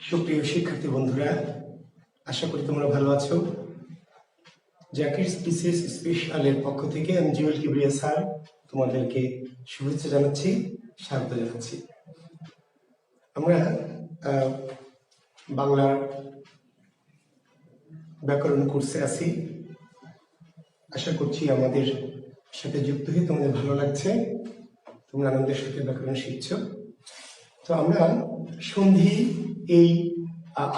সুপ্রিয় শিক্ষার্থী বন্ধুরা, আশা করি তোমরা ভালো আছো। জাকির বিসিএস স্পেশালের পক্ষ থেকে আমি জুয়েল কিবরিয়া স্যার তোমাদেরকে শুভেচ্ছা জানাচ্ছি, স্বাগত জানাচ্ছি। আমরা বাংলার ব্যাকরণ কোর্সে আছি। আশা করছি আমাদের সাথে যুক্ত হয়ে তোমাদের ভালো লাগছে, তোমরা আনন্দের সাথে ব্যাকরণ শিখছ। তো আমরা সন্ধি এই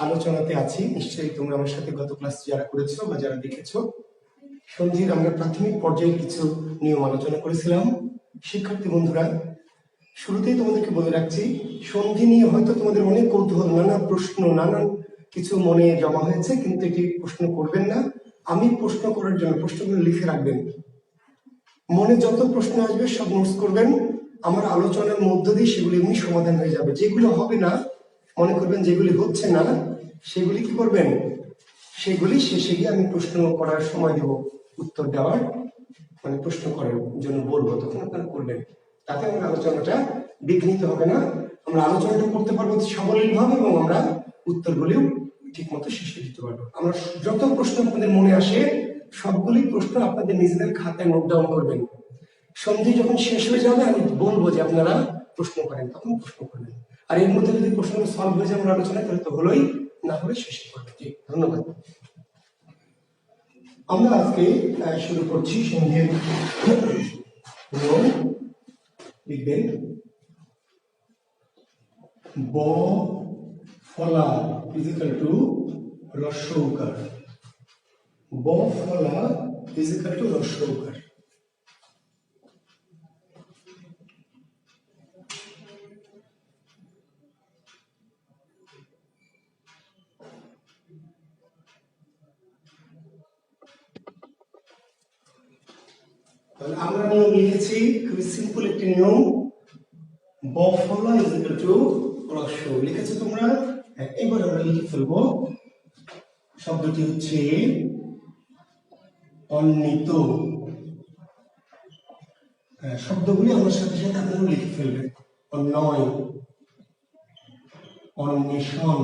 আলোচনাতে আছি। নিশ্চয়ই তোমরা আমার সাথে গত ক্লাস যারা করেছো বা যারা দেখেছো, সন্ধির আমরা প্রাথমিক পর্যায়ে কিছু নিয়ম আলোচনা করেছিলাম। শিক্ষার্থী বন্ধুরা, শুরুতেই তোমাদেরকে বলে রাখছি, সন্ধি নিয়ে হয়তো তোমাদের অনেক কৌতূহল, নানা প্রশ্ন, নানান কিছু মনে জমা হয়েছে, কিন্তু এটি প্রশ্ন করবেন না। আমি প্রশ্ন করার জন্য প্রশ্নগুলো লিখে রাখবেন। মনে যত প্রশ্ন আসবে সব নোটস করবেন। আমার আলোচনার মধ্য দিয়ে সেগুলি এমনি সমাধান হয়ে যাবে। যেগুলো হবে না, মনে করবেন যেগুলি হচ্ছে না, সেগুলি কি করবেন, সেগুলি শেষে গিয়ে আমি প্রশ্ন করার সময় দেব, উত্তর দেওয়ার মানে প্রশ্ন করার জন্য বলবো, তখন আপনারা করবেন। তাতে আমার আলোচনাটা বিঘ্নিত হবে না। আমরা আলোচনাটা করতে পারবো সাবলীল ভাবে এবং আমরা উত্তরগুলিও ঠিক মতো শেষে দিতে পারবো। আমরা যত প্রশ্ন আপনাদের মনে আসে সবগুলি প্রশ্ন আপনাদের নিজেদের খাতায় নোট ডাউন করবেন। সন্ধি যখন শেষ হয়ে যাবে আমি বলবো যে আপনারা প্রশ্ন করেন, তখন প্রশ্ন করবেন। আর এর মধ্যে যদি প্রশ্নগুলো সলভ হয়ে যায় আমার আলোচনা, তাহলে তো হলোই, না হলে শেষে করবেন। জি, ধন্যবাদ। আমরা আজকে শুরু করছি সন্ধির নিয়ম। লিখবেন ব ফলা ইজিক্যাল টু হ্রস্ব উকার। ব ফলা ইজিক্যাল টু হ্রস্ব উকার। আমরা নিয়ম লিখেছি, খুবই সিম্পল একটি নিয়ম। ব ফলা ইজিক্যাল টু হ্রস্ব। লিখেছো তোমরা? এবার আমরা লিখে ফেলবো। শব্দটি হচ্ছে অন্বিত। শব্দগুলি আমার সাথে সাথে আপনারা লিখে ফেলবেন। অন্যয়, অন্বেষণ,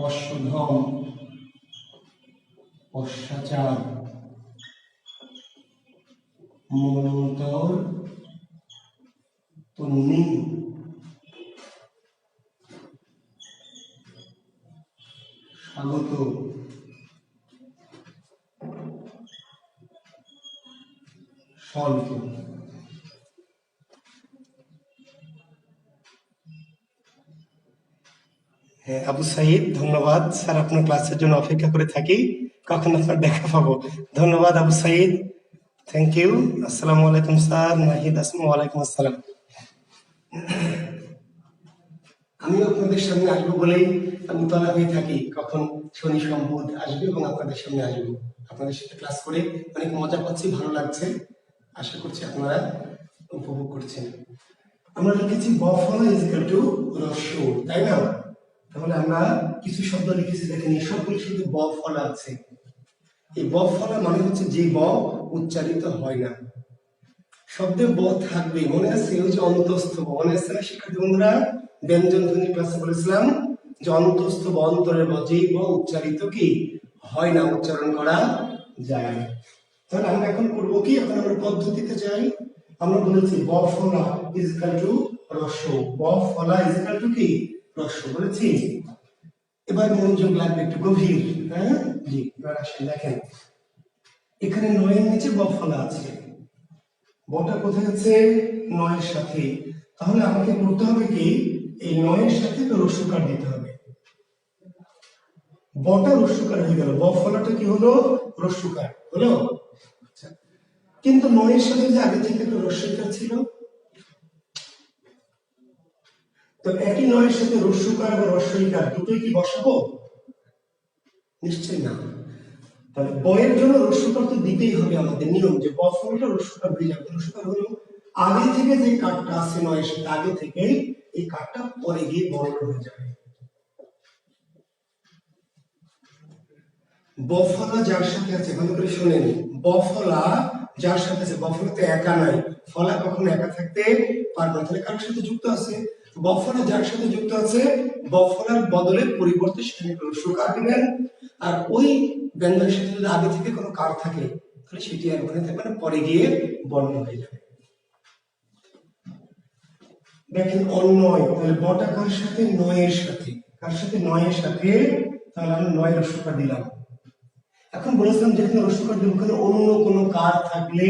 অশ্বধম, অশ্বাচার, মন্বন্তর, তন্নি, স্বাগত, স্বল্প। হ্যাঁ, আবু সাইদ, ধন্যবাদ স্যার। আপনার ক্লাসের জন্য অপেক্ষা করে থাকি, কখন আপনার দেখা পাবো। ধন্যবাদ আবু সাইদ, থ্যাংক ইউ। আসসালামু আলাইকুম স্যার। নাহিদ আসসালাম, ওয়ালাইকুম আসসালাম। আমি আপনাদের সামনে আসবো বলেই আমি তলা হয়ে থাকি, কখন শনি সম্পদ আসবে এবং আপনাদের সামনে আসবো। আপনাদের সাথে ক্লাস করে অনেক মজা পাচ্ছি, ভালো লাগছে। আশা করছি আপনারা উপভোগ করছেন। আমরা লিখেছি ব ফলা ইজিক্যাল টু হ্রস্ব, তাই না? তাহলে আমরা কিছু শব্দ লিখেছি, দেখেন এই সবগুলি শুধু ব ফলা আছে। এই ব ফলা মানে হচ্ছে যে ব উচ্চারিত হয় না। শব্দে ব থাকবে, মনে আছে? ওই যে অন্তস্থ ব, মনে আছে না শিক্ষার্থী বন্ধুরা? ব্যঞ্জন ধ্বনি ক্লাসে বলেছিলাম যে অন্তস্থ ব, অন্তরের ব, যেই ব উচ্চারিত কি হয় না, উচ্চারণ করা যায় না। তাহলে আমরা এখন করবো কি, এখন আমরা পদ্ধতিতে যাই। আমরা বলেছি ব ফলা ইজিক্যাল টু হ্রস্ব। ব ফলা ইজিক্যাল টু কি হ্রস্ব বলেছি। এবার মনোযোগ লাগবে একটু গভীর। হ্যাঁ জি, এবার আসেন, দেখেন এখানে নয়ের নিচে ব ফলা আছে। বটা কোথায় আছে? নয়ের সাথে। তাহলে আমাকে করতে হবে কি, এই নয়ের সাথে রস্যকার দিতে হবে। বটা রস্যকার হয়ে গেল, ব ফলাটা কি হলো? রস্যকার হলো। আচ্ছা, কিন্তু নয়ের সাথে যে আগে থেকে একটা রস্যকার ছিল, তো একই নয়ের সাথে রস্যকার বা রস্যইকার দুটোই কি বসাবো? নিশ্চয়ই না। তাহলে বয়ের জন্য রস্যকার তো দিতেই হবে, আমাদের নিয়ম যে ব ফলটা রস্যকার হয়ে যাবে। রস্যকার হলো আগে থেকে যে কাঠটা আছে নয়ের সাথে, আগে থেকে এই কাঠটা পরে গিয়ে বর্ণ হয়ে যাবে। বফলা যার সাথে আছে, ভালো করে শোনেন, বফলা যার সাথে আছে, বফলা তো একা নাই, ফলা কখনো একা থাকতে পারবে না, তাহলে কার সাথে যুক্ত আছে? বফলা যার সাথে যুক্ত আছে বফলার বদলে পরিবর্তে সেখানে রস্যকার দিবেন, আর ওই ব্যঞ্জনের সাথে যদি আগে থেকে কোনো কার থাকে তাহলে সেটি আর ওখানে থাকবে না, পরে গিয়ে বর্ণ হয়ে যাবে। দেখেন অন্যয়, তাহলে বটা কার সাথে নয়ের সাথে, কার সাথে নয়ের সাথে, তাহলে আমি নয় রস্যকার দিলাম। এখন বলেছিলাম যেখানে রস্যকার দেব ওখানে অন্য কোনো কার থাকলে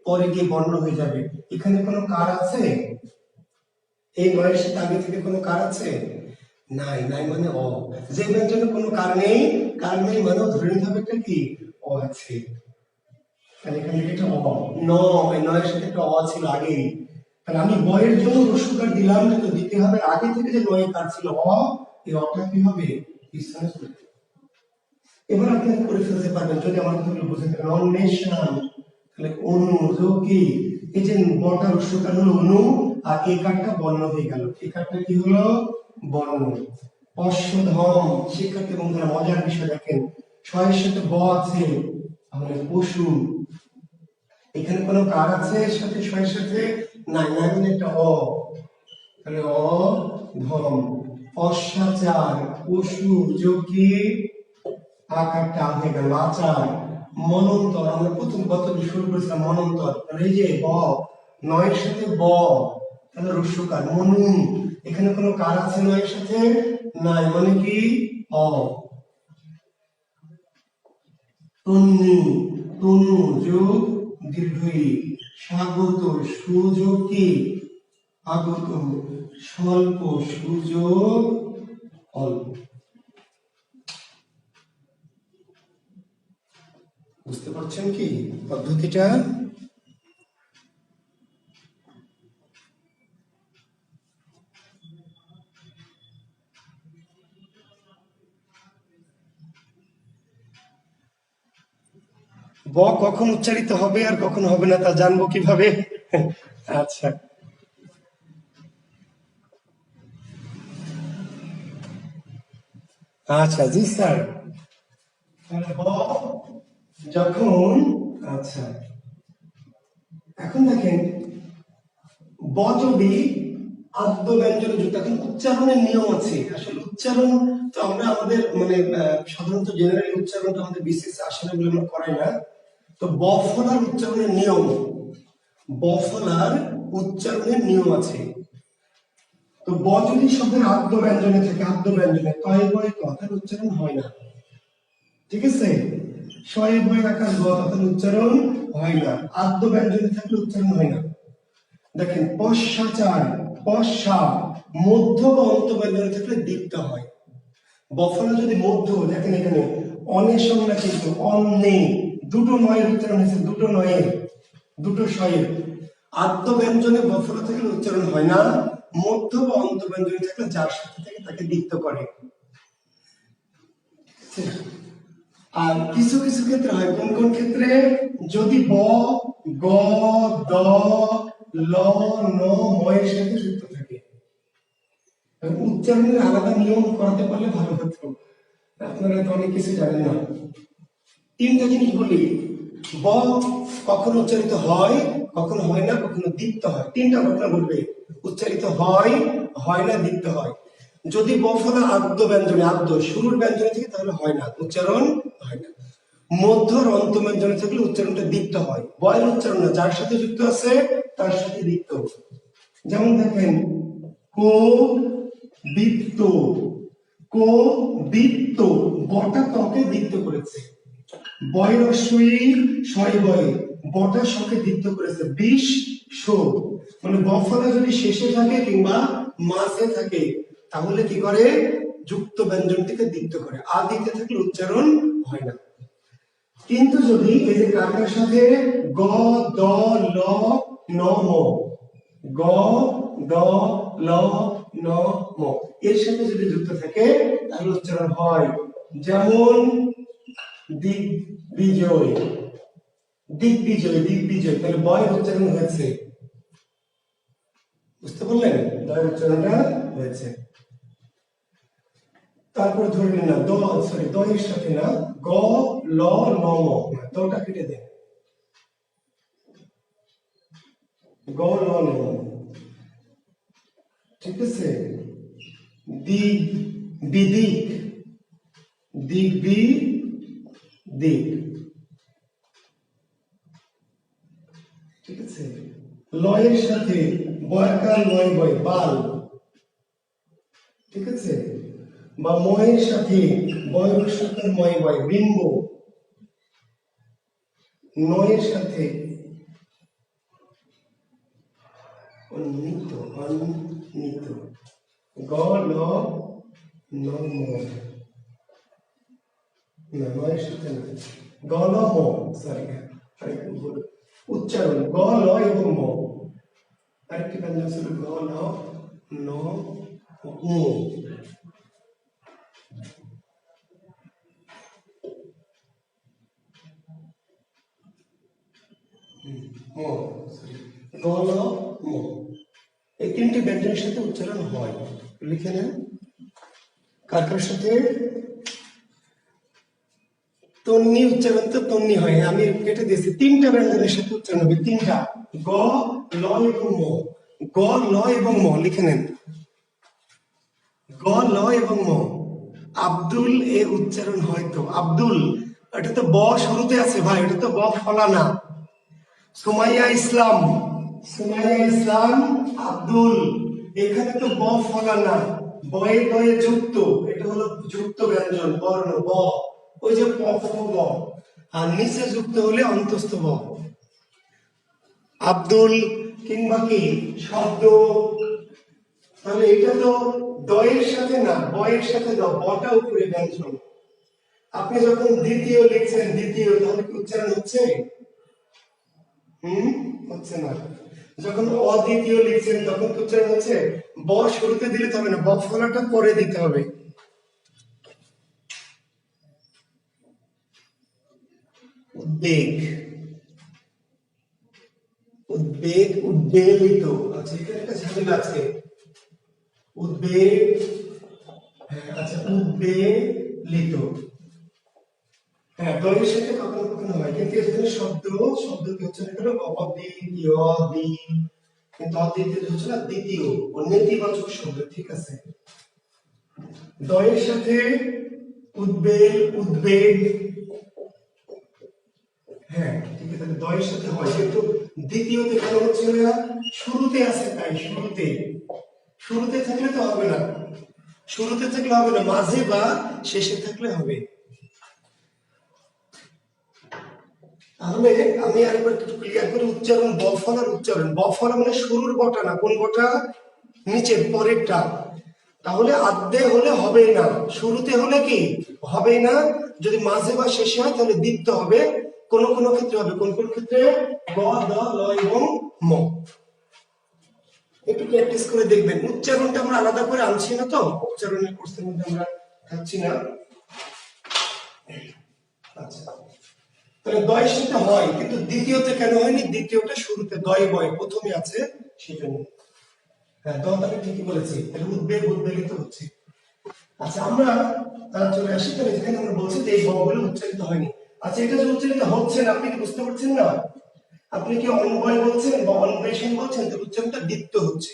পরে গিয়ে বর্ণ হয়ে যাবে। এখানে কোনো কার আছে? এই নয়ের সাথে আগে থেকে কোনো কার আছে? নাই। নাই মানে অ। যে ব্যঞ্জনে কোনো কার নেই, কার নেই মানে ধরে নিতে হবে একটা কি অ আছে। তাহলে এখানে একটা অ, ন, এই নয়ের সাথে একটা অ ছিল আগেই। তাহলে আমি বয়ের জন্য রস্যকার দিলাম, তো দিতে হবে আগে থেকে যে নয়ে কার ছিল অ, এই অটা কি হবে পিছনে চলে যাবে। এবার আপনি করে ফেলতে পারবেন যদি আমার কথাগুলো বুঝে থাকেন। অন্বেষণ, তাহলে অনু যোগ কি, এই যে বটা রস্যকার হলো অনু, আর এই কারটা বর্ণ হয়ে গেল, এই কারটা কি হলো বর্ণ। অশ্বধম, শিক্ষার্থী বন্ধুরা মজার বিষয় দেখেন, ছয়ের সাথে ব আছে, তাহলে পশু। এখানে কোনো কার আছে সাথে ছয়ের সাথে? নাই। নাই মানে একটা অ, তাহলে অ ধম। অশ্বাচার, পশু যোগ কি, আকারটা হয়ে গেল আচার। মনন্তর, আমরা প্রথম কত শুরু করেছিলাম মনন্তর, তাহলে এই যে ব, নয়ের সাথে ব, তাহলে রস্যকার মনু। এখানে কোনো কার আছে নয়ের সাথে? নাই মানে কি অ। তন্নি, তনু যোগ দীর্ঘ ই। স্বাগত, সুযোগ কি আগত। স্বল্প, সুযোগ অল্প। বুঝতে পারছেন কি পদ্ধতিটা? ব কখন উচ্চারিত হবে আর কখন হবে না তা জানবো কিভাবে? আচ্ছা, আচ্ছা জি স্যার। তাহলে ব যখন, আচ্ছা এখন দেখেন ব যদি আদ্য ব্যঞ্জনে যুক্ত, এখন উচ্চারণের নিয়ম আছে। আসলে উচ্চারণ তো আমরা আমাদের মানে সাধারণত জেনারেল উচ্চারণটা আমাদের বিসিএস আসে না বলে আমরা করাই না। তো ব ফলার উচ্চারণের নিয়ম, ব ফলার উচ্চারণের নিয়ম আছে। তো ব যদি শব্দের আদ্য ব্যঞ্জনে থাকে, আদ্য ব্যঞ্জনে তয়ে বয়ে ক, তাহলে উচ্চারণ হয় না, ঠিক আছে? শয়ে বয়ে আকার গ, তাহলে উচ্চারণ হয় না। আদ্য ব্যঞ্জনে থাকলে উচ্চারণ হয় না। দেখেন পশ্চাচার, পশ্চা মধ্য বা অন্ত ব্যঞ্জনে থাকলে দীপ্ত হয়। বফলা যদি মধ্য, দেখেন এখানে অনের সংজ্ঞা কিন্তু অন্নে, দুটো নয়ের উচ্চারণ হয়েছে, দুটো নয়ের, দুটো শয়ের। আদ্য ব্যঞ্জনে বফলা থাকলে উচ্চারণ হয় না, মধ্য বা অন্ত ব্যঞ্জনে থাকলে যার সাথে থাকে তাকে দীপ্ত করে। আর কিছু কিছু ক্ষেত্রে হয়, কোন কোন ক্ষেত্রে? যদি ব, গ, দ, ল, ন, ময়ের সাথে যুক্ত থাকে। উচ্চারণের আলাদা নিয়ম করাতে পারলে ভালো হতো, আপনারা তো অনেক কিছু জানেন না। তিনটা জিনিস বলি, ব কখনো উচ্চারিত হয়, কখনো হয় না, কখনো দীপ্ত হয়। তিনটা ঘটনা ঘটবে, উচ্চারিত হয়, হয় না, দীপ্ত হয়। যদি ব ফলা আদ্য ব্যঞ্জনে, আদ্য শুরুর ব্যঞ্জনে থেকে, তাহলে হয় না, উচ্চারণ হয় না। মধ্য অন্ত ব্যঞ্জনে থাকলে উচ্চারণটা দীপ্ত হয়। বয়ের উচ্চারণ না, যার সাথে যুক্ত আছে তার সাথে দীপ্ত। যেমন দেখেন কো দীপ্ত, কো দীপ্ত, বটা তকে দীপ্ত করেছে। বয়ের অশ্বই শয় বয়ে, বটা শকে দীপ্ত করেছে। বিষ শো, মানে বফলা যদি শেষে থাকে কিংবা মাঝে থাকে তাহলে কি করে? যুক্ত ব্যঞ্জনটিকে দীপ্ত করে। আদিতে থাকলে উচ্চারণ হয় না। কিন্তু যদি এই যে কাটার সাথে গ, দ, ল, ন, ম, গ, দ, ল, ন, ম এর সাথে যদি যুক্ত থাকে তাহলে উচ্চারণ হয়। যেমন দিগ্বিজয়, দিগ্বিজয়, দিগ্বিজয়, তাহলে বয়ের উচ্চারণ হয়েছে। বুঝতে পারলেন? বয়ের উচ্চারণটা হয়েছে। তারপর ধরলেন না দ, সরি দয়ের সাথে না, গ, ল, ন, ম, দটা কেটে দেন, গ, ল, ন, ঠিক আছে, দিক বিদিক, দিক বিদিক, ঠিক আছে। লয়ের সাথে বয়কার লয় বয় বাল, ঠিক আছে, বা ময়ের সাথে বয়সাকার ময় বয় বিম্ব, নয়ের সাথে অন্বিত অন্বিত গ ল ন ম, না নয়ের সাথে না, গ ল ম, সরি আরেকটু ভুল উচ্চারণ, গ ল এবং ম, আরেকটি ব্যঞ্জন ছিল গ ল ন ম, ম, সরি গ ল ম, এই তিনটি ব্যঞ্জনের সাথে উচ্চারণ হয়, লিখে নেন। কার কার সাথে তন্নি উচ্চারণ, তো তন্নি হয়, আমি কেটে দিয়েছি, তিনটা ব্যঞ্জনের সাথে উচ্চারণ হবে, তিনটা, গ ল এবং ম, গ ল এবং ম, লিখে নেন, গ ল এবং ম। আব্দুল এ উচ্চারণ হয়তো, আব্দুল, এটা তো ব শুরুতে আছে ভাই, এটা তো ব ফলা না। সুমাইয়া ইসলাম, সুমাইয়া ইসলাম, আব্দুল, এখানে তো ব ফলা না, বয়ে বয়ে যুক্ত, এটা হলো যুক্ত ব্যঞ্জন বর্ণ ব, ওই যে প ফ ব, আর নিচে যুক্ত হলে অন্তস্থ ব। আব্দুল কিংবা কি শব্দ, তাহলে এটা তো দয়ের সাথে না, বয়ের সাথে দ, বটা উপরে ব্যঞ্জন। আপনি যখন দ্বিতীয় লিখছেন, দ্বিতীয়, তাহলে কি উচ্চারণ হচ্ছে? হচ্ছে না। যখন অদ্বিতীয় লিখছেন তখন কি উচ্চারণ হচ্ছে? ব শুরুতে দিলে হবে না, ব ফলাটা পরে দিতে হবে। উদ্বেগ, উদ্বেগ, উদ্বেলিত, আচ্ছা এখানে একটা ঝামেলা আছে, উদ্বেগ, আচ্ছা উদ্বেলিত, হ্যাঁ দয়ের সাথে কখনো কখনো হয়, কিন্তু এখানে শব্দ, শব্দ কি হচ্ছে এখানে অদ্বিতীয়, দ্বি, কিন্তু অদ্বিতীয় হচ্ছে না দ্বিতীয়, ও নেতিবাচক শব্দ, ঠিক আছে। দয়ের সাথে উদ্বেগ, উদ্বেগ, হ্যাঁ ঠিক আছে, তাহলে দয়ের সাথে হয়, কিন্তু দ্বিতীয়তে কেন হচ্ছে না? শুরুতে আছে তাই, শুরুতে, শুরুতে থাকলে তো হবে না, শুরুতে থাকলে হবে না, মাঝে বা শেষে থাকলে হবে। তাহলে আমি আরেকবার একটু ক্লিয়ার করে উচ্চারণ, বফলার উচ্চারণ, বফলা মানে শুরুর বটা না, কোন বটা? নিচের পরেরটা। তাহলে আদ্যে হলে হবে না, শুরুতে হলে কি হবে না, যদি মাঝে বা শেষে হয় তাহলে দ্বিত্ব হবে, কোন কোন ক্ষেত্রে হবে, কোন কোন ক্ষেত্রে? গ, দ, ল এবং ম। একটু প্র্যাকটিস করে দেখবেন, উচ্চারণটা আমরা আলাদা করে আনছি না তো, উচ্চারণের কোর্সের মধ্যে আমরা থাকছি না। আচ্ছা, তাহলে দয়ের সাথে হয়, কিন্তু দ্বিতীয়তে কেন হয়নি? দ্বিতীয়টা শুরুতে, দয় বয় প্রথমে আছে সেজন্য। হ্যাঁ দ, তাহলে ঠিকই বলেছি, তাহলে উদ্বেগ, উদ্বেলিত হচ্ছে। আচ্ছা আমরা চলে আসি, তাহলে এখানে আমরা বলছি যে এই বগুলো উচ্চারিত হয়নি। আচ্ছা এটা যে উচ্চারিত হচ্ছে না, আপনি কি বুঝতে পারছেন না? আপনি কি অন্বয় বলছেন বা অন্বেষণ বলছেন, তো উচ্চারণটা দ্বিত্ব হচ্ছে।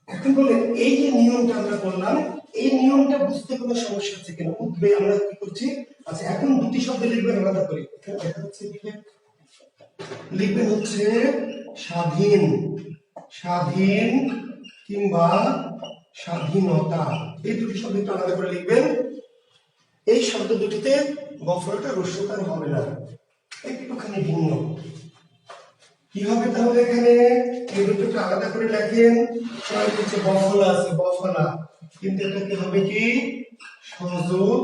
এখন বলেন এই যে নিয়মটা আমরা করলাম, এই নিয়মটা বুঝতে কোনো সমস্যা আছে কিনা? উদ্বেগ আমরা কি করছি? আচ্ছা এখন দুটি শব্দ লিখবেন আলাদা করে, এখানে দেখা যাচ্ছে লিখবেন হচ্ছে স্বাধীন, স্বাধীন কিংবা স্বাধীনতা, এই দুটি শব্দ একটু আলাদা করে লিখবেন। এই শব্দ দুটিতে বফরটা রস্যকার হবে না, একটুখানি ভিন্ন। কি হবে তাহলে? এখানে এই দুটোকে আলাদা করে লেখেন, হচ্ছে বফলা আছে, বফলা, কিন্তু এটা কি হবে? কি সংযোগ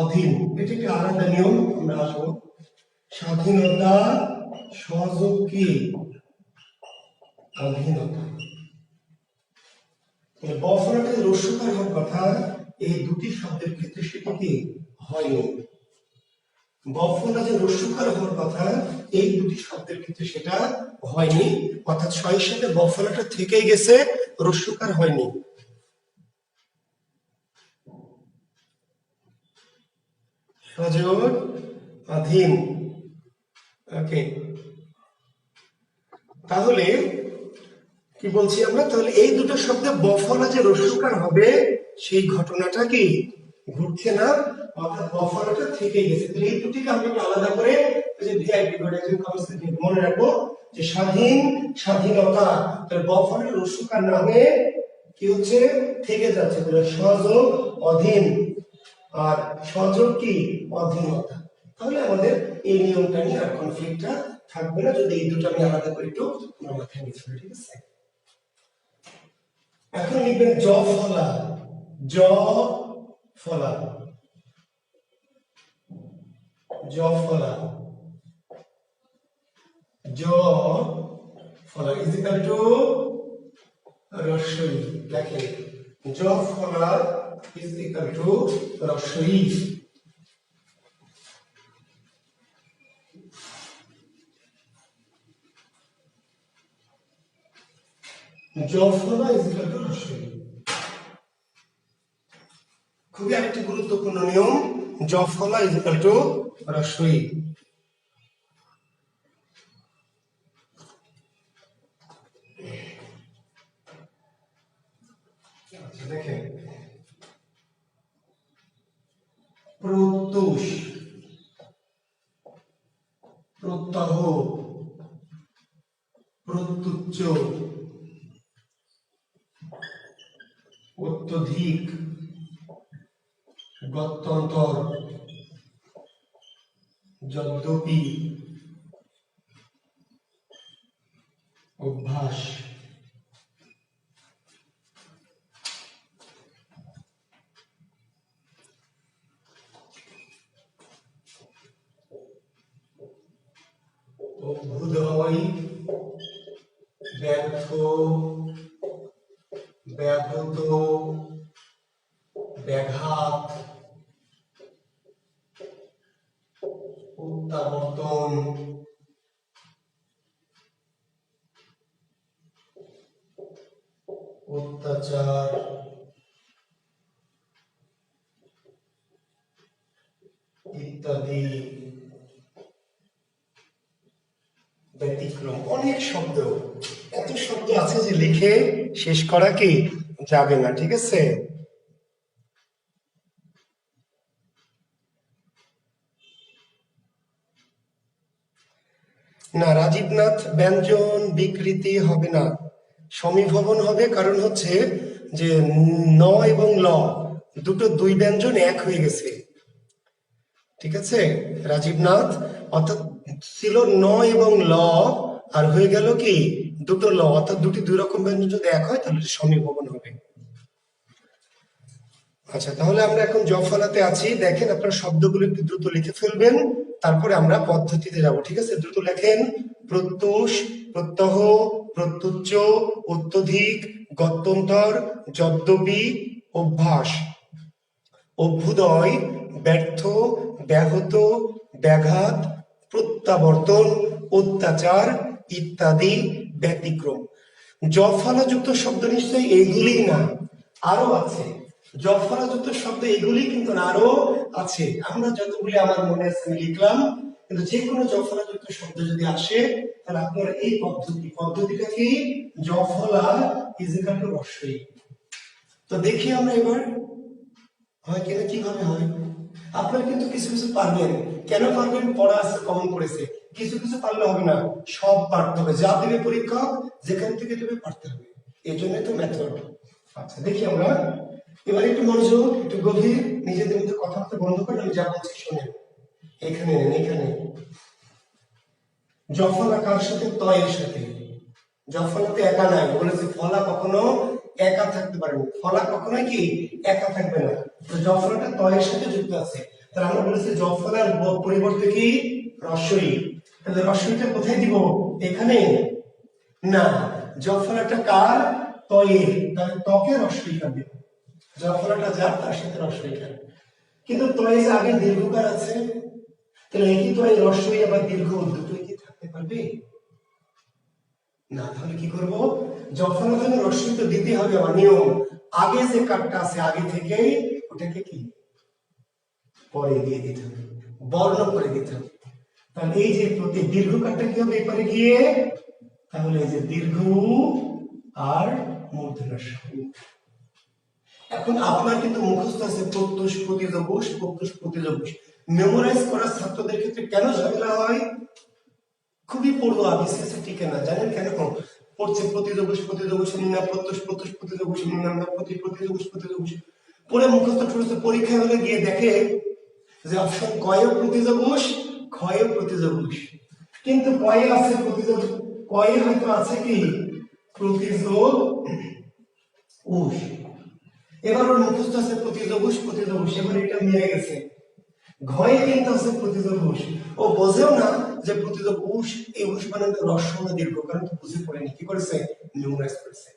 অধীন, এটা কি আলাদা নিয়ম, আমরা আসবো। স্বাধীনতা, সহযোগ কি অধীনতা। বফলাটা রস্যকার হওয়ার কথা, এই দুটি শব্দের ক্ষেত্রে সেটা কি হয়নি। বফলা যে রস্যকার হওয়ার কথা, এই দুটি শব্দের ক্ষেত্রে সেটা হয়নি, অর্থাৎ ছয়ের সাথে বফলাটা থেকেই গেছে, রস্যকার হয়নি। সজোর অধীন, ওকে। তাহলে কি বলছি আমরা, তাহলে এই দুটো শব্দে বফলা যে রস্যকার হবে সেই ঘটনাটা কি ঘটছে না, অর্থাৎ বফলাটা থেকে গেছে। তাহলে এই দুটিকে আমরা একটু আলাদা করে যে ভিআইপি মনে রাখবো যে স্বাধীন, স্বাধীনতা, তাহলে বফলের রস্যকার নামে কি হচ্ছে থেকে যাচ্ছে, তাহলে সহযোগ অধীন, আর সহযোগ কি অধীনতা। তাহলে আমাদের এই নিয়মটা নিয়ে আর কনফ্লিক্টটা থাকবে না যদি এই দুটো আমি আলাদা করে একটু মাথায় নিতে পারি, ঠিক আছে। এখন লিখবেন জ ফলা, জ ফলা, জ ফলা, জ ফলা ইজ ইকুয়াল টু রস্বই। দেখেন জ ফলা ইজ ইকুয়াল টু রস্বই। জ ফলা ইজ ইকুয়াল টু রস্বই। খুবই আরেকটি গুরুত্বপূর্ণ নিয়ম, জ ফলা ইজ ইকুয়াল টু রস্বই। দেখেন প্রত্যুষ, প্রত্যহ, প্রত্যুচ্চ, অত্যধিক, গত্যন্তর, যদ্যপি, অভ্যাস। অভ্যুদয়, ব্যর্থ, ব্যাহত, ব্যাঘাত, প্রত্যাবর্তন, অত্যাচার, ইত্যাদি, ব্যতিক্রম। অনেক শব্দ, এত শব্দ আছে যে লিখে শেষ করা কি যাবে না, ঠিক আছে। না, রাজীবনাথ ব্যঞ্জন বিকৃতি হবে না, সমীভবন হবে। কারণ হচ্ছে যে ন এবং ল দুটো দুই ব্যঞ্জন এক হয়ে গেছে, ঠিক আছে রাজীবনাথ, অর্থাৎ ছিল ন এবং ল, আর হয়ে গেল কি দুটো ল, অর্থাৎ দুটি দুই রকম ব্যঞ্জন যদি এক হয় তাহলে সমীভবন হবে। আচ্ছা, তাহলে আমরা এখন জফলাতে আছি। দেখেন আপনারা শব্দগুলো একটু দ্রুত লিখে ফেলবেন, তারপরে আমরা পদ্ধতিতে যাব, ঠিক আছে। দ্রুত লেখেন প্রত্যুষ, প্রত্যহ, প্রত্যুচ্চ, অত্যধিক, গত্যন্তর, যদ্যপি, অভ্যাস। অভ্যুদয়, ব্যর্থ, ব্যাহত, ব্যাঘাত, প্রত্যাবর্তন, অত্যাচার, ইত্যাদি, ব্যতিক্রম। জফলাযুক্ত শব্দ নিশ্চয়ই এইগুলি না, আরো আছে। জফলাযুক্ত শব্দ এগুলি কিন্তু আরো আছে, আমরা যতগুলি আমার মনে আছে আমি লিখলাম, কিন্তু যে কোনো জফলাযুক্ত শব্দ যদি আসে তাহলে আপনার এই পদ্ধতিটা কি জফলা ইজ ইকুয়াল টু রস্বই। তো দেখি আমরা এবার হয় কিনা, কিভাবে হয়। আপনারা কিন্তু কিছু কিছু পারবেন, কেন পারবেন, পড়া আছে, কমন পড়েছে। কিছু কিছু পারলে হবে না, সব পারতে হবে, যা দেবে পরীক্ষা যেখান থেকে দেবে পারতে হবে, এই জন্যই তো মেথড। আচ্ছা দেখি আমরা এবার একটু মনোযোগ, একটু গভীর, নিজেদের মধ্যে কথাবার্তা বন্ধ করে আমি যা বলছি শোনেন। এখানে নেন, এখানে জফলা কার সাথে, তয়ের সাথে। জফলাতে একা নাই, বলেছে ফলা কখনো একা থাকতে পারে না, ফলা কখনোই কি একা থাকবে না, তো জফলাটা তয়ের সাথে যুক্ত আছে। তাহলে আমরা বলেছি জফলার পরিবর্তে কি রস্বই, তাহলে রস্বইটা কোথায় দিব, এখানে না, জফলাটা কার, তয়ের, তাহলে তকে রস্বই হবে, জফলাটা যার তার সাথে রস্বই খাবে। কিন্তু তয়ে যে আগে দীর্ঘকার আছে, তাহলে একই তয়ে রস্বই আবার দীর্ঘ দুটোই কি থাকতে পারবে না, তাহলে কি করব, যখন ওখানে রস্বই তো দিতে হবে, আমার নিয়ম, আগে যে কাটটা আছে আগে থেকেই ওটাকে কি পরে দিয়ে দিতে হবে, বর্ণ করে দিতে হবে। তাহলে এই যে প্রতি দীর্ঘ কাটটা কি হবে, এপারে গিয়ে তাহলে এই যে দীর্ঘ উ আর মূর্ধন্য ষ। এখন আপনার কিন্তু মুখস্থ আছে প্রত্যুষ প্রতিযোগস, প্রত্যুষ প্রতিযোগস। মেমোরাইজ করার ছাত্রদের ক্ষেত্রে কেন ঝামেলা হয়? খুবই পড়ুয়া, বিশেষ টিকে না। জানেন কেন? পড়ছে প্রতিযোগস প্রতিযোগস নিম্না প্রত্যুষ প্রত্যুষ প্রতিযোগস নিম্না প্রতিযোগস প্রতিযোগস পড়ে মুখস্থ ঠুরছে, পরীক্ষা হলে গিয়ে দেখে যে অপশন কয়ে প্রতিযোগস, ক্ষয়ে প্রতিযোগস, কিন্তু কয়ে আছে প্রতিযোগ, কয়ে হয়তো আছে কি প্রতিযোগ উস। এবার ওর মুখস্থ আছে প্রতিযোগস প্রতিযোগস, এবার এটা মিলে গেছে। ঘয়ে কিন্তু আছে প্রতিযোগস, ও বোঝেও না যে প্রতিযোগ উস, এই উস বানানটা হ্রস্ব না দীর্ঘ, কারণ তো বুঝে পড়েনি। কি করেছে? মেমোরাইজ করেছে।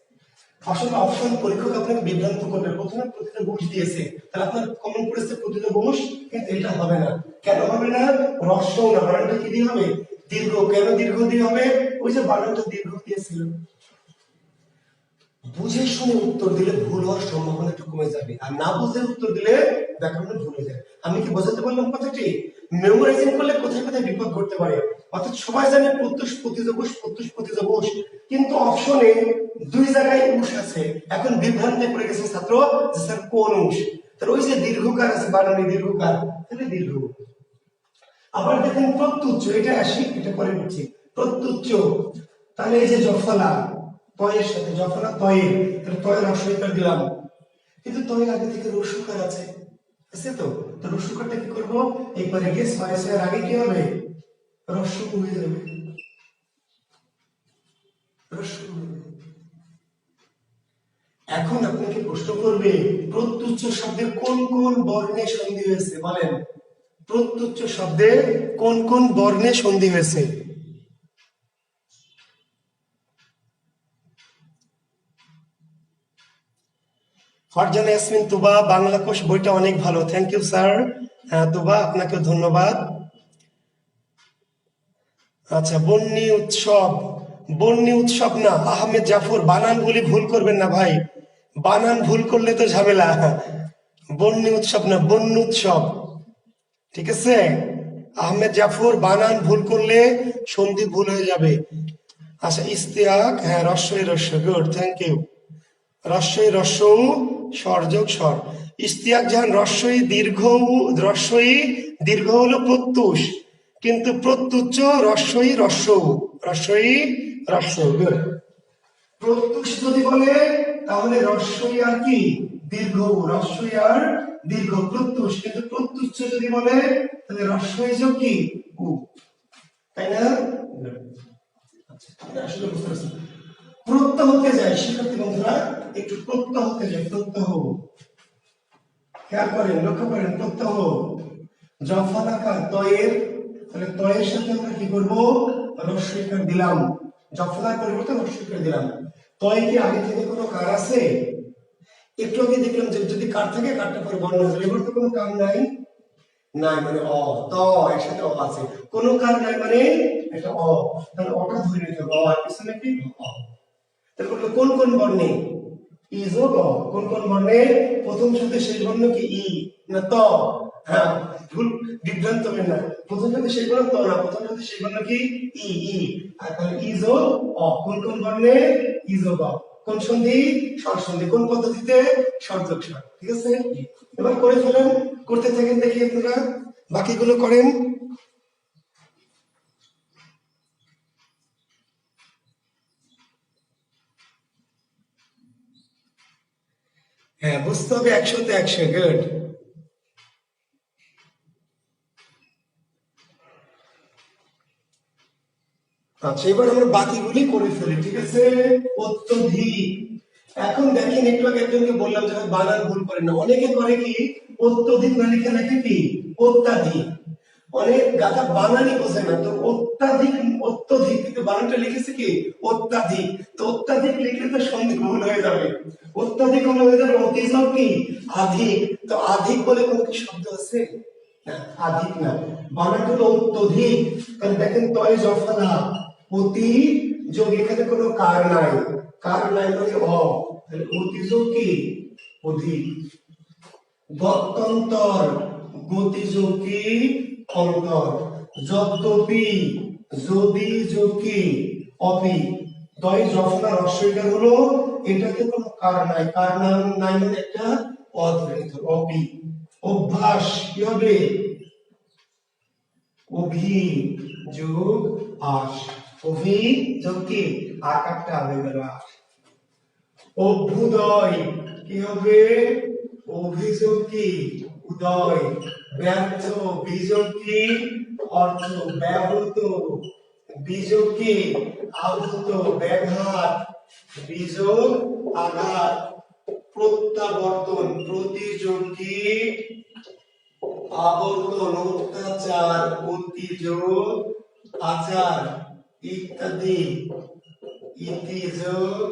আসলে অপশন পরীক্ষক আপনাকে বিভ্রান্ত করবে। প্রথমে প্রতিযোগ উস দিয়েছে, তাহলে আপনার কমন পড়েছে প্রতিযোগ উস, কিন্তু এটা হবে না। কেন হবে না? হ্রস্ব না, বানানটা কি দিয়ে হবে? দীর্ঘ। কেন দীর্ঘ দিয়ে হবে? ওই যে বানানটা দীর্ঘ দিয়েছিল। বুঝে শুনে উত্তর দিলে ভুল হওয়ার সম্ভাবনা একটু কমে যাবে, আর না বুঝে উত্তর দিলে ব্যাকরণ ভুল হয়ে যায়। আমি কি বোঝাতে পারলাম কথাটি? মেমোরাইজিং করলে কোথায় কোথায় বিপদ ঘটতে পারে। অর্থাৎ সবাই জানে প্রত্যুষ প্রতিযোগস, প্রত্যুষ প্রতিযোগস, কিন্তু অপশনে দুই জায়গায় উস আছে। এখন বিভ্রান্তে পড়ে গেছে ছাত্র যে স্যার কোন উস? তাহলে ওই যে দীর্ঘকার আছে, বানানে দীর্ঘকার, তাহলে দীর্ঘ। আবার দেখেন প্রত্যুচ্চ, এটা আসি, এটা পরে বুঝছি। প্রত্যুচ্চ, তাহলে এই যে জফলা, তয়ের সাথে জফলা তয়ের, তাহলে তয়ের রস্বইকার দিলাম, কিন্তু তয়ের আগে থেকে রস্যকার আছে, আছে তো? তো রস্যকারটা কি করবো? একবারে গিয়ে ছয় ছয়ের আগে কি হবে? রস্য হয়ে যাবে, রস্য হবে। এখন আপনাকে প্রশ্ন করবে প্রত্যুচ্চ শব্দের কোন কোন বর্ণে সন্ধি হয়েছে, বলেন। প্রত্যুচ্চ শব্দের কোন কোন বর্ণে সন্ধি হয়েছে? ফারজানা ইয়াসমিন তুবা, বাংলা কোষ বইটা অনেক ভালো। Thank you sir. হ্যাঁ তুবা, আপনাকে ধন্যবাদ। আচ্ছা, বন্যী উৎসব, বন্যী উৎসব না, আহমেদ জাফর। বানান বলি ভুল করবেন না ভাই, বানান ভুল করলে তো ঝামেলা। বন্যী উৎসব না, বন্য উৎসব, ঠিক আছে? আহমেদ জাফর, বানান ভুল করলে সন্ধি ভুল হয়ে যাবে। আচ্ছা ইস্তেয়াক, হ্যাঁ রস্বই রস্য, গুড, থ্যাংক ইউ। রস্বই রস্য স্বরযোগ স্বর। ইস্তিয়াক জাহান, রস্বই দীর্ঘ, রস্বই দীর্ঘ হলো প্রত্যুষ, কিন্তু প্রত্যুচ্চ রস্বই রস্য, রস্বই রস্য, গুড। প্রত্যুষ যদি বলে তাহলে রস্বই আর কি দীর্ঘ, রস্বই আর দীর্ঘ প্রত্যুষ, কিন্তু প্রত্যুচ্চ যদি বলে তাহলে রস্বই যোগ কি উ, তাই না? আসলে বুঝতে পারছি। প্রত্যহতে যায়, শিক্ষার্থী বন্ধুরা একটু প্রত্যহতে যায়, প্রত্যহ খেয়াল করেন, লক্ষ্য করেন, প্রত্যহ জফলাকার তয়ের, তাহলে তয়ের সাথে আমরা কি করবো? রস্বইকার দিলাম, জফলার পরিবর্তে রস্বইকার দিলাম। তয় কি আগে থেকে কোনো কার আছে? একটু আগে দেখলাম যে যদি কার থাকে কারটা পরে বর্ণ হয়ে যাবে, এবার তো কোনো কার নাই, নাই মানে অ, ত এর সাথে অ আছে, কোনো কার নাই মানে এটা অ, তাহলে অটা ধরে নিতে হবে, অ আর পিছনে কি অ। তাহলে কোন কোন বর্ণে? ই যোগ অ। কোন কোন বর্ণে? প্রথম সাথে শেষ বর্ণ কি ই না ত? হ্যাঁ, ভুল, বিভ্রান্ত হবেন না। প্রথম সাথে শেষ বর্ণ ত না, প্রথম সাথে শেষ বর্ণ কি ই, ই। আর তাহলে ই যোগ অ। কোন কোন বর্ণে? ই যোগ অ। কোন সন্ধি? স্বর সন্ধি। কোন পদ্ধতিতে? স্বরযোগ স্বর, ঠিক আছে? এবার করে ফেলেন, করতে থাকেন, দেখি আপনারা বাকিগুলো করেন। হ্যাঁ, বুঝতে হবে 100-তে 100, গুড। আচ্ছা, এবার আমরা বাকিগুলি করে ফেলি, ঠিক আছে? অত্যধিক। এখন দেখেন, একটু আগে একজনকে বললাম যে বানান ভুল করে না, অনেকে করে কি অত্যধিক না লিখে লেখে কি অত্যাধিক। অনেক গাধা বানানই বোঝে না, তো অত্যাধিক, অত্যধিক, কিন্তু বানানটা লিখেছে কি অত্যাধিক। তো অত্যাধিক লিখলে তো সন্ধি ভুল হয়ে যাবে, অত্যাধিক হয়ে যাবে অতিযোগ কি আধিক। তো আধিক বলে কোনো কি শব্দ আছে? না, আধিক না, বানান হলো অত্যধিক। কারণ দেখেন তয় জফলা অতি যোগ, এখানে কোনো কার নাই, কার নাই মানে অ, তাহলে অতিযোগ কি অধিক। গত্যন্তর, গতিযোগ কি অন্তর। যদ্যপি, যদি যোগ কি অপি, দয় জফলা রস্বইকার হলো, এটাতে কোনো কার নাই, কার নাম নাই মানে একটা অধৃত অপি। অভ্যাস কি হবে? অভি যোগ আস, অভি যোগ কি আকারটা হয়ে গেল আস। অভ্যুদয় কি হবে? অভিযোগ কি উদয়। ব্যর্থ বিযোগ কি অর্থ, ব্যাহত বিযোগ কি আহত, ব্যাঘাত বিযোগ আঘাত। প্রত্যাবর্তন প্রতিযোগ কি আবর্তন, অত্যাচার অতিযোগ আচার ইত্যাদি, ইতিযোগ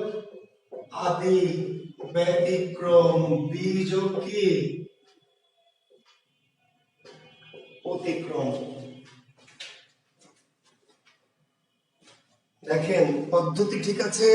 আদি, ব্যতিক্রম বিযোগ কি অতিক্রম। দেখেন পদ্ধতি ঠিক আছে?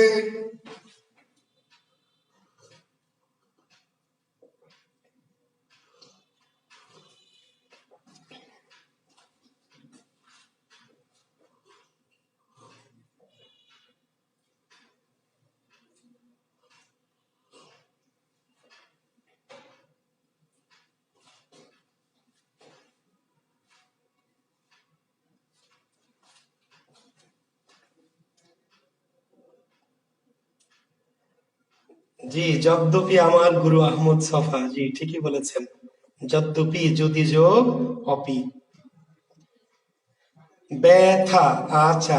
জি, যদ্যপি আমার গুরু আহমদ সফা, জি ঠিকই বলেছেন। যদ্যপি যদি যোগ অপি। ব্যথা, আচ্ছা,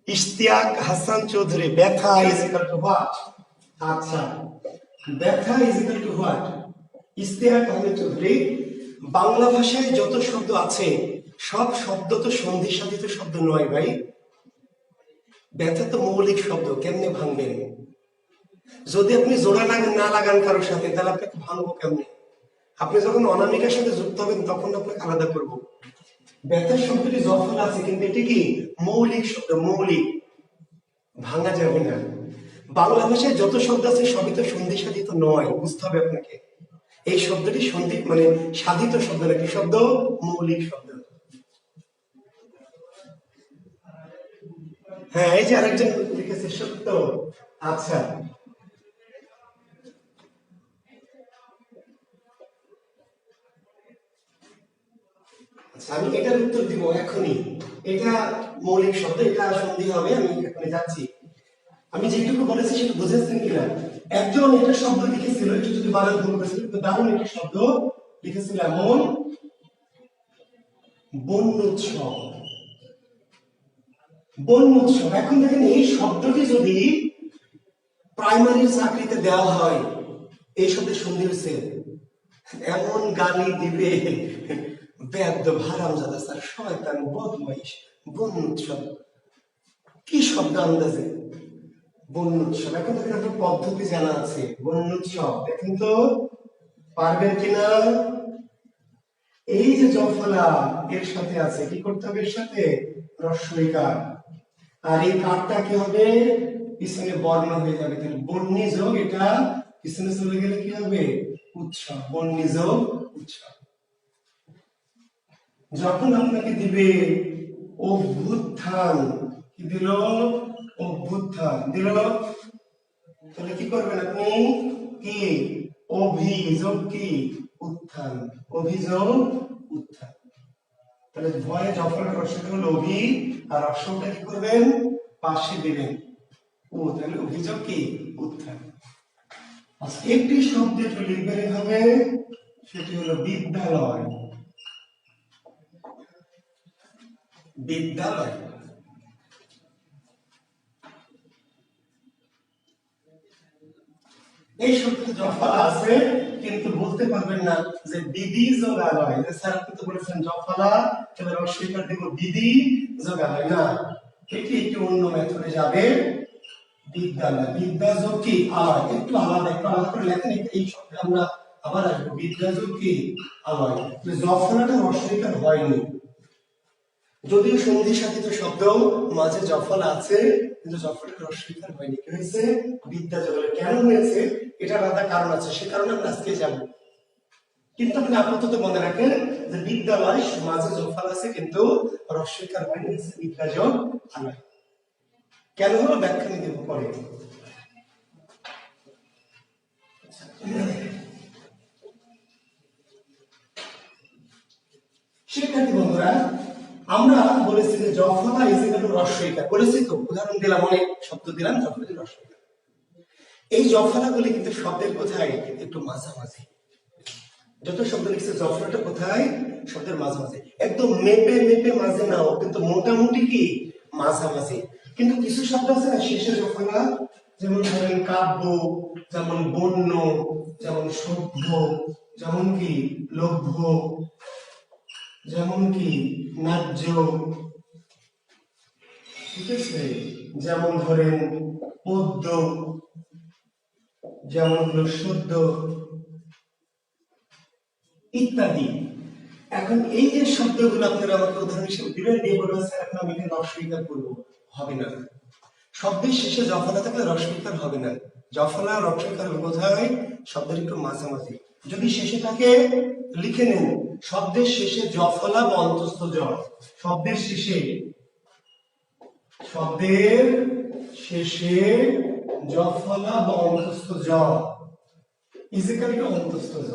ইশতিয়াক হাসান চৌধুরী, ব্যথা ইজ ইকুয়াল টু হোয়াট? আচ্ছা, ব্যথা is equal to what? Ishtiaq Ahmed Chowdhury, Bangla ভাষায় যত শব্দ আছে সব শব্দ তো সন্ধি সাধিত শব্দ নয় ভাই। ব্যথা তো মৌলিক শব্দ, কেমনে ভাঙবেন? যদি আপনি জোড়া না লাগান কারোর সাথে, তাহলে আপনাকে ভাঙবো কেমনে? আপনি যখন অনামিকার সাথে যুক্ত হবেন তখন আপনাকে আলাদা করব। ব্যথার শব্দটি জফল আছে, কিন্তু এটি কি মৌলিক শব্দ, মৌলিক, ভাঙা যাবে না। বাংলা ভাষায় যত শব্দ আছে সবই তো সন্ধি সাধিত নয়, বুঝতে হবে আপনাকে। এই শব্দটি সন্ধি মানে সাধিত শব্দ না, কি শব্দ? মৌলিক শব্দ। হ্যাঁ, এই যে আরেকজন লিখেছে সত্য। আচ্ছা, আমি এটার উত্তর দিব এখনই। এটা মৌলিক শব্দ, এটা সন্ধি হবে, আমি এখনই যাচ্ছি। আমি যেটুকু বলেছি সেটা বুঝেছেন কিনা? একজন একটা শব্দ লিখেছিল, একটু যদি বানান ভুল করেছিল, কিন্তু দারুণ একটা শব্দ লিখেছিল এমন, বন্যোৎসব। বন্যোৎসব। এখন দেখেন এই শব্দটি যদি প্রাইমারি চাকরিতে দেওয়া হয়, এই শব্দের সন্ধি হচ্ছে, এমন গালি দিবে, বেদ্য হারামজাদা স্যার, শয়তান, বদমাইশ, বন্যোৎসব। কি শব্দ আন্দাজে বন্যোৎসব। এখন দেখেন আপনার পদ্ধতি জানা আছে, বন্যোৎসব দেখেন তো পারবেন কিনা? এই যে জফলা এর সাথে আছে, কি করতে হবে? এর সাথে রস্বইকার, আর এই কারটা কি হবে? পিছনে বর্ণ হয়ে যাবে, তাহলে বর্ণী যোগ, এটা পিছনে চলে গেলে কি হবে? উৎসব, বর্ণী যোগ উৎসব। যখন আপনাকে দিবে অভ্যুত্থান, কি দিল? অভ্যুত্থান দিল, তাহলে কি করবেন আপনি? কি অভিযোগ কি উত্থান, অভিযোগ উত্থান। তাহলে ভয়ে জফলা রস্বই হলো অভি, আর রস্বটা কি করবেন? পাশে দিবেন ও, তাহলে অভিযোগ কি উত্থান। একটি শব্দ একটু লিখবেন এভাবে, সেটি হলো বিদ্যালয়। বিদ্যালয়। এই শব্দটি জফলা আছে, কিন্তু বলতে পারবেন না যে দিদি যোগালয়, যে স্যার আপনি তো বলেছেন জফলা, তাহলে রস্বইকার দেব দিদি যোগালয়, না, এটি একটু অন্য মেথডে যাবে। বিদ্যালয়, বিদ্যা যোগ কি আলয়, একটু আলাদা, একটু আলাদা করে লেখেন, এই শব্দে আমরা আবার আসবো। বিদ্যা যোগ কি আলয়, জফলাটা রস্বইকার হয়নি, যদিও সন্ধি সাধিত শব্দ মাঝে জফলা আছে, কিন্তু জফলাটা রস্বইকার হয়নি। কি হয়েছে? বিদ্যা যোগ। কেন হয়েছে? এটা আলাদা কারণ আছে, সে কারণে আমরা আজকে যাবো। কিন্তু আপনি আপাতত মনে রাখেন যে বিদ্যালয় মাঝে জফলা আছে, কিন্তু রস্বইকার হয়নি, বিদ্যা যোগ আলয়। কেন হলো ব্যাখ্যা নিয়ে দেবো পরে। শিক্ষার্থী বন্ধুরা, আমরা বলেছি যে জফলা ইজ ইকুয়াল টু রস্বইকার, বলেছি তো, উদাহরণ দিলাম, অনেক শব্দ দিলাম, জফলা রস্বইকার। এই জফলাগুলি কিন্তু শব্দের কোথায় একটু মাঝামাঝি। যত শব্দ লিখছে জফলাটা কোথায় শব্দের মাঝামাঝি, একদম মেপে মেপে মাঝে নাও, কিন্তু মোটামুটি কি মাঝামাঝি। কিন্তু কিছু শব্দ আছে না শেষে জফলা, যেমন ধরেন কাব্য, যেমন বন্য, যেমন সভ্য, যেমন কি লভ্য, যেমন কি ন্যায্য, ঠিক আছে, যেমন ধরেন পদ্য, যেমন হলো শুদ্ধ ইত্যাদি। এখন এই যে শব্দগুলো আপনারা আমাকে উদাহরণ হিসেবে দিবেন, দিয়ে বলবেন স্যার এখন আমি এখানে রস্বইকার করবো, হবে না। শব্দের শেষে জফলা থাকলে রস্বইকার হবে না। জফলা রস্বইকার কোথায় শব্দের একটু মাঝামাঝি। যদি শেষে থাকে লিখে নেন, শব্দের শেষে জফলা বা অন্তস্থ জ, শব্দের শেষে, শব্দের শেষে জফলা বা অন্তস্থ জ ইজিক্যাল টু অন্তস্থ জ।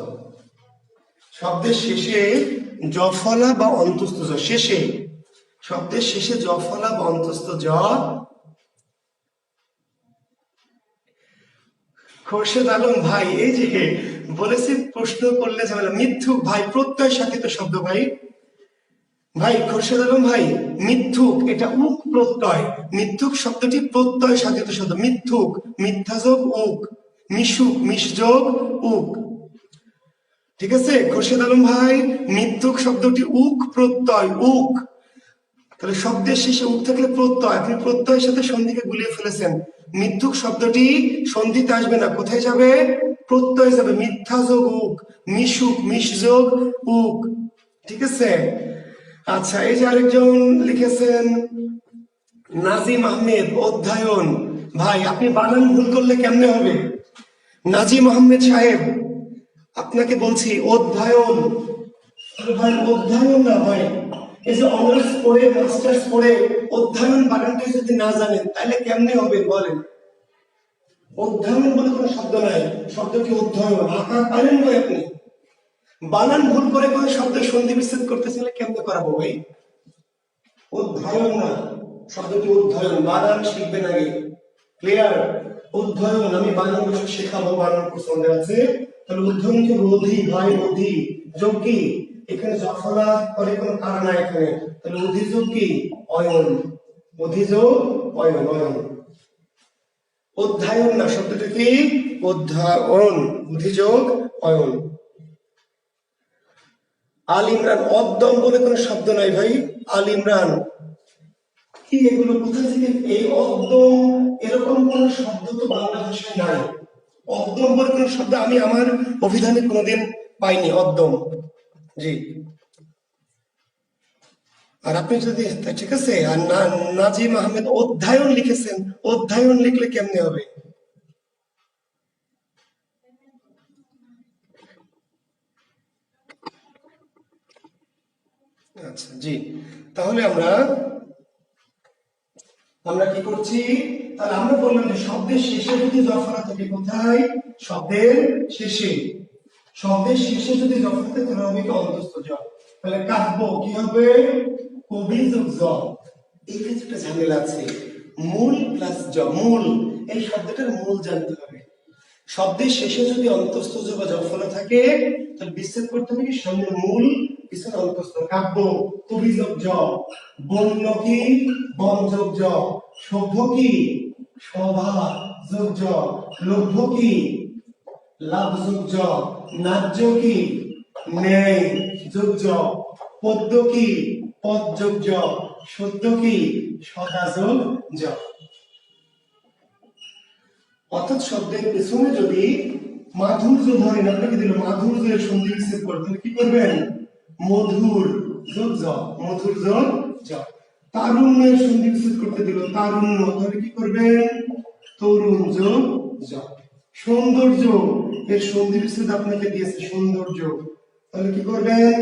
শব্দের শেষে জফলা বা অন্তস্থ জ, শেষে শব্দের শেষে জফলা বা অন্তস্থ জ। খোরশেদ আলম ভাই, এই যে বলেছি প্রশ্ন করলে ঝামেলা, মিথ্যুক ভাই প্রত্যয় সাধিত শব্দ ভাই। ভাই খোরশেদ আলম ভাই, মিথ্যুক এটা উক প্রত্যয়, মিথ্যুক শব্দটি প্রত্যয় সাধিত শব্দ। মিথ্যুক মিথ্যা যোগ উক, মিশুক মিশ যোগ উক, ঠিক আছে খোরশেদ আলম ভাই, মিথ্যুক শব্দটি উক প্রত্যয়, উক। তাহলে শব্দের শেষে উক থাকলে প্রত্যয়, আপনি প্রত্যয়ের সাথে সন্ধিকে গুলিয়ে ফেলেছেন। মিথ্যুক শব্দটি সন্ধিতে আসবে না, কোথায় যাবে প্রত্যয় যাবে, মিথ্যা যোগ উক, মিশুক মিশ যোগ উক, ঠিক আছে। আচ্ছা, এই যে আরেকজন লিখেছেন নাজিম আহমেদ, অধ্যয়ন। ভাই আপনি বানান ভুল করলে কেমনে হবে? নাজিম আহমেদ সাহেব আপনাকে বলছি অধ্যয়ন, ভাই অধ্যয়ন না ভাই, এই যে অনার্স পড়ে মাস্টার্স পড়ে অধ্যয়ন বানানটা যদি না জানেন তাহলে কেমনে হবে বলেন? অধ্যয়ন বলে কোনো শব্দ নাই, শব্দটি অধ্যয়ন, আঁকা পারেন ভাই আপনি? বানান ভুল করে কোনো শব্দের সন্ধি বিচ্ছেদ করতেছিলে কেমনে করাবো ভাই? অধ্যয়ন না, শব্দটি অধ্যয়ন, বানান শিখবেন আগে, ক্লিয়ার? অধ্যয়ন, আমি বানান বসে শেখাবো, বানান পছন্দ আছে। তাহলে অধ্যয়ন কি রোধি ভাই, রোধি যোগ কি, এখানে জফলা করে কোনো কার না এখানে, তাহলে অধিযোগ কি অয়ন, অধিযোগ অয়ন, অয়ন। অধ্যয়ন না, শব্দটা কি অধ্যয়ন, অধিযোগ অয়ন। আল ইমরান, অদ্যম বলে কোনো শব্দ নাই ভাই, আল ইমরান কি, এগুলো কোথা থেকে? এই অদ্যম এরকম কোন শব্দ তো বাংলা ভাষায় নাই, অদ্যম বলে কোন শব্দ আমি আমার অভিধানে কোনোদিন পাইনি, অদ্যম। জি, আর আপনি যদি, ঠিক আছে, আর নাজিম আহমেদ অধ্যয়ন লিখেছেন, অধ্যয়ন লিখলে কেমনে হবে? আচ্ছা জি, তাহলে আমরা কি করছি, তাহলে আমরা বললাম যে শব্দের শেষে যদি জফলা থাকে, কোথায় শব্দের শেষে, শব্দের শেষে যদি জফলা থাকে তাহলে হবে কি অন্তস্থ জ। তাহলে কাব্য কি হবে কবি যোগ জ। এইখানে একটা ঝামেলা আছে, মূল প্লাস জ, মূল, এই শব্দটার মূল জানতে হবে। শব্দের শেষে যদি অন্তস্থ জ বা জফলা থাকে তাহলে বিচ্ছেদ করতে হবে কি, সামনে মূল পিছনে অন্তস্থ। কাব্য কবি যোগ জ, বন্য কি বন যোগ জ, সভ্য কি সভা যোগ জ, লভ্য কি লাভ যোগ জ, ন্যায্য কি ন্যায় যোগ জ, পদ্য কি পদ যোগ জ, সত্য কি সদা যোগ জ। অর্থাৎ শব্দের পেছনে যদি মাধুর্য ধরেন, আপনাকে দিল মাধুর্যের সন্ধি বিচ্ছেদ করতে কি করবেন, মধুর যোগ জ, মধুর যোগ জ। তারুণ্যের সন্ধি বিচ্ছেদ করতে দিল তারুণ্য, তাহলে কি করবেন তরুণ যোগ জ। সৌন্দর্য এর সন্ধি বিচ্ছেদ আপনাকে দিয়েছে সৌন্দর্য, তাহলে কি করবেন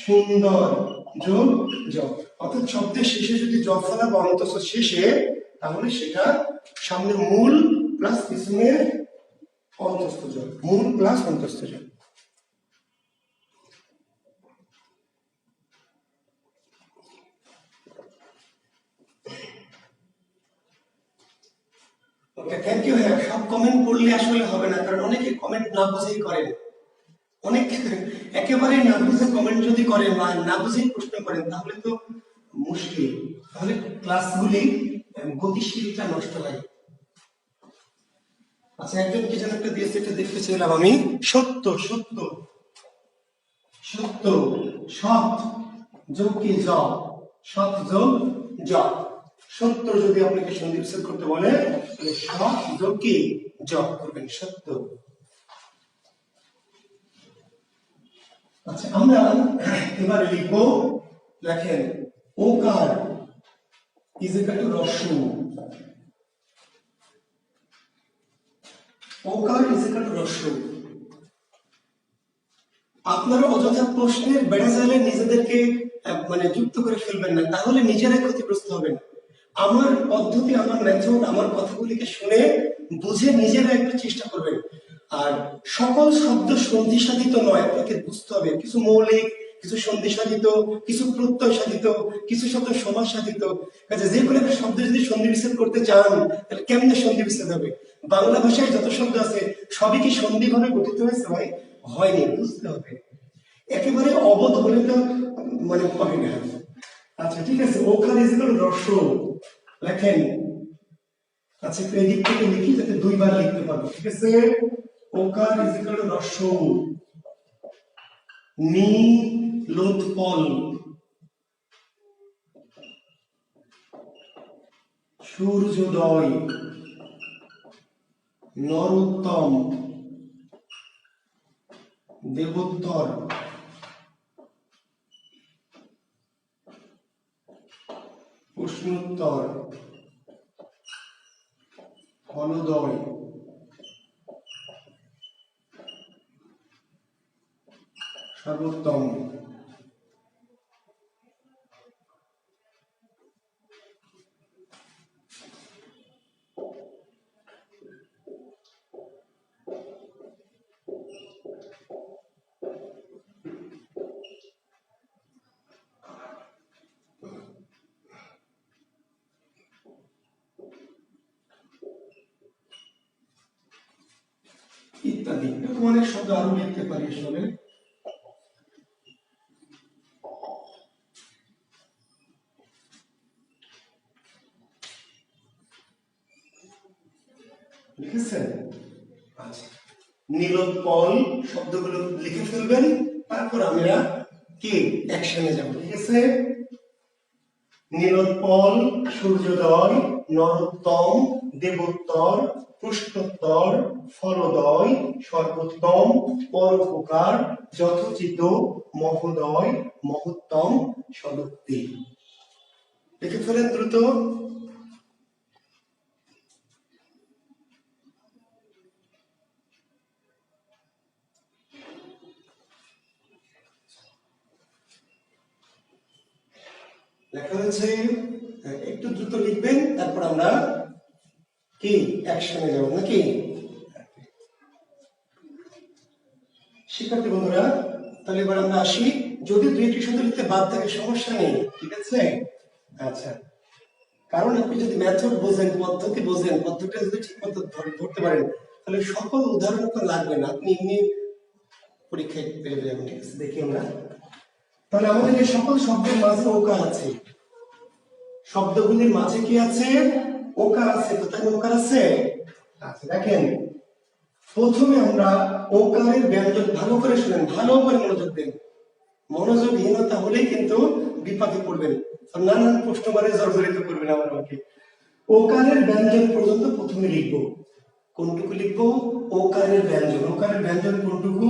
সুন্দর যোগ জ। অর্থাৎ শব্দের শেষে যদি জফলা বা অন্তস্থ শেষে তাহলে সেটা সামনে মূল প্লাস পিছনে অন্তস্থ জ, মূল প্লাস অন্তস্থ জ। ওকে, থ্যাংক ইউ। হ্যাঁ, সব কমেন্ট পড়লে আসলে হবে না, কারণ অনেকে কমেন্ট না বুঝেই করেন, অনেক একেবারে না বুঝে কমেন্ট যদি করেন বা না বুঝেই প্রশ্ন করেন তাহলে তো মুশকিল, তাহলে ক্লাসগুলি গতিশীলতা নষ্ট হয়। আচ্ছা, একজন কি যেন একটা দিয়েছে, এটা দেখতে চাইলাম আমি। সত্য, সত্য, সত্য, সৎ যোগ কি জ, সৎ যোগ জ। সত্য যদি আপনাকে সন্ধি বিচ্ছেদ করতে বলে তাহলে সৎ যোগ কি জ করবেন, সত্য। আচ্ছা, আমরা এবার লিখবো, দেখেন, ওকার ইজ ইকুয়াল টু রস্যু, ওকার ইজ ইকুয়াল টু রস্যু। আপনারা অযথা প্রশ্নের বেড়াজালে নিজেদেরকে মানে যুক্ত করে ফেলবেন না, তাহলে নিজেরাই ক্ষতিগ্রস্ত হবেন। আমার পদ্ধতি, আমার মেথড, আমার কথাগুলিকে শুনে বুঝে নিজেরা একটু চেষ্টা করবেন। আর সকল শব্দ সন্ধি সাধিত নয়, আপনাকে বুঝতে হবে কিছু মৌলিক, কিছু সন্ধি সাধিত, কিছু প্রত্যয় সাধিত, কিছু শব্দ সমাস সাধিত। কাজে যে কোনো একটা শব্দ যদি সন্ধি বিচ্ছেদ করতে চান তাহলে কেমনে সন্ধি বিচ্ছেদ হবে? বাংলা ভাষায় যত শব্দ আছে সবই কি সন্ধি ভাবে গঠিত হয়েছে ভাই? হয়নি, বুঝতে হবে। একেবারে অবোধ হলে তো মানে হবে না। আচ্ছা, ঠিক আছে, ওখানে রস্য লেখেন। আচ্ছা, এদিক থেকে লিখি যাতে দুইবার লিখতে পারবো, ঠিক আছে। ওকার ইজ ইকুয়াল টু রস্য, নি লোৎপল, সূর্যোদয়, নরোত্তম, দেবোত্তর, প্রশ্নোত্তর, ফলোদয়, সর্বোত্তম। ইত্যাদি অনেক শব্দ আরো লিখতে পারি আসলে। লিখেছেন? আচ্ছা, নীলোৎপল শব্দগুলো লিখে ফেলবেন, তারপর আমরা কি অ্যাকশনে যাব, ঠিক আছে। নীলোৎপল, সূর্যোদয়, নরোত্তম, দেবোত্তর, প্রশ্নোত্তর, ফলোদয়, সর্বোত্তম, পরোপকার, যথোচিত, মহোদয়, মহোত্তম, সদুক্তি। লিখে ফেলেন দ্রুত। লেখা হয়েছে, একটু দ্রুত লিখবেন, তারপর আমরা কি অ্যাকশনে যাব নাকি। শিক্ষার্থী বন্ধুরা, তাহলে এবার আমরা আসি। যদি দুই একটি শব্দ লিখতে বাদ থাকে সমস্যা নেই, ঠিক আছে। আচ্ছা, কারণ আপনি যদি মেথড বোঝেন, পদ্ধতি বোঝেন, পদ্ধতিটা যদি ঠিক মতো ধরতে পারেন তাহলে সকল উদাহরণ তো লাগবে না, আপনি এমনি পরীক্ষায় পেরে যাবেন, ঠিক আছে। দেখি আমরা তাহলে আমাদের এই সকল শব্দের মাঝে ওকার আছে, শব্দগুলির মাঝে কি আছে? ওকার আছে। কোথায় ওকার আছে? আচ্ছা, দেখেন, প্রথমে আমরা ওকারের ব্যঞ্জন, ভালো করে শুনেন, ভালো করে মনোযোগ দেন। মনোযোগহীনতা হলেই কিন্তু বিপাকে পড়বেন, নানান প্রশ্ন মানে জর্জরিত করবেন আমার আমাকে। ওকারের ব্যঞ্জন পর্যন্ত প্রথমে লিখবো। কোনটুকু লিখবো? ওকারের ব্যঞ্জন। ওকারের ব্যঞ্জন কোনটুকু?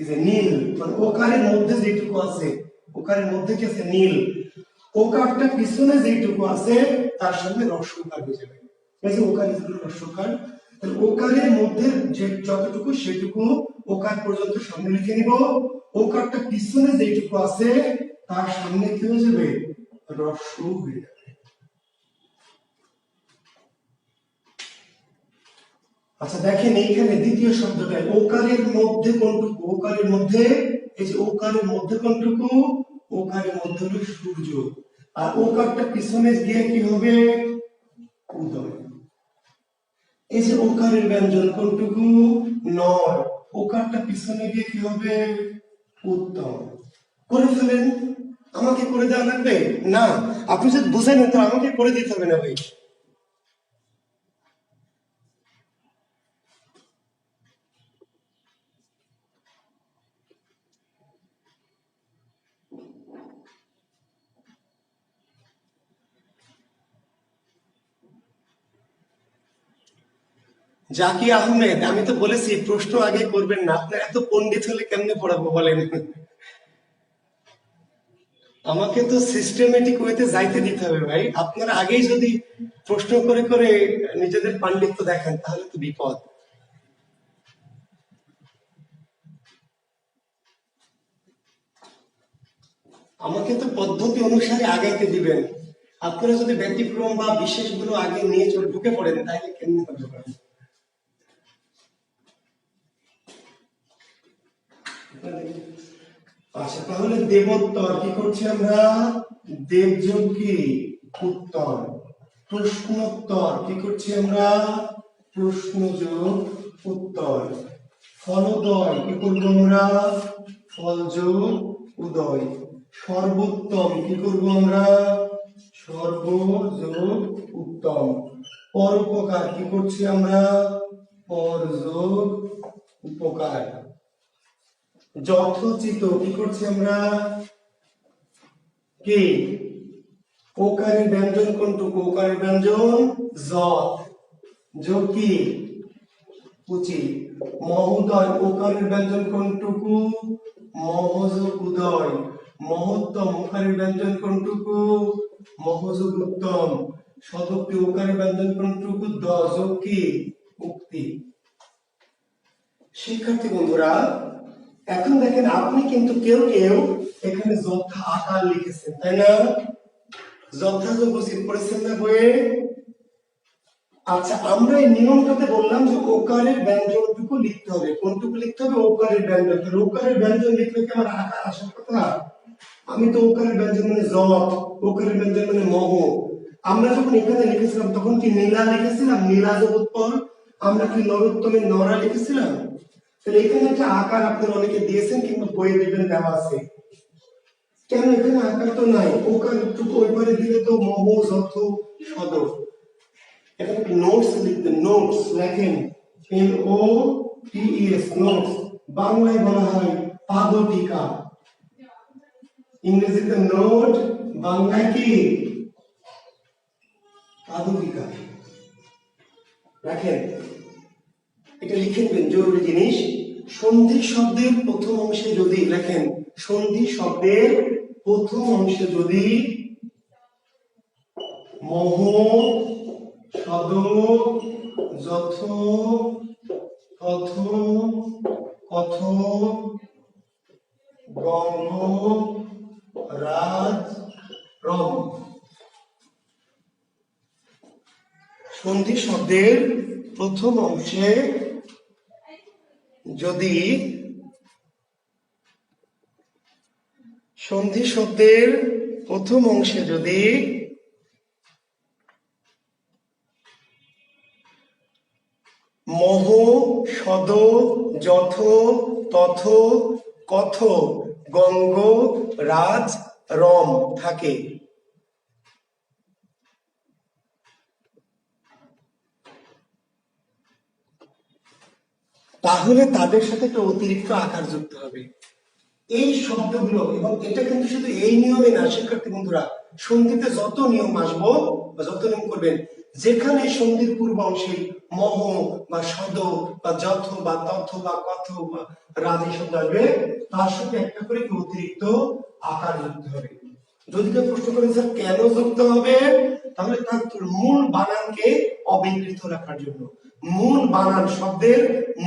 এই যে নীল, মানে ওকারের মধ্যে যেটুকু আছে, ওকারের মধ্যে কি আছে? নীল। ওকারটা পিছনে যেটুকু আছে তার সঙ্গে রস্যকার হয়ে যাবে। এই যে ওকার ইজ রস্যকার, তাহলে ওকারের মধ্যে যে যতটুকু সেটুকু ওকার পর্যন্ত সামনে লিখে নিব। ওকারটা পিছনে যেটুকু আছে তার সামনে কি হয়ে যাবে? রস্য হয়ে যাবে। আচ্ছা দেখেন এইখানে দ্বিতীয় শব্দটা ওকারের মধ্যে কোনটুকু, ওকারের মধ্যে, এই যে ওকারের মধ্যে কোনটুকু, ওকারের মধ্যে হলো সূর্য, আর ওকারটা পিছনে গিয়ে কি হবে, উদয়। এই যে ওকারের ব্যঞ্জন কোনটুকু, নয়, ওকারটা পিছনে গিয়ে কি হবে, উত্তম। করে ফেলেন, আমাকে করে দেওয়া লাগবে না, আপনি যদি বুঝেন তো আমাকে করে দিতে হবে না ভাই। জাকি আহমেদ, আমি তো বলেছি প্রশ্ন আগে করবেন না, আপনার এত পণ্ডিত হলে কেমনে পড়াবো বলেন। আমাকে তো সিস্টেমেটিক ওয়েতে যাইতে দিতে হবে ভাই, আপনারা আগেই যদি প্রশ্ন করে করে নিজেদের পাণ্ডিত্য দেখেন তাহলে তো বিপদ। আমাকে তো পদ্ধতি অনুসারে আগাইতে দিবেন, আপনারা যদি ব্যতিক্রম বা বিশেষগুলো আগে নিয়ে চলে ঢুকে পড়েন তাহলে কেমনি করতে পারেন। আচ্ছা তাহলে দেবোত্তর কি করছি আমরা, দেবযোগ কি, উত্তর। প্রশ্নোত্তর কি করছি আমরা, প্রশ্নযোগ উত্তর। ফলোদয় কি করবো আমরা, ফলযোগ উদয়। সর্বোত্তম কি করবো আমরা, সর্বযোগ উত্তম। পরোপকার কি করছি আমরা, পরযোগ উপকার। যথোচিত কি করছি আমরা, কি, ওকারের ব্যঞ্জন কোনটুকু, ওকারের ব্যঞ্জন যৎ, যোগ কি, উচিত। মহোদয়, ওকারের ব্যঞ্জন কোনটুকু, মহযোগ উদয়। মহত্তম, ওকারের ব্যঞ্জন কোনটুকু, মহযোগ উত্তম। সদোক্তি, ওকারের ব্যঞ্জন কোনটুকু, দ যোগ কি, উক্তি। শিক্ষার্থী বন্ধুরা এখন দেখেন আপনি কিন্তু কেউ কেউ এখানে যথা আকার লিখেছেন, তাই না, যথাযোগ উচিত পড়েছেন না বইয়ে। আচ্ছা আমরা এই নিয়মটাতে বললাম যে ওকারের ব্যঞ্জনটুকু লিখতে হবে, কোনটুকু লিখতে হবে, ওকারের ব্যঞ্জন। ওকারের ব্যঞ্জন লিখলে কি আমার আকার আসার কথা, আমি তো ওকারের ব্যঞ্জন মানে যৎ, ওকারের ব্যঞ্জন মানে মহ। আমরা যখন এখানে লিখেছিলাম তখন কি নীলা লিখেছিলাম, নীলা যোগ উৎপল। আমরা কি নরোত্তমের নরা লিখেছিলাম। তাহলে এখানে একটা আকার আপনারা অনেকে দিয়েছেন কিন্তু বইয়ে দিবেন দেওয়া আছে, কেন এখানে আকার তো নাই, ওকারটুকু ওই পারে দিলে তো মহ যথ সদ। এখানে নোটস লিখবেন, নোটস লেখেন NOTES, নোটস। বাংলায় বলা হয় পাদটিকা, ইংরেজিতে নোট, বাংলায় কি, পাদটিকা। রাখেন, এটা লিখে নেবেন, জরুরি জিনিস। সন্ধি শব্দের প্রথম অংশে যদি লেখেন, সন্ধি শব্দের প্রথম অংশে যদি মহ, সদ, যথ, তথ, কথ, গঙ্গ, রাজ, রম। সন্ধি শব্দের প্রথম অংশে যদি, সন্ধি শব্দের প্রথম অংশে যদি মহ, সদ, যথ, তথ, কথ, গঙ্গ, রাজ, রম থাকে, তাহলে তাদের সাথে একটা অতিরিক্ত আকার যুক্ত হবে। এই শব্দগুলো, এবং এটা কিন্তু শুধু এই নিয়মে না শিক্ষার্থী বন্ধুরা, সন্ধিতে যত নিয়ম আসবো বা যত নিয়ম করবেন, যেখানে সন্ধির পূর্ব অংশে মহ বা সদ বা যথ বা তথ বা কথ বা রাজি শব্দ আসবে, তার সাথে একটা করে অতিরিক্ত আকার যুক্ত হবে। যদি কেউ প্রশ্ন করেন স্যার কেন যুক্ত হবে, তাহলে তার মূল বানানকে অবিকৃত রাখার জন্য, মূল বানান শব্দের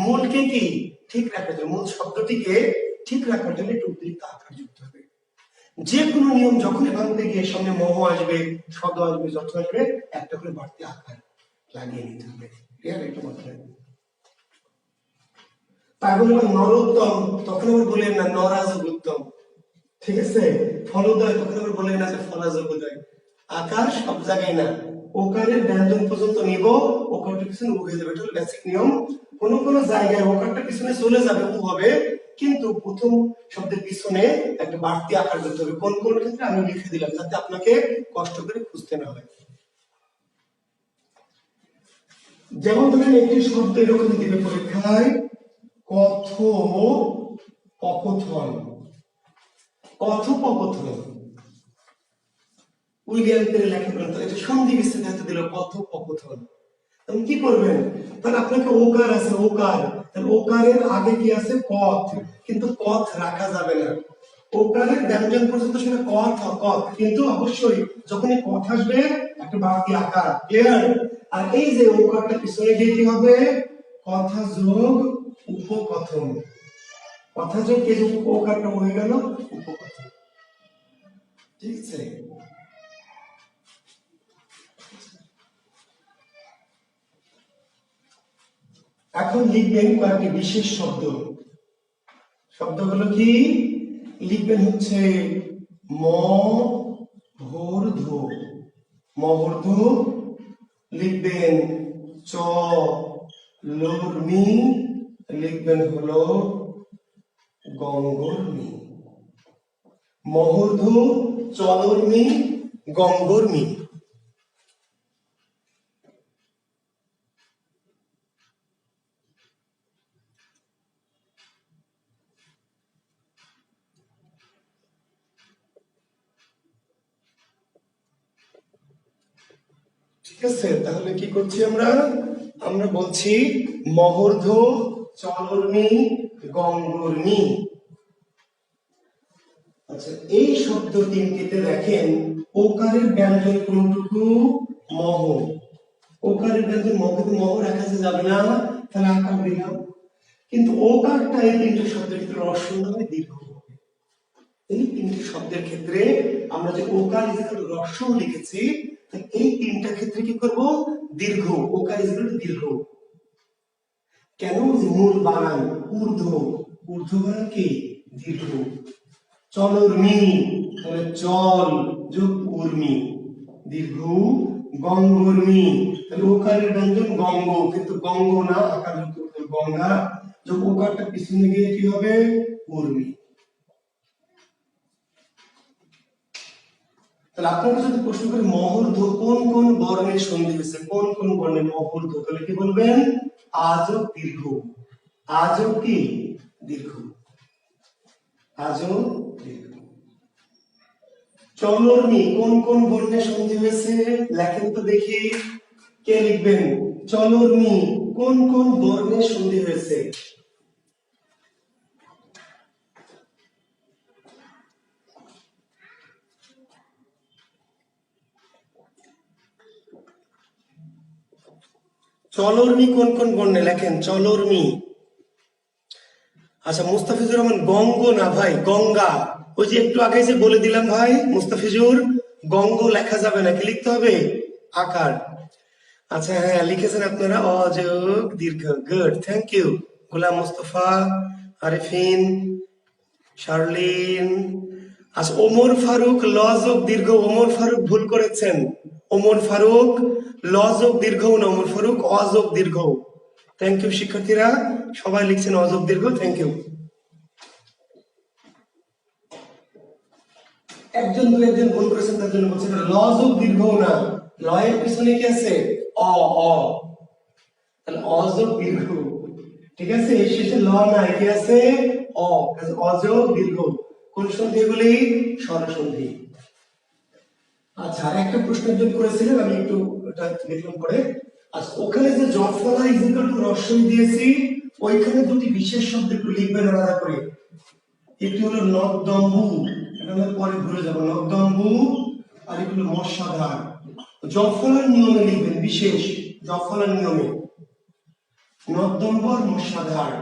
মূলকে কি ঠিক রাখার জন্য, মূল শব্দটিকে ঠিক রাখার জন্য একটু অতিরিক্ত আকার যুক্ত হবে। যে কোনো নিয়ম যখনই ভাঙতে গিয়ে সামনে মহ আসবে, শব্দ আসবে, যত আসবে, একটা করে বাড়তি আকার লাগিয়ে নিতে হবে। এটা মাথায় রাখবেন। তারপরে নরোত্তম, তখন আবার বললেন না নরাজগোত্তম। ঠিক আছে, ফলোদয়, তখন আবার বললেন না যে ফলাযোগোদয়। আকার সব জায়গায় না, ওকারের ব্যঞ্জন পর্যন্ত নিব, ওকারটা পিছনে উ হয়ে যাবে, এটা হলো বেসিক নিয়ম। কোন কোন জায়গায় ওকারটা পিছনে চলে যাবে, উ হবে, কিন্তু প্রথম শব্দের পিছনে একটা বাড়তি আকার করতে হবে। কোন কোন ক্ষেত্রে আমি লিখে দিলাম, যাতে আপনাকে কষ্ট করে খুঁজতে না হয়। যেমন ধরেন একটি শব্দ এরকম দিবে পরীক্ষায়, কথোপকথন। কথোপকথন উইলিয়াম পেরে লেখা গ্রন্থ, এটা সন্ধি বিচ্ছেদ হাতে দিল কথোপকথন। তখন কি করবেন, তাহলে আপনাকে ওকার আছে, ওকার, তাহলে ওকারের আগে কি আছে পথ, কিন্তু পথ রাখা যাবে না। ওকারের ব্যঞ্জন পর্যন্ত সেটা কথ কথ, কিন্তু অবশ্যই যখনই পথ আসবে একটা বাড়তি আকার, ক্লিয়ার। আর এই যে ওকারটা পিছনে গিয়ে কি হবে, কথা যোগ উপকথন, কথা যোগ কে যোগ ওকারটা হয়ে গেল উপকথন। ঠিক আছে, এখন লিখবেন কয়েকটি বিশেষ শব্দ। শব্দগুলো কি লিখবেন হচ্ছে মহর্ধ, মহর্ধ লিখবেন, চ লর্মি লিখবেন হলো গঙ্গর্মি। মহর্ধ, চলর্মি, গঙ্গর্মি। ঠিক আছে, তাহলে কি করছি আমরা, আমরা বলছি মহর্ধ, চলর্মি, গঙ্গর্মি। আচ্ছা, এই শব্দ তিনটিতে দেখেন ওকারের ব্যঞ্জন কোনটুকু, মহ। ওকারের ব্যঞ্জন মহ, কিন্তু মহ রাখা যাবে না, তাহলে আকার দিলাম। কিন্তু ওকারটা এই তিনটি শব্দের ক্ষেত্রে রস্বই হবে, দীর্ঘ হবে। এই তিনটি শব্দের ক্ষেত্রে আমরা যে ওকার ইজিকাল রস্বই লিখেছি, এই তিনটা ক্ষেত্রে কি করব, দীর্ঘ, ওকার ইজিকাল দীর্ঘ। কেন, যে মূল বানান ঊর্ধ্ব, ঊর্ধ্ব বানান কি দীর্ঘ। চলর্মি, তাহলে চল যোগ উর্মি, দীর্ঘ। গঙ্গর্মি, তাহলে ওকারের ব্যঞ্জন গঙ্গ, কিন্তু গঙ্গ না, আকার যুক্ত করতে হবে গঙ্গা, যোগ ওকারটা পিছনে গিয়ে কি হবে, উর্মি। তাহলে আপনারা যদি প্রশ্ন করে মহর্ধ কোন কোন বর্ণের সন্ধি হয়েছে, কোন কোন বর্ণের মহর্ধ, তাহলে কি বলবেন, আজও দীর্ঘ, আজও কি দীর্ঘ, আজও দীর্ঘ। চলর্মি কোন কোন বর্ণের সন্ধি হয়েছে, লেখেন তো দেখি, কে লিখবেন, চলর্মি কোন কোন বর্ণের সন্ধি হয়েছে। চলর্মি কোন কোন বর্ণে লেখেন, চলর্মি। আচ্ছা, মুস্তাফিজুর রহমান, গঙ্গ না ভাই, গঙ্গা। ওই যে একটু আগে যে বলে দিলাম ভাই মুস্তাফিজুর, গঙ্গ লেখা যাবে না, কি লিখতে হবে, আকার। আচ্ছা হ্যাঁ, লিখেছেন আপনারা অযোগ দীর্ঘ, গুড, থ্যাংক ইউ। গোলাম মুস্তফা, আরিফিন, শার্লিন। আচ্ছা, ওমর ফারুক লযোগ দীর্ঘ, ওমর ফারুক ভুল করেছেন, ওমর ফারুক লযোগ দীর্ঘ না, ওমর ফারুক অযোগ দীর্ঘ। থ্যাংক ইউ শিক্ষার্থীরা, সবাই লিখছেন অযোগ দীর্ঘ, থ্যাংক ইউ। একজন দু একজন ভুল করেছেন, তার জন্য বলছেন লযোগ দীর্ঘ না, লয়ের পিছনে কি আছে, অ, অ, তাহলে অযোগ দীর্ঘ। ঠিক আছে, এই শেষে ল নাই, কি আছে, অ, অযোগ দীর্ঘ। কোন সন্ধি এগুলি, স্বরসন্ধি। আচ্ছা, আর একটা প্রশ্ন একজন করেছিলেন, আমি একটু এটা দেখলাম পরে। আচ্ছা, ওখানে যে জফলা ইজিকাল টু রস্বই দিয়েছি, ওইখানে দুটি বিশেষ শব্দ একটু লিখবেন আলাদা করে। একটি হলো নকদম্বু, এটা আমরা পরে ভুলে যাবো, নকদম্বু। আর একটি হলো মশাধার। জফলার নিয়মে লিখবেন, বিশেষ জফলার নিয়মে, নকদম্বু আর মশাধার।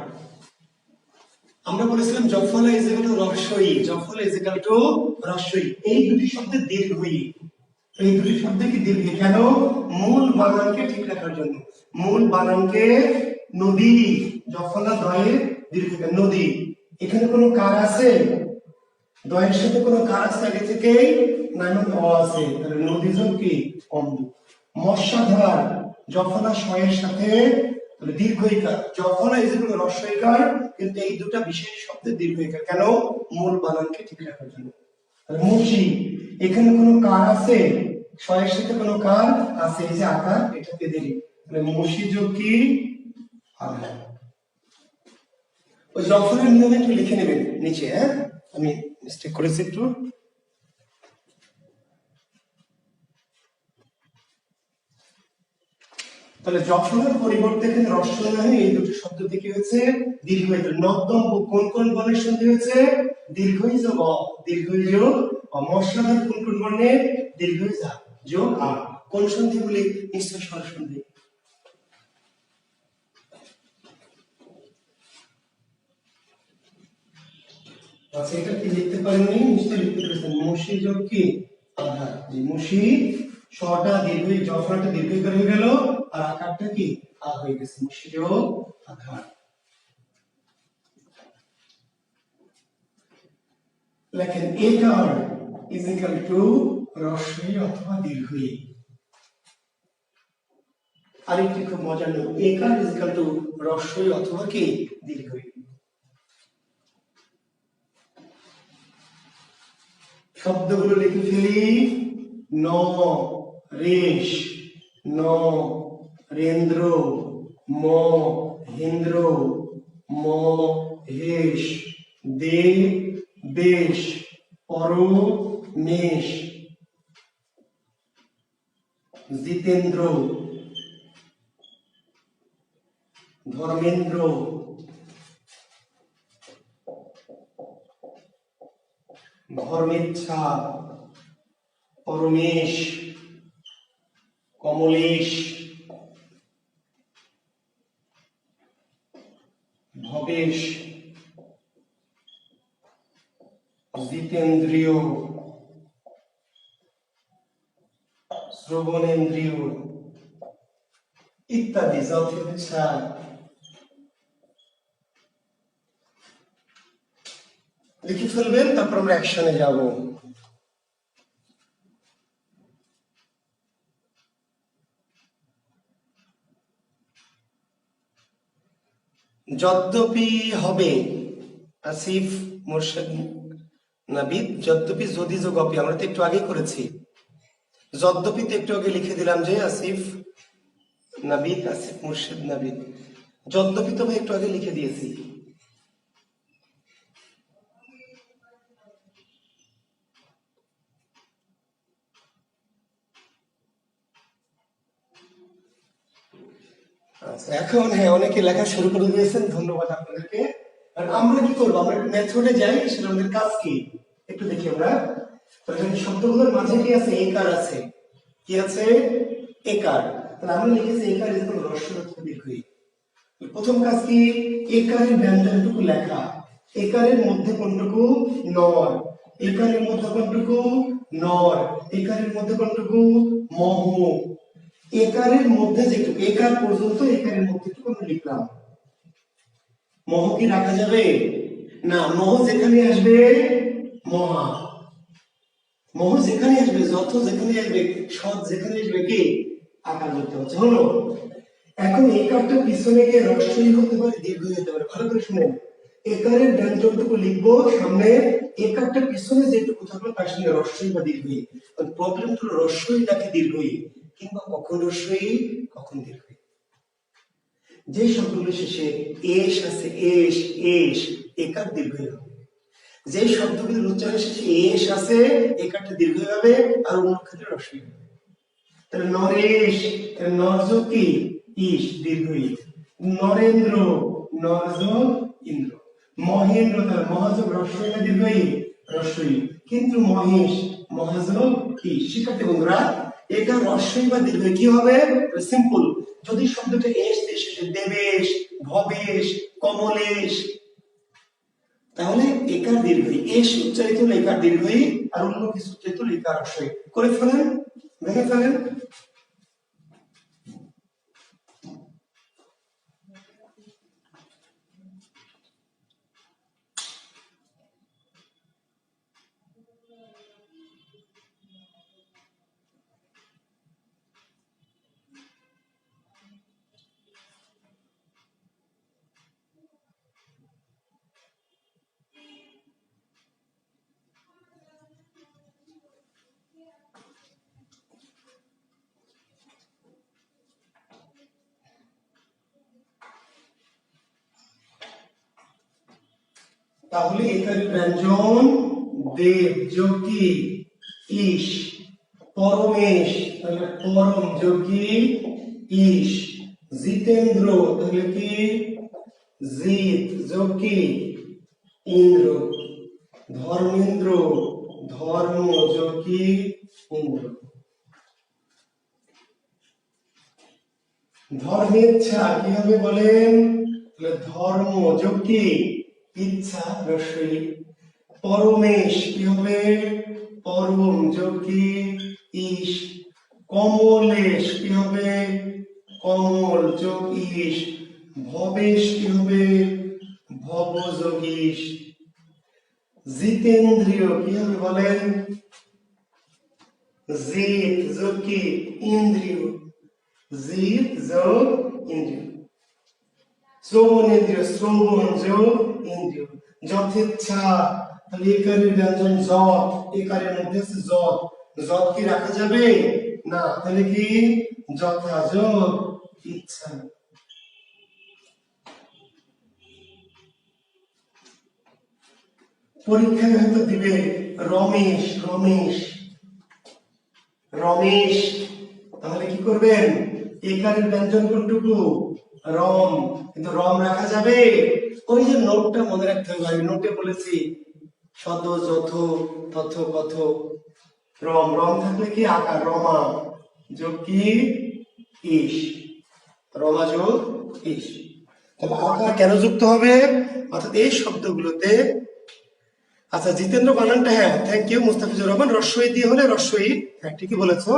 আমরা বলেছিলাম জফলা ইজিকাল টু রস্বই, জফলা ইজিকাল টু রস্বই, এই দুটি শব্দ দীর্ঘই। এই দুটি শব্দ কি দীর্ঘ, কেন, মূল বানানকে ঠিক রাখার জন্য। মূল বানানকে নদী, জফলা দয়ে দীর্ঘইকার। নদী, এখানে কোনো কার আছে? দয়ের সাথে কোনো কার আছে আগে থেকেই? না, মানে অ আছে, তাহলে নদী যোগ কি? অম্ব। মৎস্যাধার, জফলা শয়ের সাথে, তাহলে দীর্ঘইকার। জফলা এই যে কোনো রস্বইকার, কিন্তু এই দুটা বিশেষ শব্দের দীর্ঘইকার। কেন? মূল বানানকে ঠিক রাখার জন্য। মুশি, এখানে কোনো কার আছে? শয়ের সাথে কোনো কার আছে, এই যে আকার, এটাকে দিলি, তাহলে মুশি যোগ কি? আধার। ওই জফরের নিয়মে একটু লিখে নেবেন নিচে, হ্যাঁ, আমি মিস্টেক করেছি একটু। তাহলে জফরের পরিবর্তে এখানে রস্বই না হয়ে এই দুটো শব্দ থেকে হয়েছে দীর্ঘই। নর্দম কোন কোন বর্ণের সন্ধি হয়েছে? দীর্ঘই যোগ অ, দীর্ঘই যোগ অ। মশলাধার কোন কোন বর্ণের? দীর্ঘই যা যোগ আ। কোন সন্ধিগুলি? নিশ্চয় স্বরসন্ধি। আচ্ছা, এটা কি লিখতে পারেননি? নিশ্চয় লিখতে পেরেছেন। মুশি যোগ কি? আধার। যে মুশি, শটা দীর্ঘই, জফরাটা দীর্ঘইকার হয়ে গেল, আর আকারটা কি? আ হয়ে গেছে। মুশি যোগ আধার। লেখেন একার ইজ ইকুয়াল টু রস্বই অথবা দীর্ঘই। আরেকটি খুব মজার নিয়ম, একার ইজ ইকুয়াল টু রস্বই অথবা কি? দীর্ঘই। শব্দগুলো লিখে ফেলি। ন রেশ, ন রেন্দ্র, ম হেন্দ্র, ম হেশ, দে বেশ, পর মেষ, জিতেন্দ্র, ধর্মেন্দ্র, ধর্মেচ্ছা, পরমেশ, কমলেশ, ভবেশ, জিতেন্দ্রিয়, শ্রবণেন্দ্রিয় ইত্যাদি। যথেচ্ছা। লিখে ফেলবেন, তারপর আমরা অ্যাকশনে যাব। যদ্যপি হবে আসিফ মুর্শিদ নাবিদ, যদ্যপি যদি যোগ অপি, আমরা তো একটু আগে করেছি। যদ্যপি তো একটু আগে লিখে দিলাম যে আসিফ নাবিদ, আসিফ মুর্শিদ নাবিদ। যদ্যপি তো ভাই একটু আগে লিখে দিয়েছি। আচ্ছা, এখন হ্যাঁ, অনেকে লেখা শুরু করে দিয়েছেন, ধন্যবাদ আপনাদেরকে। আর আমরা কি করবো? আমরা একটু মেথডে যাই, সেটা আমাদের কাজ কি একটু দেখি আমরা। তাহলে শব্দগুলোর মাঝে কি আছে? একার আছে। কি আছে? একার। তাহলে আমরা লিখেছি একার ইজ ইকুয়াল টু রস্বই অথবা দীর্ঘই। প্রথম কাজ কি? একারের ব্যঞ্জনটুকু লেখা। একারের মধ্যে কোনটুকু? নর। একারের মধ্যে কোনটুকু? নর। একারের মধ্যে কোনটুকু? মহ। একারের মধ্যে যেটুকু, একার পর্যন্ত একারের মধ্যে আমরা লিখলাম। মহ কি রাখা যাবে? না। মহ যেখানে আসবে মহা, মহ যেখানে আসবে, যত যেখানে আসবে, সৎ যেখানে আসবে, কি? আকার করতে হচ্ছে। হলো। এখন একারটা পিছনে গিয়ে রস্বই হতে পারে, দীর্ঘই হতে পারে। ভালো করে শুনেন। একারের ব্যঞ্জনটুকু লিখবো সামনে, একারটা পিছনে যেটুকু থাকলো তার সঙ্গে রস্বই বা দীর্ঘই। প্রবলেম হলো রস্বই নাকি দীর্ঘই, কিংবা কখন রস্বই কখন দীর্ঘই। যে শব্দগুলো শেষে এস আছে, এস এস, একার দীর্ঘই হবে। যে শব্দগুলির উচ্চারণ শেষে এস আছে, একারটা দীর্ঘই হবে, আর অন্য ক্ষেত্রে রস্বই হবে। তাহলে নরেশ, নরজ কি? ইস, দীর্ঘই। নরেন্দ্র, নরজ ইন্দ্র। মহেন্দ্র, তাহলে মহাযোগ রস্বই না দীর্ঘই? রস্বই। কিন্তু মহেশ, মহাযোগ কি? শিক্ষার্থী বন্ধুরা, এটা রস্বই বা দীর্ঘই কি হবে? সিম্পল। যদি শব্দটা এস দিয়ে শেষে, দেবেশ, ভবেশ, কমলেশ, তাহলে একার দীর্ঘই। এস উচ্চারিত হলে একার দীর্ঘই, আর অন্য কিছু উচ্চারিত হলে একার রস্বই। করে ফেলেন, ভেঙে ফেলেন। তাহলে একারের ব্যঞ্জন দেব যোগ কি ইস, পরমেশ তাহলে পরম যোগ কি ইস, জিতেন্দ্র তাহলে কি জিত যোগ কি ইন্দ্র, ধর্মেন্দ্র ধর্ম যোগ কি ইন্দ্র, ধর্মেচ্ছা কি হবে বলেন, তাহলে ধর্ম যোগ কি ইচ্ছা রস্বই, পরমেশ কি হবে পরম যোগ কি ইস, কমলেশ কি হবে কমল যোগ ইস, ভবেশ কি হবে ভব যোগ ইস, জিতেন্দ্রিয় কি হবে বলেন, জিত যোগ কি ইন্দ্রিয়, জিত যোগ ইন্দ্রিয়, শ্রবণেন্দ্রিয় শ্রবণ যোগ ইন্দ্রিয়, যথেচ্ছা তাহলে একারের ব্যঞ্জন যত, একারের মধ্যে আছে যত, যত কি রাখা যাবে না, তাহলে কি যথা যোগ ইচ্ছা। পরীক্ষায় হয়তো দিবে রমেশ রমেশ রমেশ, তাহলে কি করবেন একারের ব্যঞ্জন কোনটুকু রম, কিন্তু রম রাখা যাবে, ওই যে নোটটা মনে রাখতে হবে, আমি নোটে বলেছি শত যথ তথ কথ, রম রম থাকলে কি আকার রমা যোগ কি ইস, রমা যোগ ইস, তাহলে আকার কেন যুক্ত হবে অর্থাৎ এই শব্দগুলোতে। আচ্ছা জিতেন্দ্র বানানটা হ্যাঁ থ্যাংক ইউ মুস্তাফিজুর রহমান, রস্বই দিয়ে হলে রস্বই, হ্যাঁ ঠিকই বলেছো,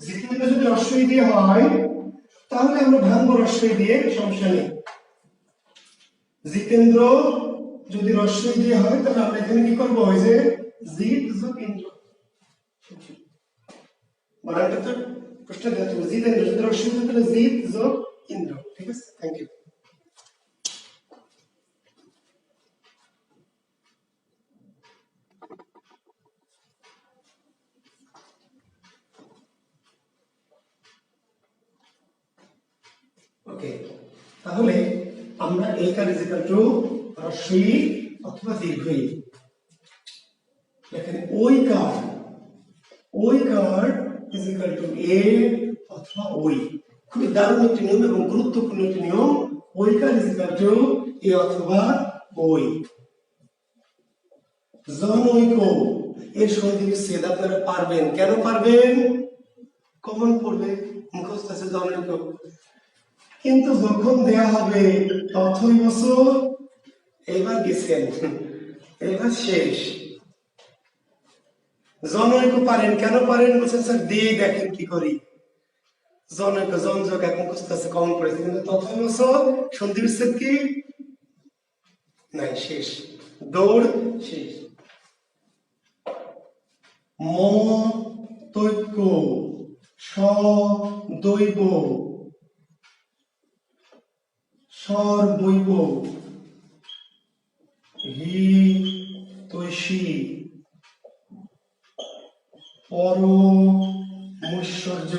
জিতেন্দ্র যদি রস্বই দিয়ে হয় তাহলে আমরা ভাঙবো রস্বই দিয়ে, সমস্যা নেই। জিতেন্দ্র যদি রস্বই দিয়ে হয় তাহলে আমরা এখানে কি করবো, ওই যে জিত যোগ ইন্দ্র, বানানটা তো প্রশ্ন দেওয়া ছিল, জিতেন্দ্র যদি রস্বই দিয়ে তাহলে জিত যোগ ইন্দ্র, ঠিক আছে থ্যাংক ইউ। ওকে, তাহলে আমরা একার ইজ ইকুয়াল টু রস্বই অথবা দীর্ঘই, দেখেন ওইকার ইজ ইকুয়াল টু এ অথবা ওই, খুবই দারুণ একটি নিয়ম এবং গুরুত্বপূর্ণ একটি নিয়ম, ওইকার ইজ ইকুয়াল টু এ অথবা ওই। জনৈক এর সন্ধি বিচ্ছেদ আপনারা পারবেন, কেন পারবেন, কমন পড়বে মুখস্থ আছে জনৈক, কিন্তু যখন দেয়া হবে তথৈবচ, এবার গেছেন এবার শেষ। জনৈক পারেন, কেন পারেন বলছেন স্যার দিয়ে দেখেন কি করি, জনৈক জনযোগ এক মুখস্থ আছে কমন পড়েছে, কিন্তু তথৈবচ সন্ধি বিচ্ছেদ কি নাই, শেষ দৌড় শেষ। মতৈক্য সদৈব সর্বৈব হিতৈষী পরমৈশ্বর্য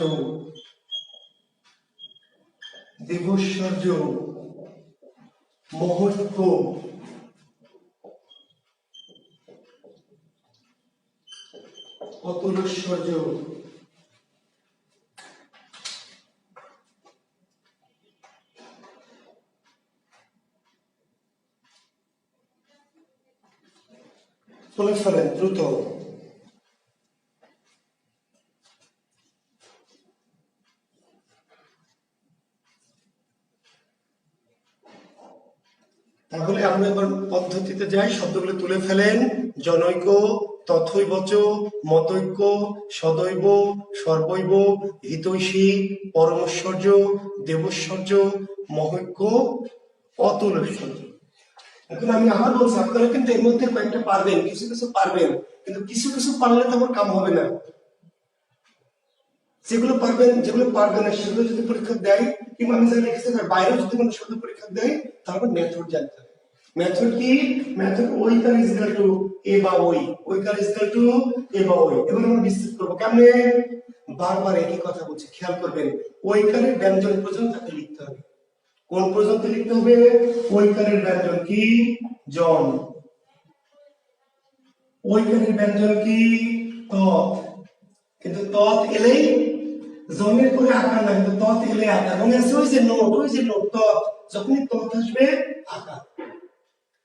দেবৈশ্বর্য মহৈক্য অতুলৈশ্বর্য, বলে ফেলেন দ্রুত। তাহলে আমরা এবার পদ্ধতিতে যাই, শব্দগুলো তুলে ফেলেন, জনৈক তথৈবচ মতৈক্য সদৈব সর্বৈব হিতৈষী পরমৈশ্বর্য দেবৈশ্বর্য মহৈক্য অতুলৈশ্বর্য। এখন আমি আবার বলছি আপনারা কিন্তু এর মধ্যে কয়েকটা পারবেন, কিছু কিছু পারবেন, কিন্তু কিছু কিছু পারলে তো আমার কাম হবে না, যেগুলো পারবেন যেগুলো পারবেন না সেগুলো যদি পরীক্ষা দেয়, কিংবা আমি যা লিখেছি তার বাইরেও যদি কোনো শব্দ পরীক্ষা দেয়, তাহলে মেথড জানতে হবে। মেথড কি, মেথড ওই কার ইজ ইকুয়াল টু এ বা ওই কার ইজ ইকুয়াল টু এ বা ওই। এবার আমরা বিস্তৃত করবো কেমনে, বারবার একই কথা বলছি খেয়াল করবেন, ওই কারের ব্যঞ্জন পর্যন্ত তাকে লিখতে হবে। কোন পর্যন্ত লিখতে হবে, ওই কারের ব্যঞ্জন কি জন, ওইখানের ব্যঞ্জন কি তৎ, কিন্তু তৎ এলেই জমির পরে আকার না, কিন্তু তৎ এলে আকার। মনে আছে ওই যে নোট তৎ, যখনই তৎ আসবে আকার।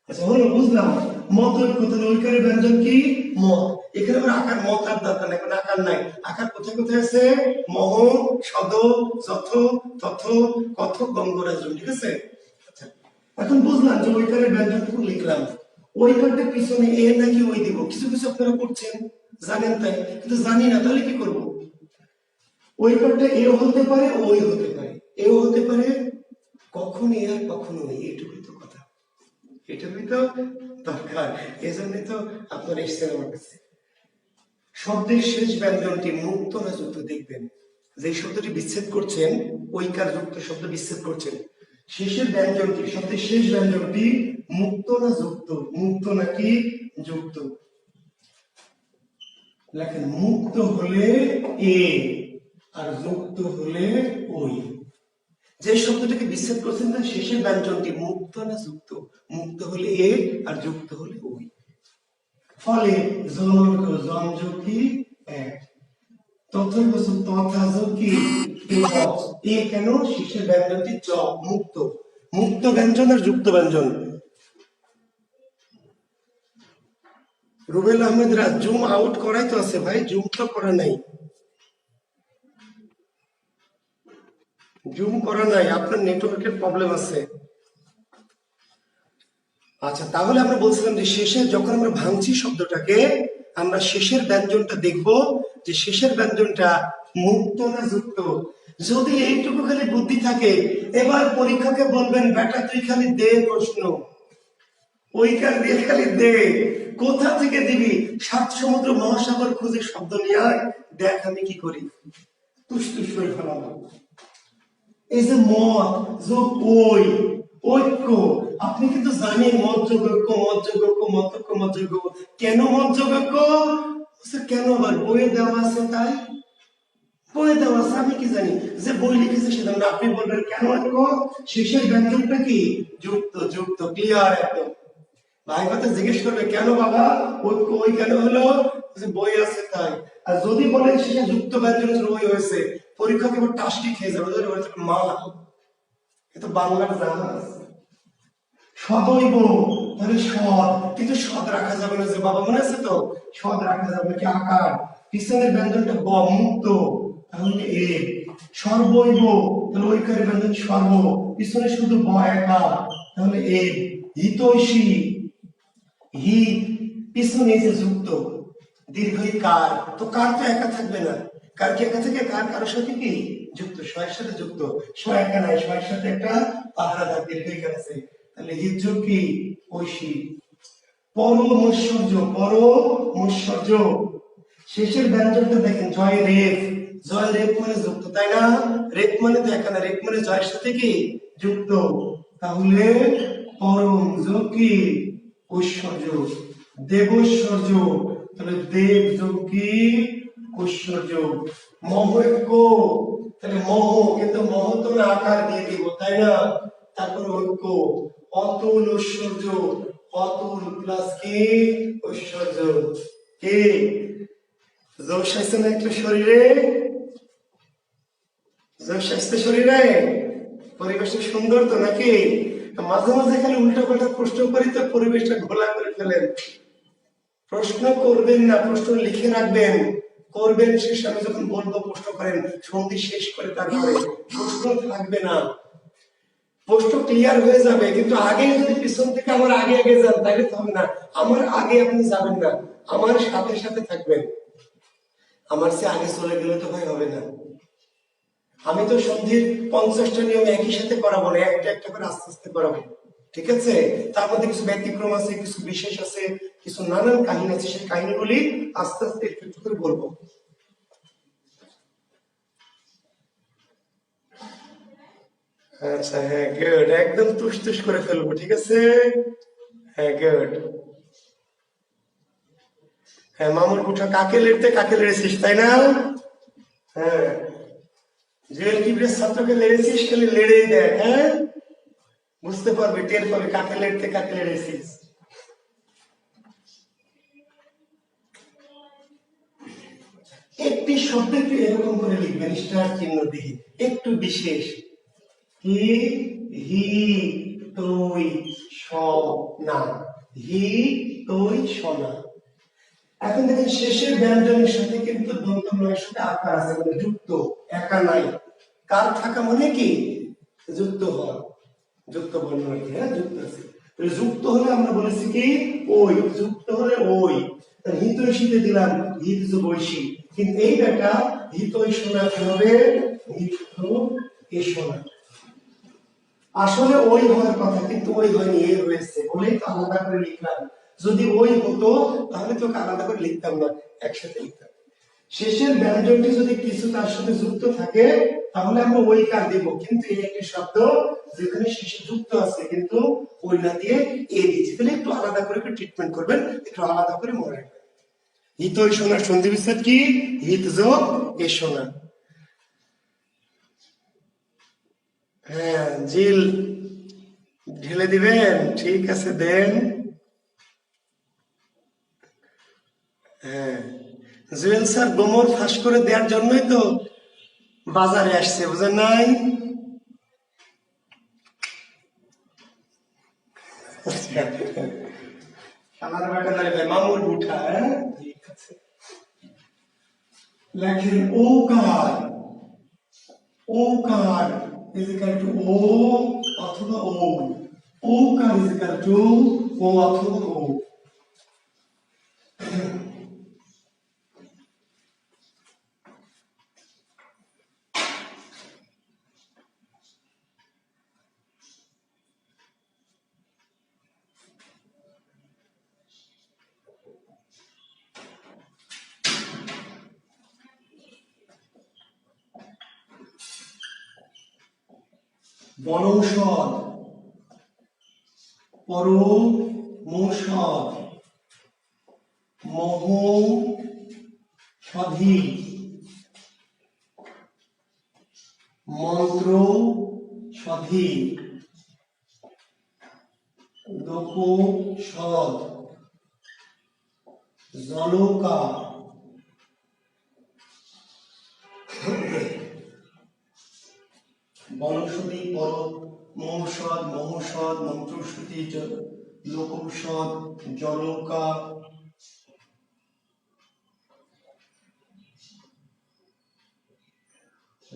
আচ্ছা হলো, বুঝলাম। মত ঐক্য, তাহলে ঐকারের ব্যঞ্জন কি মত। এখানে আবার আকার মত আর দরকার নাই, কারণ আকার নাই। আকার কোথায় কোথায় আছে? মহ, সদ, যথ, তথ, কথ, গঙ্গরাজ। ঠিক আছে। আচ্ছা এখন বুঝলাম যে ঐকারের ব্যঞ্জনটুকু লিখলাম। ঐকারটা পিছনে এ নাকি ওই দিব, কিছু কিছু আপনারা করছেন জানেন তাই, কিন্তু জানি না, তাহলে কি করব? ঐকারটা এও হতে পারে, ওই হতে পারে, এও হতে পারে, কখন এ আর কখনো ওই, এটুকুই তো কথা, এটুকুই তো দরকার। এই জন্যই তো আপনার এসছেন আমার কাছে। শব্দের শেষ ব্যঞ্জনটি মুক্ত না যুক্ত দেখবেন। যে শব্দটি বিচ্ছেদ করছেন, ঐকার যুক্ত শব্দ বিচ্ছেদ করছেন, শেষের ব্যঞ্জনটি, শব্দের শেষ ব্যঞ্জনটি মুক্ত না যুক্ত, মুক্ত নাকি যুক্ত? লেখেন মুক্ত হলে এ আর যুক্ত হলে ওই। যে শব্দটাকে বিচ্ছেদ করছেন তার শেষের ব্যঞ্জনটি মুক্ত না যুক্ত? মুক্ত হলে এ আর যুক্ত হলে ওই। ফলে জনক জমযোগ কি এক, তথ্য তথাযোগ কি এ। কেন? শেষের ব্যঞ্জনটি জ, মুক্ত। মুক্ত ব্যঞ্জন আর যুক্ত ব্যঞ্জন। রুবেল আহমেদ রাজ, জুম আউট করাই তো আছে ভাই, জুম তো করা নাই, জুম করা নাই, আপনার নেটওয়ার্কের প্রবলেম আছে। আচ্ছা তাহলে আমরা বলছিলাম যে শেষে যখন আমরা ভাঙছি শব্দটাকে, আমরা শেষের ব্যঞ্জনটা দেখব যে শেষের ব্যঞ্জনটা মুক্ত না যুক্ত। যদি এইটুকু খালি বুদ্ধি থাকে, এবার পরীক্ষাকে বলবেন বেটা তুই খালি দে প্রশ্ন, ওইকার দিয়ে খালি দে, কোথা থেকে দিবি? সাত সমুদ্র মহাসাগর খুঁজে শব্দ নিয়ে আয়, দেখ আমি কি করি। তুস তুস করে ফেলাবো। এই যে মত যোগ ওই, ঐক্য, আপনি কিন্তু জানেন মত যোগ ঐক্য, মত যোগ ঐক্য, মত ঐক্য, মত যোগ ঐক্য। কেন মত যোগ ঐক্য? কেন আবার বইয়ে দেওয়া আছে তাই? বইয়ে দেওয়া আছে, আমি কি জানি, যে বই লিখেছে সেটা আপনি বলবেন কেন ঐক্য? শেষের ব্যঞ্জনটা কি যুক্ত, যুক্ত, ক্লিয়ার একদম। ভাই কথা জিজ্ঞেস করবে কেন বাবা ঐক্য ওই কেন হলো? যে বই আছে তাই। আর যদি বলেন শেষে যুক্ত ব্যঞ্জন ওই হয়েছে, পরীক্ষা কেবল টাস্কি খেয়ে যাবে, মা এটা বাংলার জাহাজ। সদৈব, তাহলে সদ, কিন্তু সদ রাখা যাবে না যে বাবা, মনে আছে তো? সদ রাখা যাবে কি আকার, পিছনের ব্যঞ্জনটা ব, মুক্ত, তাহলে এ। সর্বৈব, তাহলে ঐকারের ব্যঞ্জন সর্ব, পিছনে শুধু ব একা, তাহলে এ। হিতৈষী, হি, পিছনে যে যুক্ত, দীর্ঘই কার, তো কার তো একা থাকবে না, কার কি একা থেকে? কার কারোর সাথে কি যুক্ত, শয়ের সাথে যুক্ত, শয় একা নাই, শয়ের সাথে একটা পাহারাদার দীর্ঘই কার আছে, তাহলে হিজুক কি ঐশী। পরমৈশ্বর্য, পরমৈশ্বর্য, শেষের ব্যঞ্জনটা দেখেন জয় রেফ, জয় রেফ মানে যুক্ত, তাই না? রেফ মানে তো একা না, রেফ মানে জয়ের সাথে কি যুক্ত, তাহলে পরম যোগ কি ঐশ্বর্য। দেবৈশ্বর্য, তাহলে দেব যোগ কি ঐশ্বর্য। মহৈক্য, তাহলে মহ, কিন্তু মহ তো আকার দিয়ে দিব তাই না, তারপর ঐক্য। অতুল ঐশ্বর্য, অতুল প্লাস কি ঐশ্বর্য। কি জোশ আসছে না একটু শরীরে? জোশ আসছে শরীরে? পরিবেশটা সুন্দর তো নাকি? মাঝে মাঝে খালি উল্টা পাল্টা প্রশ্ন করি তো পরিবেশটা ঘোলা করে ফেলেন। প্রশ্ন করবেন না, প্রশ্ন লিখে রাখবেন, করবেন শেষ, আমি যখন বলবো প্রশ্ন করেন, সন্ধি শেষ করে তারপরে প্রশ্ন থাকবে না, প্রশ্ন ক্লিয়ার হয়ে যাবে, কিন্তু আগে যদি পিছন থেকে আমার আগে আগে যান তাহলে তো হবে না। আমার আগে আপনি যাবেন না, আমার সাথে সাথে থাকবেন, আমার সে আগে চলে গেলে তো ভাই হবে না। আমি তো সন্ধির 50টা নিয়ম একই সাথে করাবো না, একটা একটা করে আস্তে আস্তে করাবো, ঠিক আছে? তার মধ্যে কিছু ব্যতিক্রম আছে, কিছু বিশেষ আছে, কিছু নানান কাহিনী আছে, সেই কাহিনীগুলি আস্তে আস্তে একটু একটু করে বলবো। আচ্ছা হ্যাঁ, গুড, একদম তুষ তুষ করে ফেলবো, ঠিক আছে? হ্যাঁ গুড। হ্যাঁ মামুর কুঠা কাকে লেড়তে কাকে লেড়েছিস তাই না? হ্যাঁ, জুয়েল কিবরের ছাত্রকে লেড়েছিস, খালি লেড়েই দেখ, হ্যাঁ বুঝতে পারবে, টের পাবে কাকে লেড়তে কাকে লেড়েছিস। একটি শব্দ একটু এরকম করে লিখবেন স্টার চিহ্ন দিয়ে, একটু বিশেষ। কি, হি, তৈ, সনা। হি, তৈ, সনা। এখন দেখেন শেষের ব্যঞ্জনের সাথে কিন্তু দন্ত নয়ের সাথে আকার আছে, মানে যুক্ত, একা নাই। কার থাকা মানে কি, যুক্ত হওয়া, যুক্ত বর্ণ রাখি, হ্যাঁ যুক্ত আছে। যুক্ত হলে আমরা বলেছি কি ওই, যুক্ত হলে ওই। হিতৈষীতে দিলাম হিত বৈশী, কিন্তু এই বেটা হিতৈ শোনা কি হবে, হিত এ শোনা। আসলে ওই হওয়ার কথা, কিন্তু ওই হয়নি, এ হয়েছে বলেই তো আলাদা করে লিখলাম। যদি ওই হতো তাহলে তো আলাদা করে লিখতাম না, একসাথে লিখতাম। শেষের ব্যঞ্জনটি যদি কিছু তার সাথে যুক্ত থাকে তাহলে আমরা ওই কার দেব, কিন্তু এই একটি শব্দ যেখানে শেষে যুক্ত আছে কিন্তু ওই না দিয়ে এ দিয়েছি, তাহলে একটু আলাদা করে ট্রিটমেন্ট করবেন, একটু আলাদা করে মনে রাখবেন। হিত ওই শোনার সন্ধি বিচ্ছেদ কি, হিত যোগ এ শোনা। হ্যাঁ জিল ঢেলে দিবেন, ঠিক আছে দেন। হ্যাঁ জুয়েল স্যার গোমর ফাঁস করে দেওয়ার জন্যই তো বাজারে আসছে, বুঝেন নাই? আমার বেটা লাগবে মামুর উঠা, ঠিক আছে। লেখেন ওকার, ওকার ইজ ইকুয়াল টু ও অথবা ও, ওকার ইজ ইকুয়াল টু ও অথবা ও। বনৌষধ, পরমৌষধ, মহৌষধি, মন্ত্রৌষধি, লোকৌষধ, জলকা, বনৌষধি, পরমৌষধ, মহৌষধ, মন্ত্রৌষধি, লোকৌষধ, জলকা,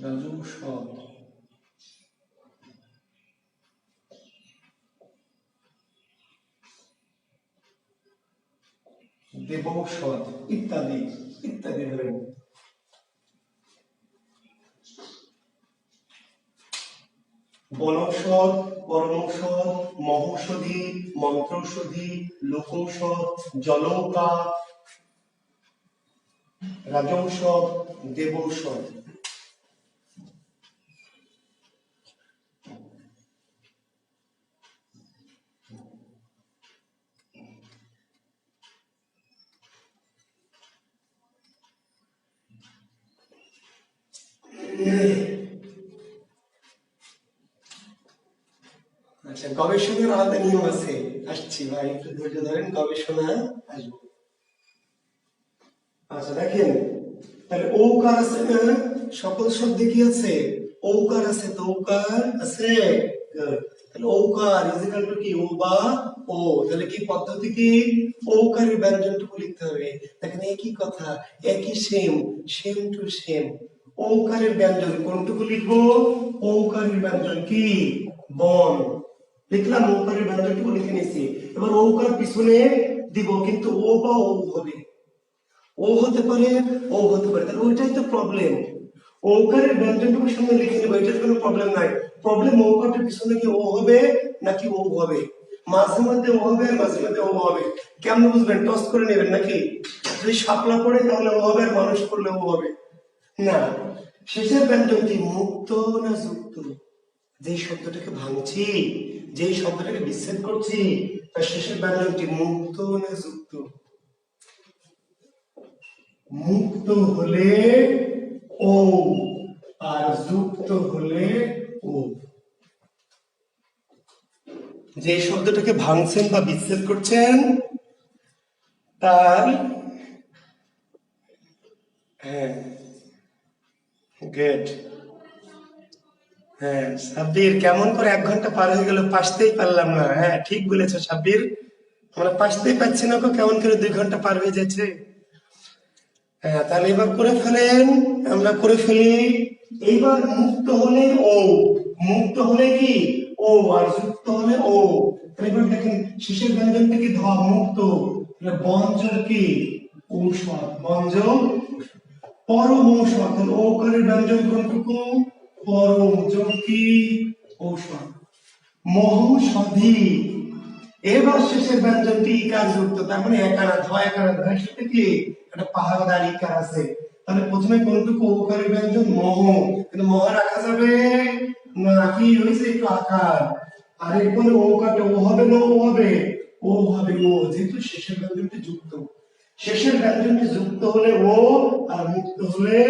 রাজৌষধ, দেবৌষধ ইত্যাদি ইত্যাদি ধরেন। বনৌষধ, পরমৌষধ, মহৌষধি, মন্ত্রৌষধি, লোকৌষধ, জলৌকা, রাজৌষধ, দেবৌষধ। আচ্ছা গবেষণার আলাদা নিয়ম আছে, আসছি ভাই একটু ধৈর্য ধরেন, গবেষণা আসবো। আচ্ছা দেখেন, তাহলে ঔকার আছে না, সকল শব্দে কি আছে, ঔকার আছে, তো ঔকার আছে। তাহলে ঔকার ইজ ইকুয়াল টু কি, ও বা ও। তাহলে কি পদ্ধতি কি, ঔকারের ব্যঞ্জনটুকু লিখতে হবে। দেখেন একই কথা, একই সেম, সেম টু সেম। ঔকারের ব্যঞ্জন কোনটুকু লিখবো, ঔকারের ব্যঞ্জন কি, বন লিখলাম, ঔকারের ব্যঞ্জনটুকু লিখে নিয়েছি। এবার ঔকার পিছনে দিব, কিন্তু ও বা ও হবে, ও হতে পারে, ও হতে পারে, তাহলে ওইটাই তো প্রবলেম। ওকারের ব্যঞ্জনটুকু সামনে লিখে নেবো, এটার কোনো প্রবলেম নাই। প্রবলেম ওকারটার পিছনে কি ও হবে নাকি ও হবে, মাঝে মধ্যে ও হবে আর মাঝে মধ্যে ও হবে। কেমন বুঝবেন, টস করে নেবেন নাকি, যদি শাপলা পড়ে তাহলে ও হবে আর মানুষ করলে ও হবে না। শেষের ব্যঞ্জনটি মুক্ত না যুক্ত, যে শব্দটাকে ভাঙছি, যে শব্দটাকে বিচ্ছেদ করছি, তার শেষের ব্যঞ্জনটি মুক্ত না যুক্ত। মুক্ত হলে ও আর যুক্ত হলে ও। যে শব্দটাকে ভাঙছেন বা বিচ্ছেদ করছেন তার হ্যাঁ, গুড। হ্যাঁ সাব্বির, কেমন করে 1 ঘন্টা পার হয়ে গেল, পাসতেই পারলাম না। হ্যাঁ ঠিক বলেছো সাব্বির, আমরা পাসতেই পাচ্ছি না, কেমন করে 2 ঘন্টা পার হয়ে যাচ্ছে। হ্যাঁ তাহলে এবার করে ফেলেন, আমরা করে ফেলি। এইবার মুক্ত হলে ও, মুক্ত হলে কি ও, আর যুক্ত হলে ও। তাহলে এবার দেখেন শেষের ব্যঞ্জনটা কি ধ, মুক্ত, বঞ্জর কি ঔষধ, বঞ্জর পরম ঔষধ। ওকারের ব্যঞ্জন কোনটুকু, পরম, যোগ কি ঔষধ, মহৌষধি। এবার শেষের ব্যঞ্জনটি ইকার যুক্ত, তার মানে একারা, ধ একারা, ধয়ের সাথে কি একটা পাহাড়দার ইকার আছে। তাহলে প্রথমে কোনটুকু ওকারের ব্যঞ্জন মহ, কিন্তু মহ রাখা যাবে না, কি হয়েছে একটু আকার। আর এরপরে ওকারটা ও হবে না ও হবে, ও হবে ও, যেহেতু শেষের ব্যঞ্জনটি যুক্ত। শেষের ব্যঞ্জনটি যুক্ত হলে ও, আর মুক্ত হলে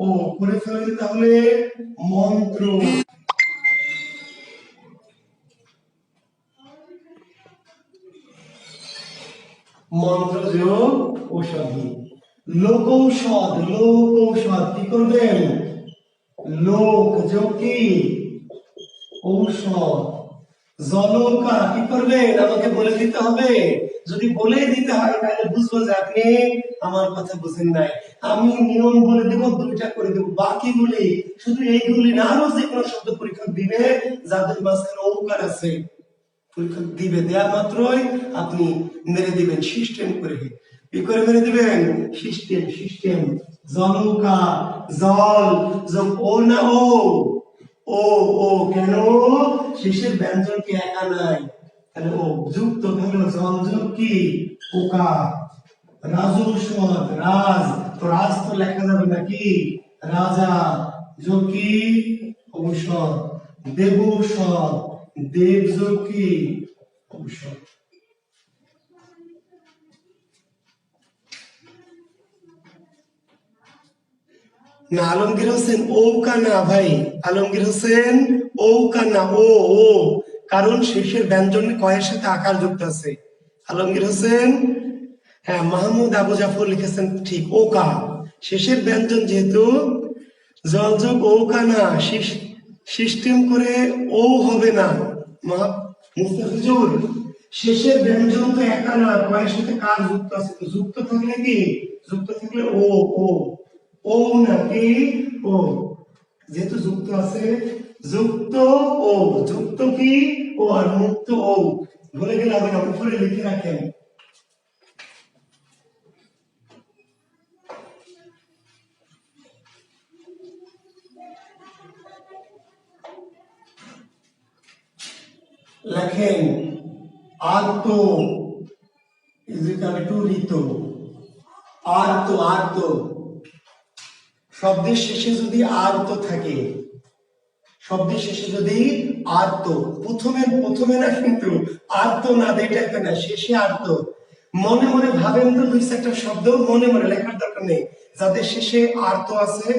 ও। করে ফেলেন তাহলে মন্ত্র। মন্ত্র যোগ ঔষধি, লোকৌষধ, লোকৌষধ কি করবেন, লোক যোগ কি ঔষধ, জলকা কি করবেন, আমাকে বলে দিতে হবে। যদি বলে দিতে হয় তাহলে বুঝবো যে আপনি আমার কথা বুঝেন নাই। আমি নিয়ম বলে দেব, 2টা করে দেব, বাকিগুলি শুধু এইগুলি না, আরো যে কোনো শব্দ পরীক্ষা দিবে যাদের মাঝখানে ঔকার আছে, পরীক্ষা দিবে, দেওয়া মাত্রই আপনি মেরে দিবেন সিস্টেম করে। কি করে মেরে দিবেন, সিস্টেম, সিস্টেম। জলকা, জল যোগ ও না ও, ও ও, কেন শেষের ব্যঞ্জন কি একা নাই, তাহলে ও যুক্ত হলো, জল যোগ কি ওকা। রাজৌষধ, রাজ, তো রাজ তো লেখা যাবে নাকি, রাজা যোগ কি ঔষধ, দেবৌষধ, দেব যোগ কি ঔষধ। না আলমগীর হোসেন ঔকা না ভাই, আলমগীর হোসেন ঔকা না, ও ও, কারণ শেষের ব্যঞ্জন কয়ের সাথে আকার যুক্ত আছে। আলমগীর হোসেন, হ্যাঁ মাহমুদ আবু জাফর লিখেছেন ঠিক, ওকা শেষের ব্যঞ্জন, যেহেতু জলযোগ ঔকা না, সিস্টেম করে ও হবে না। মুস্তাফিজুর, শেষের ব্যঞ্জন তো একা না, কয়ের সাথে কার যুক্ত আছে, তো যুক্ত থাকলে কি, যুক্ত থাকলে ও ও, ও নাকি ও, যেহেতু যুক্ত আছে, যুক্ত ও, যুক্ত কি ও, আর মুক্ত ও। ভুলে গেলে হবে না, উপরে লিখে রাখেন। লেখেন আর্ত ইজিক্যাল টু ঋত, আর্ত, আর্ত শব্দের শেষে যদি আর্ত থাকে, শব্দের শেষে যদি আর্ত, প্রথমে না কিন্তু আর্ত না দেটাকে না, শেষে আর্ত। মনে মনে ভাবেন তো 2-4টা শব্দ, মনে মনে লেখার দরকার নেই, যাদের শেষে আর্ত আছে,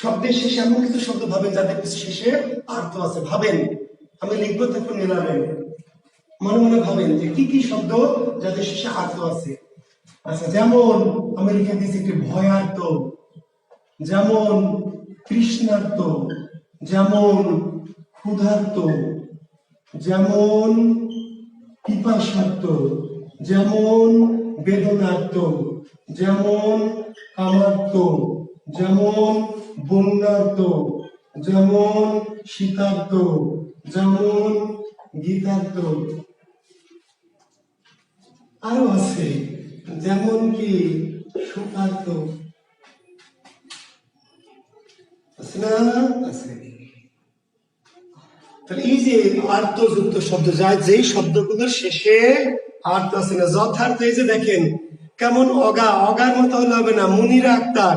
শব্দের শেষে এমন কিছু শব্দ ভাবেন যাদের শেষে আর্ত আছে, ভাবেন, আমি লিখবো তারপর মেলাবেন। মনে মনে ভাবেন যে কি কি শব্দ যাদের শেষে আর্ত আছে। আচ্ছা, যেমন আমি লিখে দিয়েছি একটি ভয়ার্ত, যেমন তৃষ্ণার্ত, যেমন ক্ষুধার্ত, যেমন পিপাসার্ত, যেমন বেদনার্ত, যেমন কামার্ত, যেমন বন্যার্ত, যেমন শীতার্ত, যেমন গীতার্ত। আরো আছে, যেমন কি শোকার্ত, আছে না, আছে। তাহলে এই যে আর্তযুক্ত শব্দ, যায় যেই শব্দগুলোর শেষে আর্ত আছে না, যথার্থ, এই যে দেখেন কেমন অগা, অগার মতো হলে হবে না, মুনিরা আক্তার,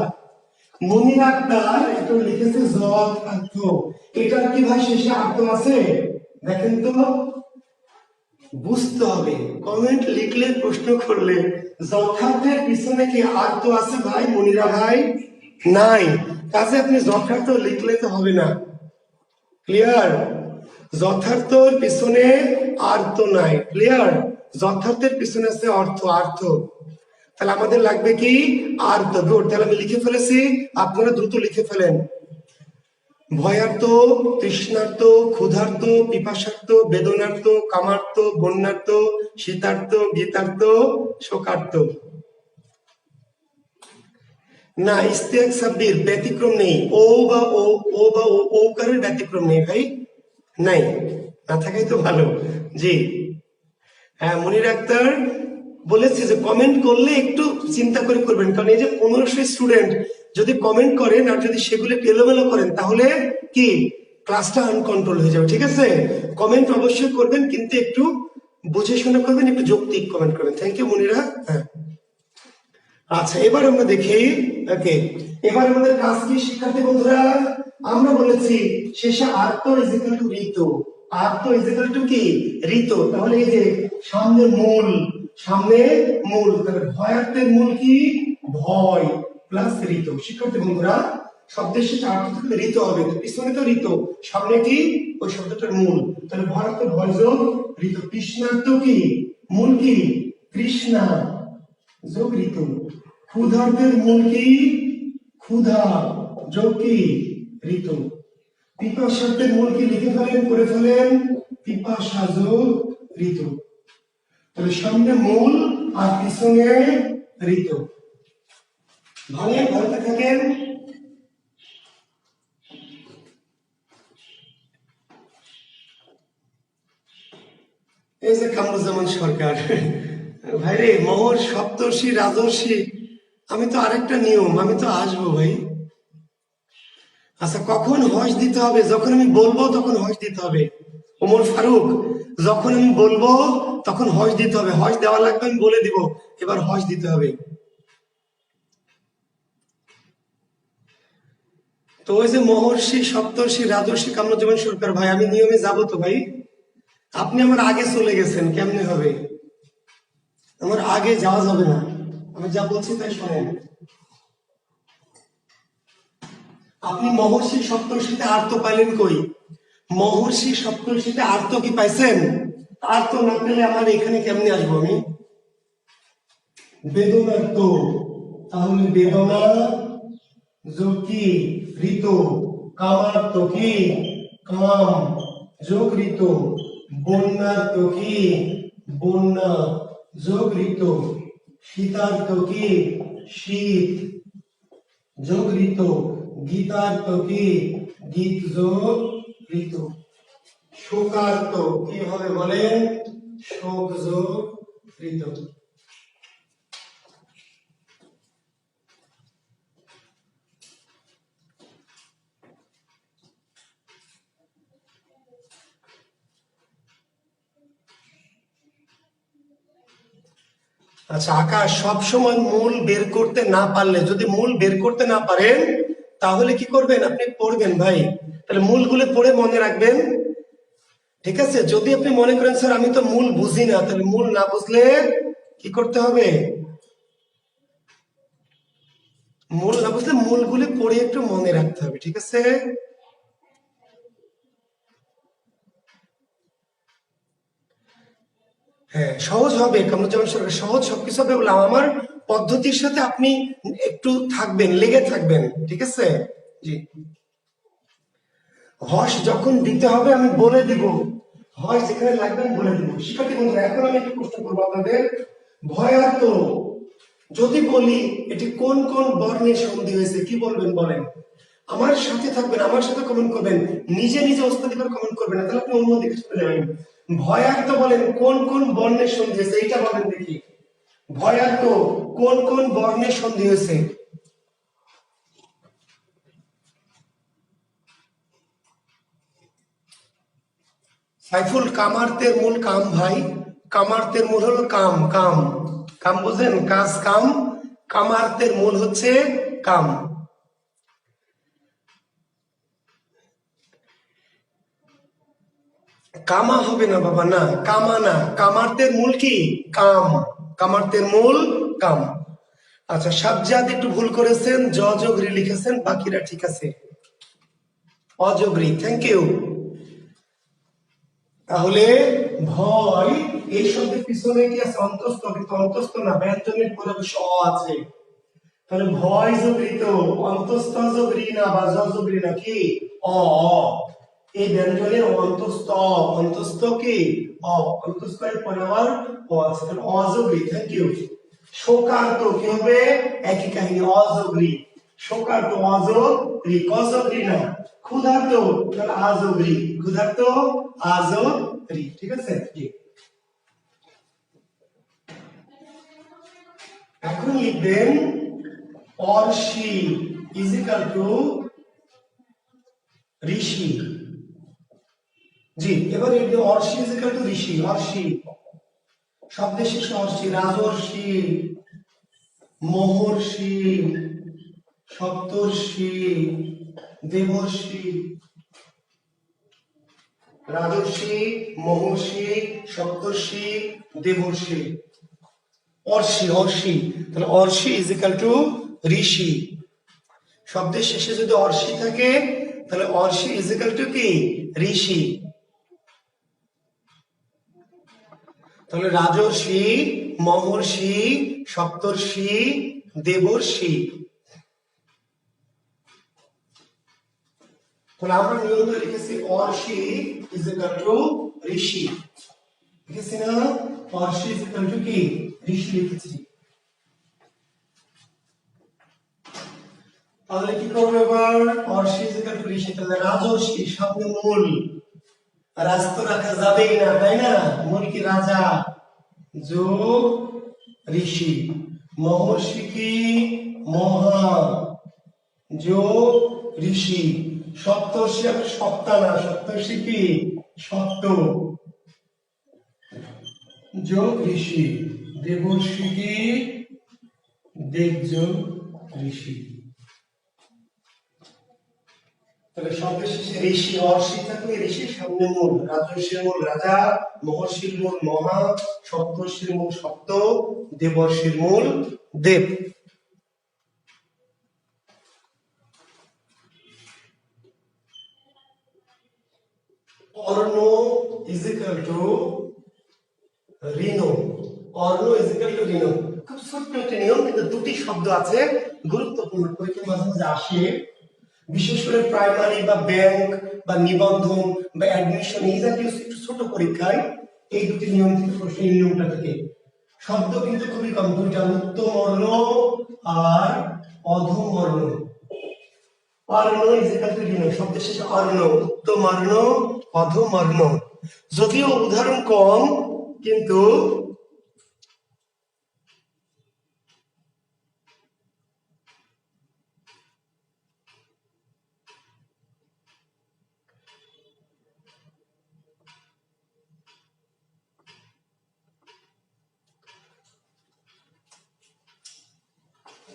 মুনিরা আক্তার একটু লিখেছে যথার্থ, এটার কি ভাই শেষে আর্ত আছে, দেখেন তো, বুঝতে হবে, কমেন্ট লিখলে, প্রশ্ন করলে, যথার্থের পিছনে কি আর্ত আছে ভাই, মুনিরা ভাই নাই, কাজে আপনি যথার্থ লিখলে তো হবে না। ক্লিয়ার, যথার্থর পিছনে আর্ত নাই, ক্লিয়ার, যথার্থের পিছনে আছে অর্থ, আর্থ। তাহলে আমাদের লাগবে কি আর্ত। গুড, তাহলে আমি লিখে ফেলেছি, আপনারা দ্রুত লিখে ফেলেন। ভয়ার্ত, তৃষ্ণার্ত, ক্ষুধার্ত, পিপাসার্ত, বেদনার্ত, কামার্ত, বন্যার্ত, শীতার্ত, গীতার্ত, শোকার্ত। না, ইস্তেক সাব্বির ব্যতিক্রম নেই। ও বা ওকারের ব্যতিক্রম নেই ভাই, নাই, না থাকাই তো ভালো। জি হ্যাঁ, মনির আক্তার বলেছি যে কমেন্ট করলে একটু চিন্তা করে করবেন, কারণ এই যে 1500 স্টুডেন্ট যদি কমেন্ট করেন আর যদি সেগুলো এলোমেলো করেন তাহলে কি ক্লাসটা আনকন্ট্রোল হয়ে যাবে। ঠিক আছে, কমেন্ট অবশ্যই করবেন, কিন্তু একটু বুঝে শুনে করবেন, একটু যৌক্তিক কমেন্ট করবেন। Thank you Monira. হ্যাঁ আচ্ছা, এবার আমরা দেখি। ওকে, এবার আমাদের কাজ কি শিক্ষার্থী বন্ধুরা? আমরা বলেছি শেষে আর্ত ইজ ইকুয়াল টু ঋত। আর্ত ইজ ইকুয়াল টু কি ঋত। তাহলে এই যে সামনে মূল, সামনে মূল, তাহলে ভয়ার্থের মূল কি ভয় প্লাস ঋত। শিক্ষার্থী বন্ধুরা, শব্দের শেষে আর্ত থাকলে ঋত হবে, পিছনে তো ঋত, সামনে কি ওই শব্দটার মূল। তাহলে ভয়ার্থ ভয় যোগ ঋত। কৃষ্ণার্থ কি মূল কি কৃষ্ণা যোগ ঋতু। ক্ষুধার্তের মূল কি ক্ষুধা যোগ কি ঋতু। পিপাসার্থের মূল কি লিখে ফেলেন, করে ফেলেন, পিপাসা যোগ ঋতু। তাহলে সামনে মূল আর পিছনে ঋতু। ভালো থাকেন। এই যে কামরুজ্জামান সরকার ভাইরে, মহর সপ্তর্ষি রাজর্ষি, আমি তো আরেকটা নিয়ম, আমি তো আসবো ভাই। আচ্ছা, কখন হজ দিতে হবে? যখন আমি বলবো তখন হজ দিতে হবে। ওমর ফারুক, যখন আমি বলবো তখন হজ দিতে হবে। হজ দেওয়া লাগবে, আমি বলে দিব, এবার হজ দিতে হবে। তো ওই যে মহর্ষি সপ্তর্ষি রাজর্ষি কামরুজ্জামান সরকার ভাই, আমি নিয়মে যাবো তো ভাই। আপনি আমার আগে চলে গেছেন, কেমনে হবে? আমার আগে যাওয়া যাবে না, আমি যা বলছি তাই শোনেন। আপনি মহর্ষি সপ্তর্ষিতে আর্ত পাইলেন কই? মহর্ষি সপ্তর্ষিতে আর্ত কি পাইছেন? আর্ত না পেলে আমার এখানে কেমনে আসবো আমি? বেদনার্ত, তাহলে বেদনা যোগ কি ঋত। কামার্ত কি কাম যোগ ঋত। বন্যার্ত কি বন্যা যোগ ঋত। শীতার্ত কি শীত যোগ ঋত। গীতার্ত কি গীত যোগ ঋতু। শোকার্ত কি হবে বলেন? শোক যোগ ঋতু। আচ্ছা আকাশ, সবসময় মূল বের করতে না পারলে, যদি মূল বের করতে না পারেন তাহলে কি করবেন? আপনি পড়বেন ভাই, তাহলে মূলগুলো পড়ে মনে রাখবেন। ঠিক আছে, যদি আপনি মনে করেন স্যার আমি তো মূল বুঝি না, তাহলে মূল না বুঝলে কি করতে হবে? মূল না বুঝলে মূলগুলি পড়ে একটু মনে রাখতে হবে। ঠিক আছে, হ্যাঁ সহজ হবে। কামরুজ্জামান সরকার, সহজ সবকিছু হবে বললাম, আমার পদ্ধতির সাথে আপনি একটু থাকবেন, লেগে থাকবেন। ঠিক আছে, জি। হস যখন দিতে হবে আমি বলে দিব, হস যেখানে লাগবে আমি বলে দিব। শিক্ষার্থী বন্ধুরা, এখন আমি একটু প্রশ্ন করবো আপনাদের। ভয়ার্ত যদি বলি এটি কোন কোন বর্ণের সন্ধি হয়েছে, কি বলবেন বলেন? আমার সাথে থাকবেন, আমার সাথে কমেন্ট করবেন, নিজে নিজে ওস্তাদি করে কমেন্ট করবেন না, তাহলে আপনি অন্যদিকে চলে যাবেন। ভয়ার্ত বলেন কোন কোন বর্ণের সন্ধি হয়েছে, এইটা বলেন দেখি। ভয়ার্ত কোন কোন বর্ণের সন্ধি হয়েছে? সাইফুল, কামার্তের মূল কাম ভাই, কামার্তের মূল হলো কাম। কাম কাম বুঝেন, কাজ কাম, কামার্তের মূল হচ্ছে কাম। কামা হবে না বাবা, না কামা না, কামার্তের মূল কি কাম, কামার্তের মূল কাম। আচ্ছা, সাবজাদ একটু ভুল করেছেন, জ যোগ রি লিখেছেন, বাকিরা ঠিক আছে। অযোগরি, থ্যাংক ইউ। তাহলে ভয় এই শব্দের পিছনে কি আছে? অন্তস্থ, কিন্তু অন্তস্থ না, ব্যঞ্জনের পরে অবশ্য অ আছে। তাহলে ভয় যোগৃত, অন্তস্থ যোগরি না বা যোগরি না, কি অ অ। এই ব্যঞ্জনের অন্তস্থ, অন্তস্থ কি অ, অন্তস্থ এর পরে আবার অ আছে, তাহলে অযোগরি। Thank you. শোকার্ত কি হবে? একই কাহিনী, অযোগরি। শোকার্ত অযোগরি, কযোগরি না। ক্ষুধার্ত তাহলে আযোগরি, ক্ষুধার্ত আযোগরি। ঠিক আছে? জি। এখন লিখবেন অর্ষি ইজ ইকাল টু ঋষি। জি, এবার লিখবে অর্ষি ইজ ইকাল টু ঋষি। অর্ষি শব্দের শেষে অর্ষি, রাজর্ষি, মহর্ষি, সপ্তর্ষি, দেবর্ষি। রাজর্ষি, মহর্ষি, সপ্তর্ষি, দেবর্ষি। অর্ষি, অর্ষি, তাহলে অর্ষি ইজ ইকাল টু ঋষি। শব্দের শেষে যদি অর্ষি থাকে তাহলে অর্ষি ইজ ইকাল টু কি ঋষি। তাহলে রাজর্ষি, মহর্ষি, সপ্তর্ষি, দেবর্ষি। তাহলে আমরা নিয়মটা লিখেছি অর্ষি ইজ ইকুয়াল টু ঋষি। লিখেছি না? অর্ষি ইজ ইকুয়াল টু কি ঋষি লিখেছি। তাহলে কি করবো এবার? অর্ষি ইজ ইকুয়াল টু ঋষি, তাহলে রাজর্ষি সামনে মূল, রাজ তো রাখা যাবেই না, তাই না? মূল কি রাজা, যোগ ঋষি। মহর্ষি কি মহা, যোগ ঋষি। সপ্তর্ষি আর সপ্তা না, সপ্তর্ষি কি সপ্ত, যোগ ঋষি। দেবর্ষি কি দেব যোগ ঋষি। তাহলে শব্দের শেষে ঋষি, অর্ষি থাকলে ঋষির সামনে মূল, রাজর্ষির মূল রাজা, মহর্ষির মূল মহা, সপ্তর্ষির মূল সপ্ত, দেবর্ষির মূল দেব। অর্ণ ইজ ইকুয়াল টু ঋণ। অর্ণ ইজ ইকুয়াল টু ঋণ। খুব ছোট্ট একটি নিয়ম, কিন্তু দুটি শব্দ আছে গুরুত্বপূর্ণ, পরীক্ষার মাঝে মাঝে আসে। বিশেষ করে প্রাইমারি বা ব্যাংক বা নিবন্ধন বা অ্যাডমিশন এই জাতীয় একটু ছোট পরীক্ষায় এই দুটি নিয়ম থেকে প্রশ্ন, এই নিয়মটা থেকে। শব্দ কিন্তু খুবই কম, দুইটা, উত্তম অর্ণ আর অধম Arna. Arna is equal two ঋণ, শব্দের শেষে অর্ণ, উত্তম অর্ণ, অধম অর্ণ। যদিও উদাহরণ কম, কিন্তু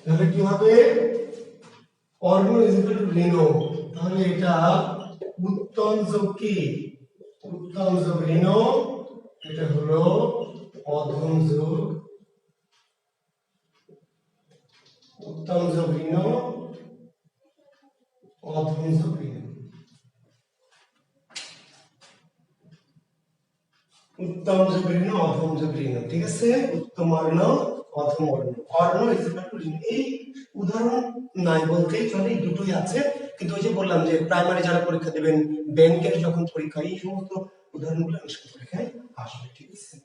তাহলে কি হবে? অর্ণ ইজ ইকুয়াল টু ঋণ, তাহলে এটা উত্তম যোগ কি উত্তম যোগ ঋণ, এটা হলো অধম যোগ, উত্তম যোগ ঋণ, অধম যোগ ঋণ। উত্তম যোগ ঋণ, অধম যোগ ঋণ। ঠিক আছে? উত্তম অর্ণ, অধম Arna. Arna is equal two ঋণ। এই উদাহরণ নাই বলতেই চলে, এই দুটোই আছে। কিন্তু ওই যে বললাম যে প্রাইমারি যারা পরীক্ষা দেবেন, ব্যাংকের যখন পরীক্ষা, এই সমস্ত উদাহরণগুলো অনেক সময় পরীক্ষায় আসবে। ঠিক আছে?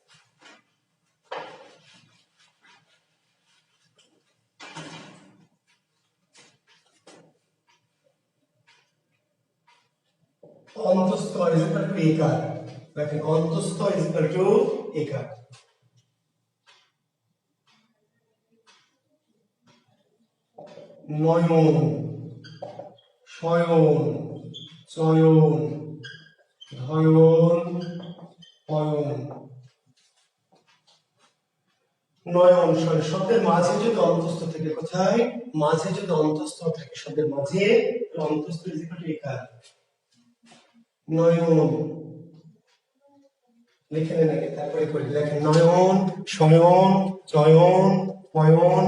অন্তস্থ ইজ ইকুয়াল টু একার। দেখেন অন্তস্থ ইজ ইকুয়াল টু একার। নয়ন, শয়ন, চয়ন, ধয়ন, অয়ন। নয়ন শয়ন শব্দের মাঝে যদি অন্তস্থ থেকে, কোথায় মাঝে যদি অন্তস্থ থাকে শব্দের মাঝে, অন্তস্থ ইজ ইকুয়াল টু একার। নয়ন লিখে নেন আগে, তারপরে করি। দেখেন নয়ন, শয়ন, চয়ন, পয়ন।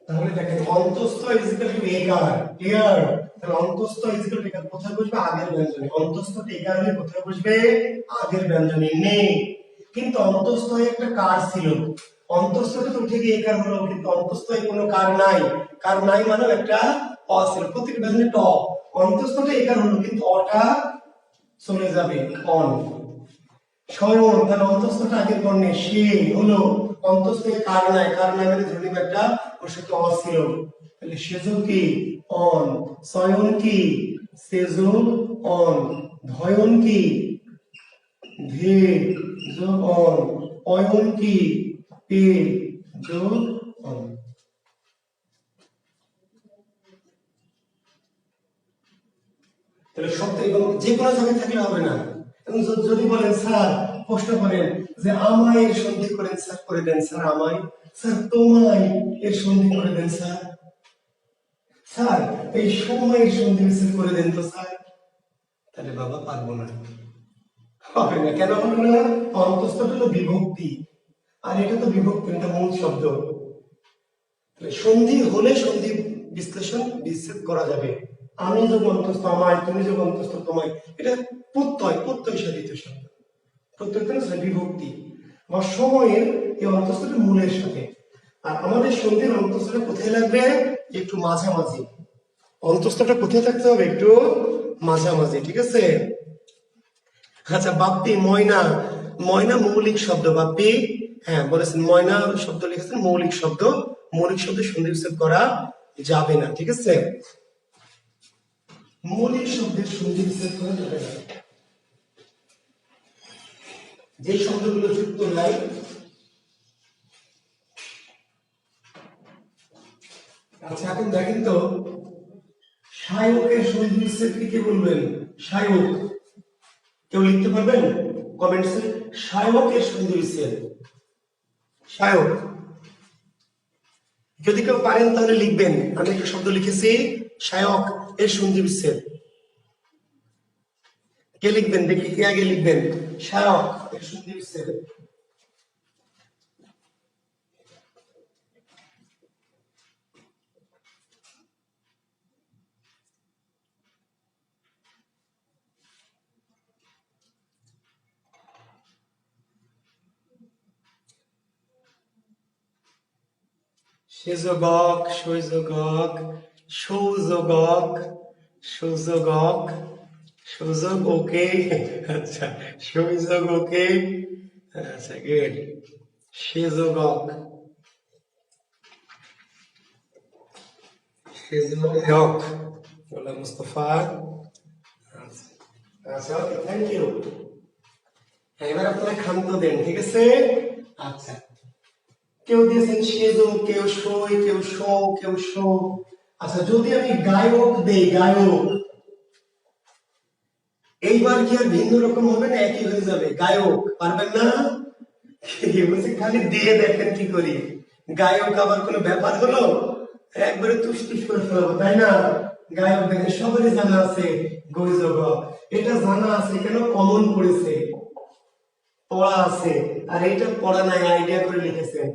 তাহলে দেখেন অন্তস্থ ইজ ইকুয়াল টু একার, ক্লিয়ার? তাহলে অন্তস্থ ইজ ইকুয়াল টু একার কোথায় বসবে? আগের ব্যঞ্জনে। অন্তস্থ একার হয়ে কোথায় বসবে? আগের ব্যঞ্জনে। নেই, কিন্তু অন্তস্থ একটা কার ছিল, অন্তস্থতে তো উঠে গিয়ে একার হলো, কিন্তু অন্তস্থ কোনো কার নাই। কার নাই মানে একটা অ ছিল, প্রত্যেক ব্যঞ্জনে ট, অন্তস্থতে একার হলো কিন্তু অটা চলে যাবে অন। স্বয়ং, তাহলে অন্তস্থটা আগের বর্ণে সে হলো, অন্তস্থে কার নাই, কার নাই মানে ধরে নিব একটা ওর সাথে অ ছিল, তাহলে সেজ কি অন, স্বয়ং কি সেজ অন, ধয়ন কি ধে যোগ অন, অয়ন কি পে যোগ অন। তাহলে শব্দ এবং যে কোনো জায়গায় থাকলে হবে না। এবং যদি বলেন স্যার, প্রশ্ন করেন যে আমায় এর সন্ধি করেন স্যার, করে দেন স্যার আমায়, স্যার তোমায় এর সন্ধি করে দেন স্যার, স্যার এই সময়ের সন্ধি বিচ্ছেদ করে দেন তো স্যার, তাহলে বাবা পারবো না, হবে না। কেন হবে না? অন্তস্থটা হলো বিভক্তি, আর এটা তো বিভক্তি, এটা মূল শব্দ। সন্ধি হলে সন্ধি বিশ্লেষণ বিচ্ছেদ করা যাবে। আমি যোগ অন্তস্থ আমায়, তুমি যোগ অন্তস্থ তোমায়, এটা প্রত্যয়, প্রত্যয় সাধিত শব্দ, প্রত্যয়টা হচ্ছে বিভক্তি। বা সময়ের এই অন্তস্থটা মূলের সাথে। আর আমাদের সন্ধির অন্তস্থটা কোথায় লাগবে? একটু মাঝামাঝি। অন্তস্থটা কোথায় থাকতে হবে? একটু মাঝামাঝি, ঠিক আছে? আচ্ছা, বাপ্পি ময়না, ময়না মৌলিক শব্দ। বাপ্পি হ্যাঁ বলেছেন, ময়না শব্দ লিখেছেন মৌলিক শব্দ, মৌলিক শব্দ সন্ধি বিচ্ছেদ করা যাবে না, ঠিক আছে? মৌলিক শব্দের সন্ধি বিচ্ছেদ করা যাবে না, যে শব্দগুলো যুক্ত নাই। আচ্ছা এখন দেখেন তো, শায়কের সন্ধি বিচ্ছেদ কি বলবেন? শায়ক, কেউ লিখতে পারবেন কমেন্টসে? শায়কের সন্ধি বিচ্ছেদ, শায়ক যদি কেউ পারেন তাহলে লিখবেন। আমি একটা শব্দ লিখেছি শায়ক এর সন্ধি বিচ্ছেদ, কে লিখবেন দেখি, কে আগে লিখবেন শায়ক এর সন্ধি বিচ্ছেদ? সেযোগক, সৈযোগক, সৌযোগক, সুযোগক, সুযোগ ওকে, আচ্ছা সৈযোগ ওকে, আচ্ছা গুড। সেযোগক, সেযোগক বলা মুস্তফা, আচ্ছা ওকে, থ্যাংক ইউ। এবার আপনারা ক্ষান্ত দেন, ঠিক আছে? আচ্ছা, কেউ দিয়েছেন সেজো, কেউ সই, কেউ শো, কেউ শো। আচ্ছা যদি আমি গায়ক দেই, গায়ক, এইবার কি আর ভিন্ন রকম হবে না একই হয়ে যাবে? গায়ক পারবেন না? বলছি খালি দিয়ে দেখেন কি করি। গায়ক আবার কোনো ব্যাপার হলো? একবারে তুষ্টিস করে ফেলবো, তাই না? গায়ক দেখেন সবারই জানা আছে গৈযোগ, এটা জানা আছে কেন? কমন পড়েছে, পড়া আছে, আর এটা পড়া নাই, আইডিয়া করে লিখেছেন।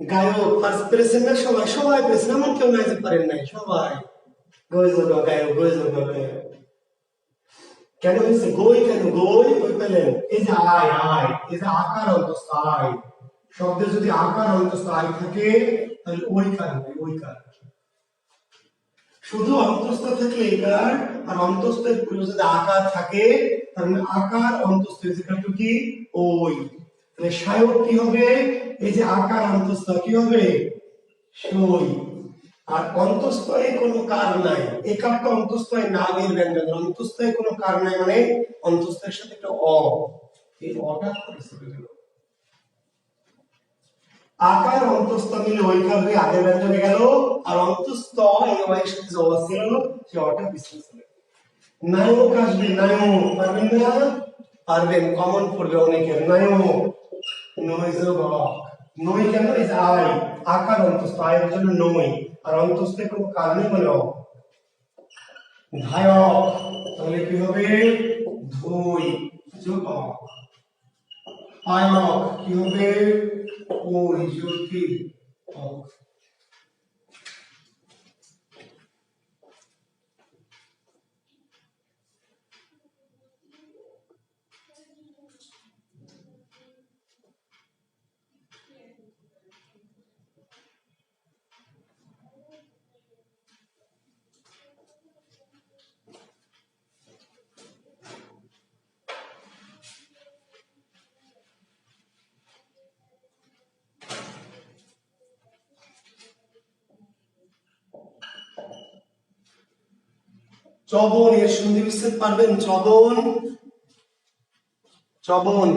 গায়ক ফার্স্ট পেরেছেন না? সবাই, সবাই পেরেছেন, এমন কেউ নাই যে পারেন নাই, সবাই। গৈযোগ গায়ক, গৈযোগ গায়ক। কেন হয়েছে গই? কেন গই? ওই পেলেন এই যে আয়, আয় এই যে আকার অন্তস্থ আয়, শব্দে যদি আকার অন্তস্থ আয় থাকে তাহলে ওই কার হবে, ওই কার। শুধু অন্তস্থ থাকলে একার, আর অন্তস্থের পূর্বে যদি আকার থাকে তাহলে আকার অন্তস্থ ইকুয়াল কি ওই। তাহলে শায়ক কি হবে? এই যে আকার অন্তস্থ কি হবে? সই। আর অন্তস্থয়ে কোনো কার নাই, একারটা অন্তস্থয়ে না, আগের ব্যঞ্জন, অন্তস্থয়ে কোনো কার নাই মানে অন্তস্থের সাথে একটা অ, এই অটা পরিস্থিতি গেল। আকার অন্তস্থ মিলে ওইকার হয়ে আগের ব্যঞ্জনে গেল, আর অন্তস্থ এই ওয়ের সাথে যে অ ছিল সে অটা পিছনে চলে। নায়ক আসবে, নায়ক পারবেন না? পারবেন, কমন পড়বে অনেকের। নায়ক নৈযোগ, নই কেন? এই যে আয়, আকার অন্তস্থ, আয়ের জন্য নই, আর অন্তস্থে কোনো কার নেই মানে অ। ধায়ক, তাহলে কি হবে? ধুই যোগ অ। আয়ক কি হবে? ওই যোগ কি অক। চবন, এর সন্ধি বিচ্ছেদ পারবেন? চবন, চবন।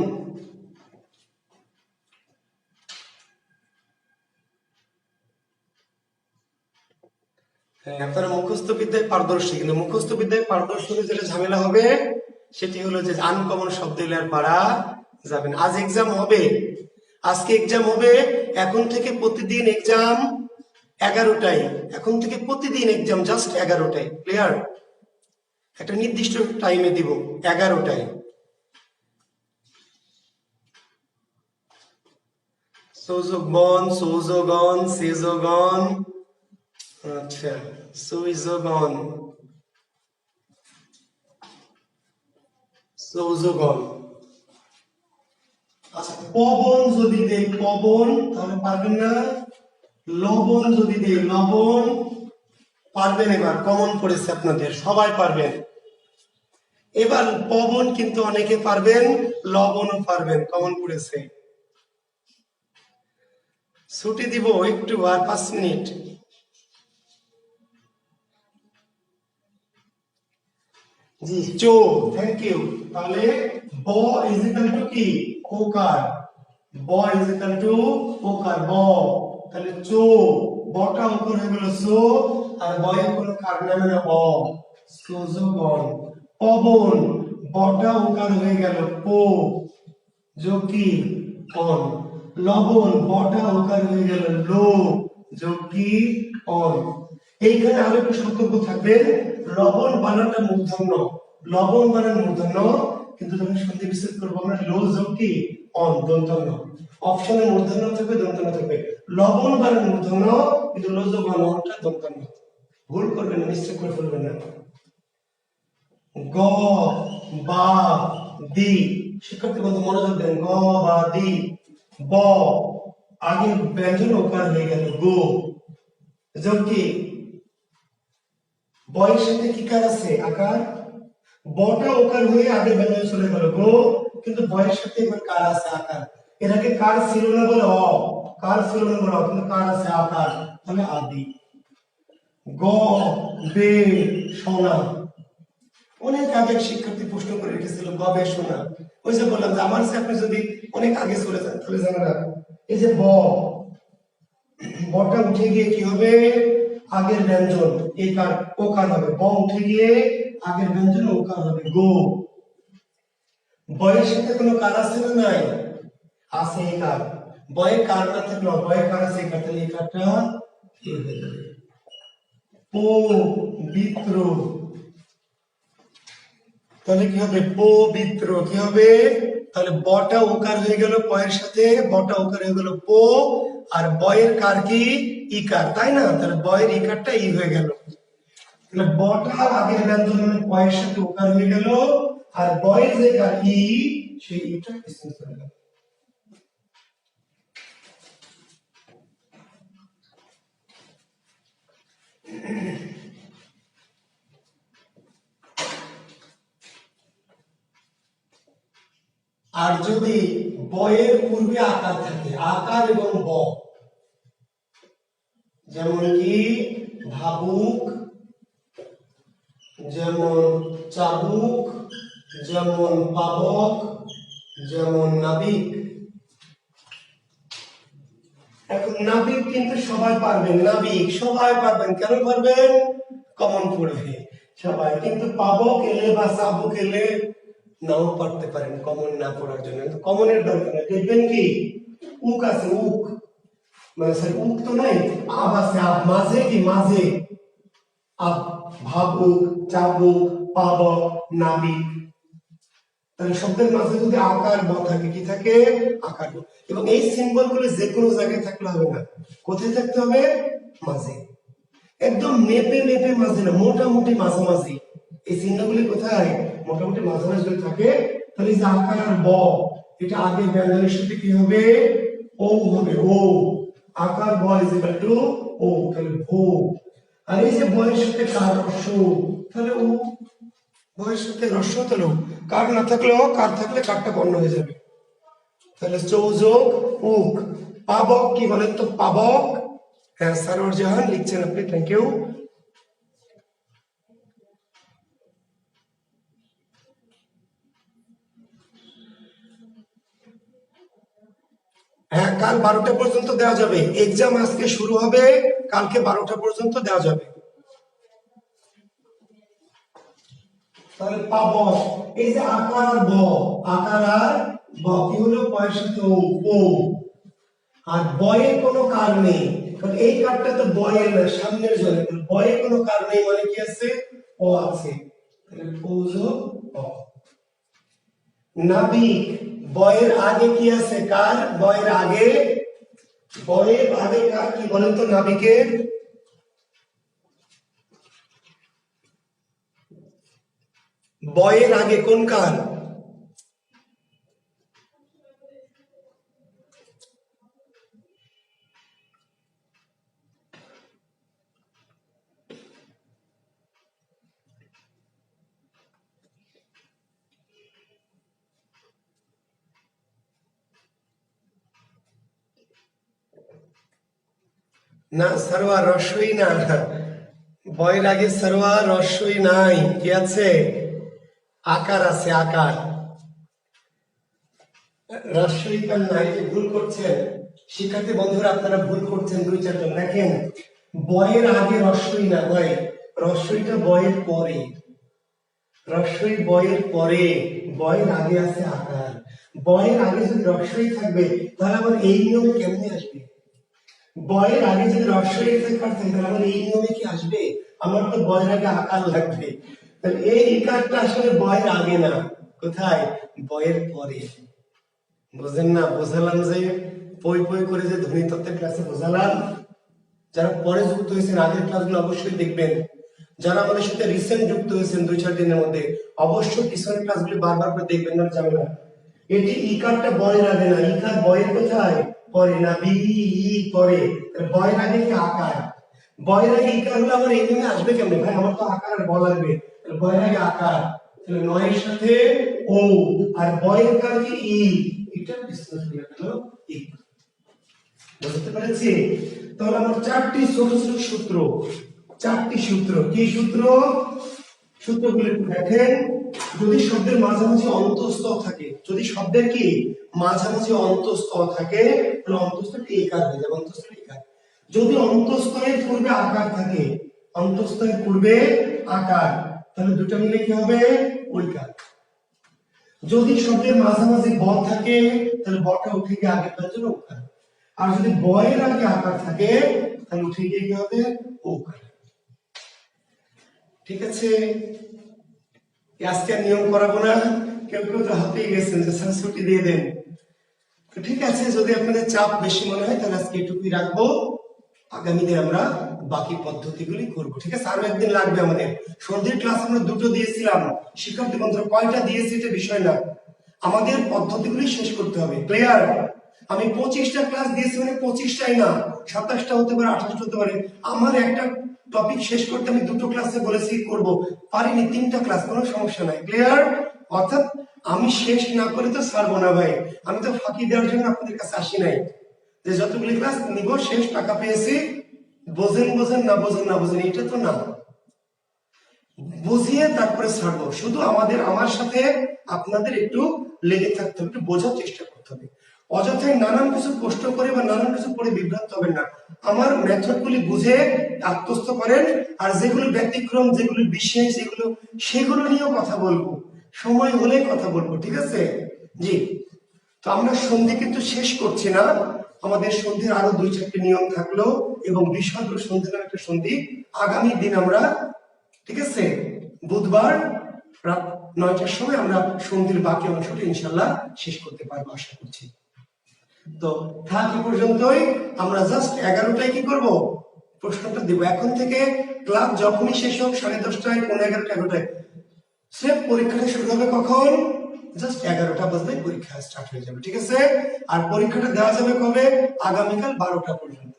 হ্যাঁ, আপনারা মুখস্থ বিদ্যায় পারদর্শী, কিন্তু মুখস্থ বিদ্যায় পারদর্শী হলে যেটা ঝামেলা হবে সেটি হলো যে আনকমন শব্দ এলে আর পারা যাবে না। আজ এক্সাম হবে, আজকে এক্সাম হবে, এখন থেকে প্রতিদিন এক্সাম 11টায়, এখন থেকে প্রতিদিন এক্সাম জাস্ট 11টায়, ক্লিয়ার? একটা নির্দিষ্ট টাইমে দিব, 11টায়। সৌযোগবন, সৌযোগন, সেযোগন, আচ্ছা সৌযোগন, সৌযোগন। আচ্ছা পবন যদি দেই পবন তাহলে পারবেন না। লবণ যদি দেই লবণ পারবেন, এবার কমন পড়েছে আপনাদের, সবাই পারবেন। এবার পবন কিন্তু অনেকে পারবেন, লবণও পারবেন, কমন পড়েছে। ছুটি দিব একটু, আর 5 মিনিট। জি চো, থ্যাংক ইউ। তাহলে ব ইজ ইকুয়াল টু কি? ওকার। ব ইজ ইকুয়াল টু ওকার, ব। তাহলে চো, বটা উপর হয়ে গেল সো, আর বয়ের কোনো কার নামে না অ, সোজোগন। পবন, বটা ওকার হয়ে গেল পো, যোগ কি? অন। লবণ, বটা ওকার হয়ে গেল লো, যোগ কি? অন। এইখানে আরো একটু সতর্ক থাকবেন, লবণ বানানটা মূর্ধন্য, লবণ বানান মূর্ধন্য, কিন্তু যখন সন্ধি বিচ্ছেদ করবো আমরা লো যোগ কি? অন, দন্তন্য। অপশনে মূর্ধন্য থাকবে, দন্তন্য থাকবে। লবণ বানান মূর্ধন্য, কিন্তু লো যোগ অন, অনটা দন্তন্য। ভুল করবেন না, মিস্টেক করে ফেলবেন না। গ বা দি, শিক্ষার্থী বন্ধু মনোযোগ দেন, গ বা দি। ব, আগে ব্যঞ্জন ওকার হয়ে গেল গো, যোগ কি? বয়ের সাথে কি কার আছে? আকার। বটা ওকার হয়ে আগে ব্যঞ্জন চলে গেল গো, কিন্তু বয়ের সাথে এবার কার আছে? আকার। এটাকে কার ছিল না বলে অ, কার ছিল না বলে অ, কিন্তু কার আছে? আকার, তাহলে আদি। গ বে সোনা, অনেক আগে শিক্ষার্থী প্রশ্ন করে রেখেছিল গবেষণা। ওই যে বললাম যে আমার আপনি যদি অনেক আগে চলে যান তাহলে জানা রাখবেন, এই যে ব, বটা উঠে গিয়ে কি হবে? আগের ব্যঞ্জন এই কার ওকার হবে, ব উঠে গিয়ে আগের ব্যঞ্জন ওকার হবে গো। বয়ের সাথে কোনো কার আছে না? নাই, আছে এই কার। বয়ের কার না থাকলো, বয়ের কার আছে এই কার, তাহলে এই কারটা কি হয়ে যাবে? পবিত্র। তাহলে কি হবে? পবিত্র। কি হবে? তাহলে বটা ওকার হয়ে গেল পয়ের সাথে, বটা ওকার হয়ে গেল পো, আর বয়ের কার কি? ইকার, তাই না? তাহলে বয়ের ইকারটা ই হয়ে গেল। তাহলে বটা আগের ব্যঞ্জন মানে পয়ের সাথে ওকার হয়ে গেল, আর বয়ের যে কার ই, সেই ইটা পিছনে চলে গেল। আর যদি বয়ের পূর্বে আকার থাকে, আকার এবং ব, যেমন কি ভাবুক, যেমন চাবুক, যেমন পাবক, যেমন নাবিক। এখন নাবিক কিন্তু সবাই পারবেন, নাবিক সবাই পারবেন। কেন পারবেন? কমন পড়বে সবাই। কিন্তু পাবক এলে বা চাবুক এলে নাও পারতে পারেন, কমন না পড়ার জন্য। কিন্তু কমনের দরকার নেই। দেখবেন কি উক আছে, উক মানে স্যার উক তো নাই, আব আছে, আব মাঝে কি? মাঝে আব। ভাবুক, চাবুক, পাবক, নাবিক। তাহলে শব্দের মাঝে যদি আকার ব থাকে, কি থাকে? আকার ব। এবং এই সিম্বল গুলো যে কোনো জায়গায় থাকলে হবে না, কোথায় থাকতে হবে? মাঝে, একদম মেপে মেপে মাঝে না, মোটামুটি মাঝামাঝি। এই চিহ্নগুলি কোথায়? মোটামুটি মাঝামাঝি যদি থাকে, তাহলে যে আকার ব, এটা আগে ব্যঞ্জনের সাথে কি হবে? ও হবে, ও। আকার ব ইজ ইকুয়াল টু ও, তাহলে ভো। আর এই যে বয়ের সাথে কার, রস্য, তাহলে ও। বয়ের সাথে রস্য, তাহলে কার না থাকলেও, কার থাকলে কারটা বর্ণ হয়ে যাবে। তাহলে চৌযোগ উক। পাবক কি বলেন তো? পাবক। হ্যাঁ, সারোয়ার জাহান লিখছেন আপনি, থ্যাংক ইউ। হ্যাঁ, কাল 12টা পর্যন্ত দেওয়া যাবে। এক্সাম আজকে শুরু হবে, কালকে 12টা পর্যন্ত দেওয়া যাবে। তাহলে পাব, এই যে আকার ব, আকার আর ব কি হলো? পয়ের সাথে ও, ও। আর বয়ের কোনো কার নেই, কারণ এই কারটা তো বয়ের না, সামনের জন্য। বয়ের কোনো কার নেই মানে কি আছে? ও আছে। তাহলে পৌজো অ। নাবিক, বয়ের আগে কি আছে? কার। বয়ের আগে, বয়ের আগে কার কি বলেন তো? নাবিকের। বয়ের আগে কোন কার? না, সারোয়ার রস্যই না, বয়ের আগে সারোয়ার রস্যই নাই, কি আছে? আকার আছে, আকার। রস্যই কার নাই, যে ভুল করছেন শিক্ষার্থী বন্ধুরা, আপনারা ভুল করছেন 2-4 জন। দেখেন, বয়ের আগে রস্যই না ভাই, রস্যইটা বয়ের পরে। রস্যই বয়ের পরে, বয়ের আগে আছে আকার। বয়ের আগে যদি রস্যই থাকবে, তাহলে আবার এই নিয়মে কেমনে আসবে? বয়ের আগে যদি রস্যই থাকে, তাহলে আমার এই নিয়মে কি আসবে? আমার তো বয়ের আগে আকার লাগবে। তাহলে এই ইকারটা আসলে বয়ের আগে না, কোথায়? বয়ের পরে। বুঝেন না? বোঝালাম যে পই পই করে, যে ধ্বনিতত্ত্বের ক্লাসে বোঝালাম। যারা পরে যুক্ত হয়েছেন আগের ক্লাসগুলো অবশ্যই দেখবেন। যারা আমাদের সাথে রিসেন্ট যুক্ত হয়েছেন 2-4 দিনের মধ্যে, অবশ্যই পিছনের ক্লাসগুলি বারবার করে দেখবেন, না যাবে না। এটি ইকারটা বয়ের আগে না, ইকার বয়ের কোথায়? পরে। না বি ই পরে, বয়ের আগে কি আকার। বয়ের আগে ইকার হলে আমার এই নিয়মে আসবে কেমনে ভাই? আমার তো আকার আর ব লাগবে, বয়ের আগে আকার। তাহলে নয়ের সাথে ও, আর বয়ের কার কি ই, এটা ডিসকাস করে গেল। ই, বুঝতে পেরেছি? তাহলে আমার 4টি ছোট ছোট সূত্র, 4টি সূত্র। কি সূত্র? সূত্রগুলো একটু দেখেন। যদি শব্দের মাঝামাঝি অন্তঃস্থ থাকে, যদি শব্দের কি মাঝামাঝি অন্তঃস্থ থাকে, তাহলে অন্তঃস্থটি একার হয়ে যাবে, অন্তঃস্থটি একার। যদি অন্তঃস্থের পূর্বে আকার থাকে, অন্তঃস্থের পূর্বে আকার, তাহলে দুটো মিলে কি হবে? ঐকার। যদি শব্দের মাঝামাঝি ব থাকে, তাহলে বটা উঠে গিয়ে আগে ব্যঞ্জন ওকার। আর যদি বয়ের আগে আকার থাকে, তাহলে উঠে গিয়ে কি হবে? ওকার। ঠিক আছে? আজকে নিয়ম করাবো না। কেউ কেউ তো হাতেই গেছেন যে স্যার ছুটি দিয়ে দেন। তো ঠিক আছে, যদি আপনাদের চাপ বেশি মনে হয়, তাহলে আজকে এটুকুই রাখবো। আগামী দিন আমরা বাকি পদ্ধতিগুলি করব। ঠিক আছে? আরো একদিন লাগবে আমাদের। সন্ধির ক্লাস আমরা 2টো দিয়েছিলাম, শিক্ষার্থী বন্ধুরা কয়টা দিয়েছি এটা বিষয় না, আমাদের পদ্ধতিগুলি শেষ করতে হবে। ক্লিয়ার? আমি 25টা ক্লাস দিয়েছি মানে 25টাই না, 27টা হতে পারে, 28টা হতে পারে। আমার একটা টপিক শেষ করতে আমি 2টো ক্লাসে বলেছি করব, পারিনি 3টা ক্লাস, কোনো সমস্যা নাই। ক্লিয়ার? অর্থাৎ আমি শেষ না করে তো ছাড়বো না ভাই। আমি তো ফাঁকি দেওয়ার জন্য আপনাদের কাছে আসি নাই যে যতগুলি ক্লাস নিব শেষ, টাকা পেয়েছি, বোঝেন বোঝেন, না বোঝেন না বোঝেন, এটা তো না। বুঝিয়ে তারপরে ছাড়বো। শুধু আমার সাথে আপনাদের একটু লেগে থাকতে হবে, একটু বোঝার চেষ্টা করতে হবে। অযথাই নানান কিছু প্রশ্ন করে বা নানান কিছু পড়ে বিভ্রান্ত হবেন না। আমার মেথড গুলি বুঝে আত্মস্থ করেন। আর যেগুলো ব্যতিক্রম, যেগুলো বিশেষ, সেগুলো নিয়েও কথা বলবো, সময় হলে কথা বলবো। ঠিক আছে? জি। তো আমরা সন্ধি কিন্তু শেষ করছি না, আমাদের সন্ধির আরো 2-4টি নিয়ম থাকলো, এবং বিষয়গুলো সন্ধি নামে একটা সন্ধি আগামী দিন আমরা, ঠিক আছে, বুধবার রাত 9টার সময় আমরা সন্ধ্যের বাকি অংশটা ইনশাল্লাহ শেষ করতে পারবো আশা করছি। তো থাক এ পর্যন্তই। আমরা জাস্ট 11টায় কি করব, প্রশ্নটা দেব। এখন থেকে ক্লাস যখনই শেষ হোক 10:30টায়, 11:30, 11টায়, স্রেফ পরীক্ষাটা শুরু হবে কখন? জাস্ট 11টা বাজলে পরীক্ষা স্টার্ট হয়ে যাবে, ঠিক আছে? আর পরীক্ষাটা দেওয়া যাবে কবে? আগামীকাল 12টা পর্যন্ত।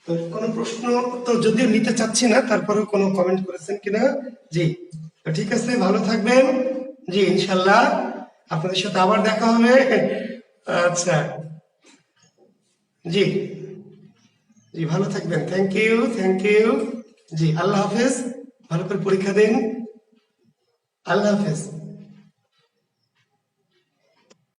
তো কোনো প্রশ্ন তো যদিও নিতে চাচ্ছি না, তারপরেও কোনো কমেন্ট করেছেন কিনা? জি, তো ঠিক আছে, ভালো থাকবেন। জি, ইনশাল্লাহ আপনাদের সাথে আবার দেখা হবে। আচ্ছা, জি জি, ভালো থাকবেন। Thank you, thank you. জি, আল্লাহ হাফেজ। ভালো করে পরীক্ষা দিন। আল্লাহ হাফেজ।